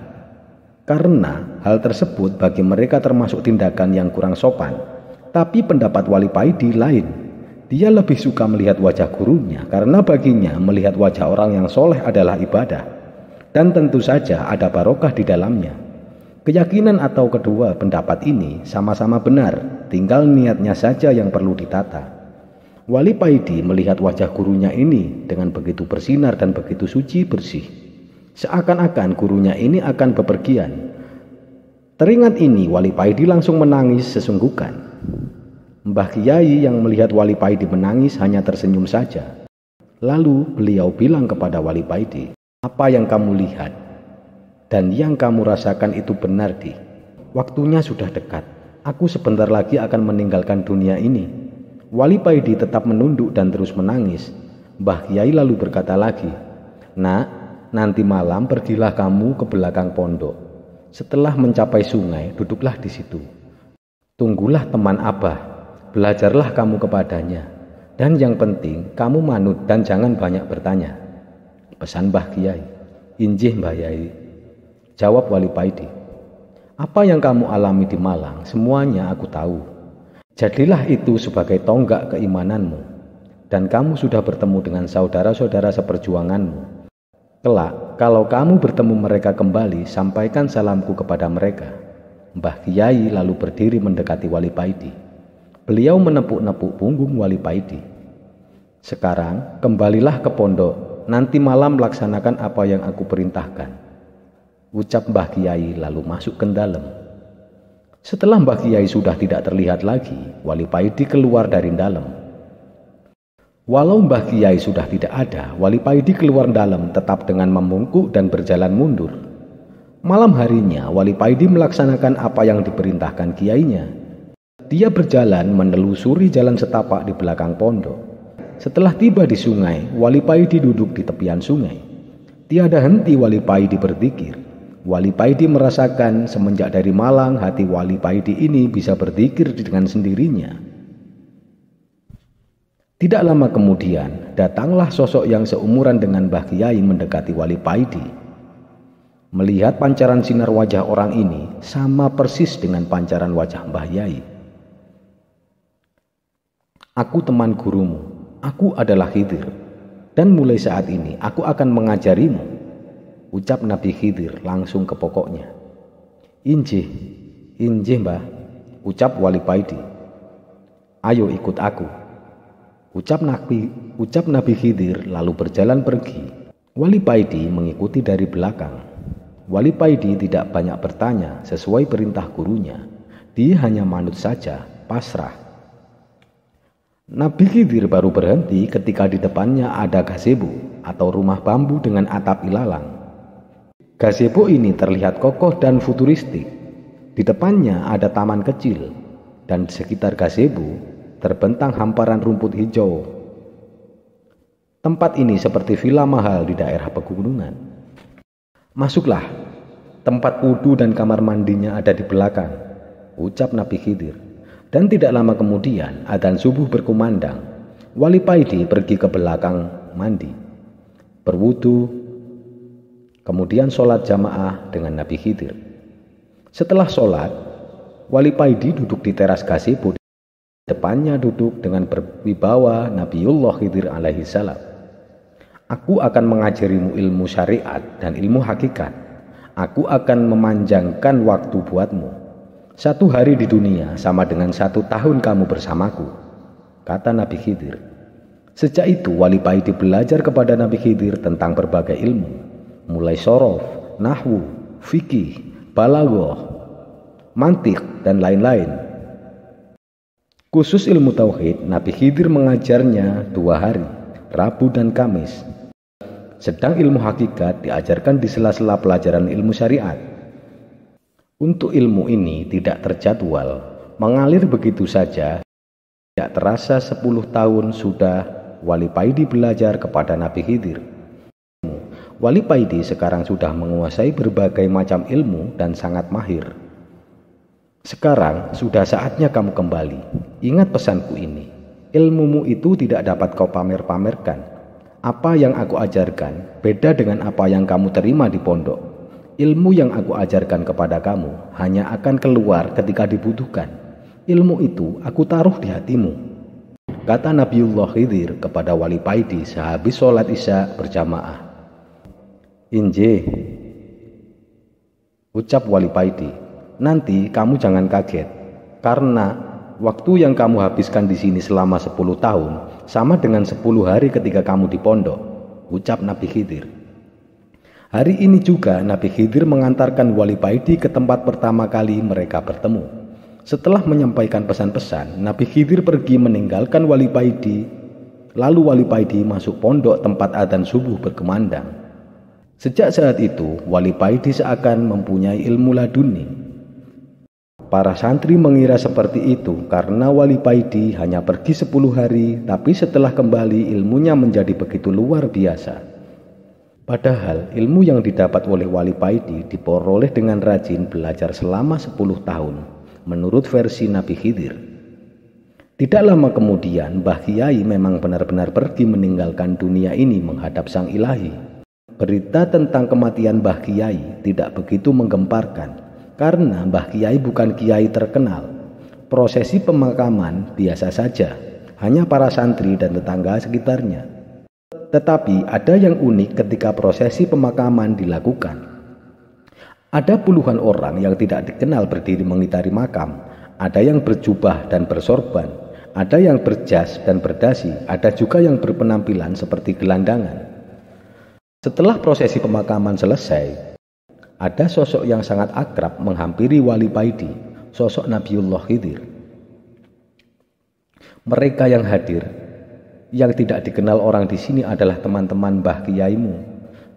karena hal tersebut bagi mereka termasuk tindakan yang kurang sopan. Tapi pendapat Wali Paidi lain. Dia lebih suka melihat wajah gurunya karena baginya melihat wajah orang yang soleh adalah ibadah, dan tentu saja ada barokah di dalamnya. Keyakinan atau kedua pendapat ini sama-sama benar, tinggal niatnya saja yang perlu ditata. Wali Paidi melihat wajah gurunya ini dengan begitu bersinar dan begitu suci bersih, seakan-akan gurunya ini akan bepergian. Teringat ini, Wali Paidi langsung menangis sesungguhkan. Mbah Kiai yang melihat Wali Paidi menangis hanya tersenyum saja. Lalu beliau bilang kepada Wali Paidi, "Apa yang kamu lihat dan yang kamu rasakan itu benar, Di. Waktunya sudah dekat. Aku sebentar lagi akan meninggalkan dunia ini." Wali Paidi tetap menunduk dan terus menangis. Mbah Kiai lalu berkata lagi, "Nak, nanti malam pergilah kamu ke belakang pondok. Setelah mencapai sungai, duduklah di situ. Tunggulah teman Abah. Belajarlah kamu kepadanya. Dan yang penting, kamu manut dan jangan banyak bertanya." Pesan Mbah Kiai. "Injih Mbah Yai," jawab Wali Paidi. "Apa yang kamu alami di Malang, semuanya aku tahu. Jadilah itu sebagai tonggak keimananmu. Dan kamu sudah bertemu dengan saudara-saudara seperjuanganmu. Kelak, kalau kamu bertemu mereka kembali, sampaikan salamku kepada mereka." Mbah Kiai lalu berdiri mendekati Wali Paidi. Beliau menepuk-nepuk punggung Wali Paidi. "Sekarang kembalilah ke pondok. Nanti malam laksanakan apa yang aku perintahkan," ucap Mbah Kiai lalu masuk ke dalam. Setelah Mbah Kiai sudah tidak terlihat lagi, Wali Paidi keluar dari dalam. Walau Mbah Kiai sudah tidak ada, Wali Paidi keluar dalam tetap dengan membungkuk dan berjalan mundur. Malam harinya, Wali Paidi melaksanakan apa yang diperintahkan kiainya. Dia berjalan menelusuri jalan setapak di belakang pondok. Setelah tiba di sungai, Wali Paidi duduk di tepian sungai. Tiada henti Wali Paidi berzikir. Wali Paidi merasakan semenjak dari Malang, hati Wali Paidi ini bisa berzikir dengan sendirinya. Tidak lama kemudian, datanglah sosok yang seumuran dengan Mbah Kiai mendekati Wali Paidi. Melihat pancaran sinar wajah orang ini sama persis dengan pancaran wajah Mbah Yai. "Aku teman gurumu, aku adalah Khidir, dan mulai saat ini aku akan mengajarimu," ucap Nabi Khidir langsung ke pokoknya. "Injih, injih Mbah," ucap Wali Paidi. "Ayo ikut aku," ucap Nabi Khidir lalu berjalan pergi. Wali Paidi mengikuti dari belakang. Wali Paidi tidak banyak bertanya sesuai perintah gurunya. Dia hanya manut saja, pasrah. Nabi Khidir baru berhenti ketika di depannya ada gazebo atau rumah bambu dengan atap ilalang. Gazebo ini terlihat kokoh dan futuristik. Di depannya ada taman kecil dan di sekitar gazebo terbentang hamparan rumput hijau. Tempat ini seperti villa mahal di daerah pegunungan. "Masuklah, tempat wudhu dan kamar mandinya ada di belakang," ucap Nabi Khidir. Dan tidak lama kemudian adzan subuh berkumandang. Wali Paidi pergi ke belakang mandi. berwudu, kemudian sholat jamaah dengan Nabi Khidir. Setelah sholat, Wali Paidi duduk di teras gazebo. Depannya duduk dengan berwibawa Nabiullah Khidir alaihi salam. Aku akan mengajarimu ilmu syariat dan ilmu hakikat. Aku akan memanjangkan waktu buatmu. 1 hari di dunia sama dengan 1 tahun kamu bersamaku, kata Nabi Khidir. Sejak itu Wali Paidi belajar kepada Nabi Khidir tentang berbagai ilmu, mulai sorof, nahwu, fikih, balaghah, mantiq, dan lain-lain. Khusus ilmu tauhid, Nabi Khidir mengajarnya 2 hari, Rabu dan Kamis. Sedang ilmu hakikat diajarkan di sela-sela pelajaran ilmu syariat. Untuk ilmu ini tidak terjadwal, mengalir begitu saja. Tidak terasa 10 tahun sudah Wali Paidi belajar kepada Nabi Khidir. Wali Paidi sekarang sudah menguasai berbagai macam ilmu dan sangat mahir. Sekarang sudah saatnya kamu kembali. Ingat pesanku ini. Ilmumu itu tidak dapat kau pamer-pamerkan. Apa yang aku ajarkan beda dengan apa yang kamu terima di pondok. Ilmu yang aku ajarkan kepada kamu hanya akan keluar ketika dibutuhkan. Ilmu itu aku taruh di hatimu, kata Nabiullah Khidir kepada Wali Paidi sehabis sholat isya berjamaah. Inje, ucap Wali Paidi, nanti kamu jangan kaget, karena waktu yang kamu habiskan di sini selama 10 tahun sama dengan 10 hari ketika kamu di pondok, ucap Nabi Khidir. Hari ini juga Nabi Khidir mengantarkan Wali Paidi ke tempat pertama kali mereka bertemu. Setelah menyampaikan pesan-pesan, Nabi Khidir pergi meninggalkan Wali Paidi. Lalu Wali Paidi masuk pondok tempat adzan subuh berkumandang. Sejak saat itu, Wali Paidi seakan mempunyai ilmu laduni. Para santri mengira seperti itu karena Wali Paidi hanya pergi 10 hari, tapi setelah kembali ilmunya menjadi begitu luar biasa. Padahal ilmu yang didapat oleh Wali Paidi diperoleh dengan rajin belajar selama 10 tahun. Menurut versi Nabi Khidir. Tidak lama kemudian Mbah Kiai memang benar-benar pergi meninggalkan dunia ini menghadap Sang Ilahi. Berita tentang kematian Mbah Kiai tidak begitu menggemparkan karena Mbah Kiai bukan kiai terkenal. Prosesi pemakaman biasa saja, hanya para santri dan tetangga sekitarnya. Tetapi ada yang unik ketika prosesi pemakaman dilakukan. Ada puluhan orang yang tidak dikenal berdiri mengitari makam. Ada yang berjubah dan bersorban, ada yang berjas dan berdasi, ada juga yang berpenampilan seperti gelandangan. Setelah prosesi pemakaman selesai, ada sosok yang sangat akrab menghampiri Wali Paidi, sosok Nabiullah Khidir. Mereka yang hadir, yang tidak dikenal orang di sini adalah teman-teman Mbah Kiaimu.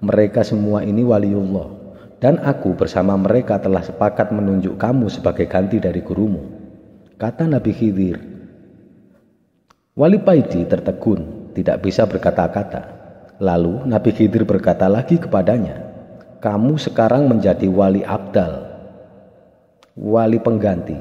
Mereka semua ini waliullah. Dan aku bersama mereka telah sepakat menunjuk kamu sebagai ganti dari gurumu, kata Nabi Khidir. Wali Paidi tertegun, tidak bisa berkata-kata. Lalu Nabi Khidir berkata lagi kepadanya, kamu sekarang menjadi wali abdal, wali pengganti.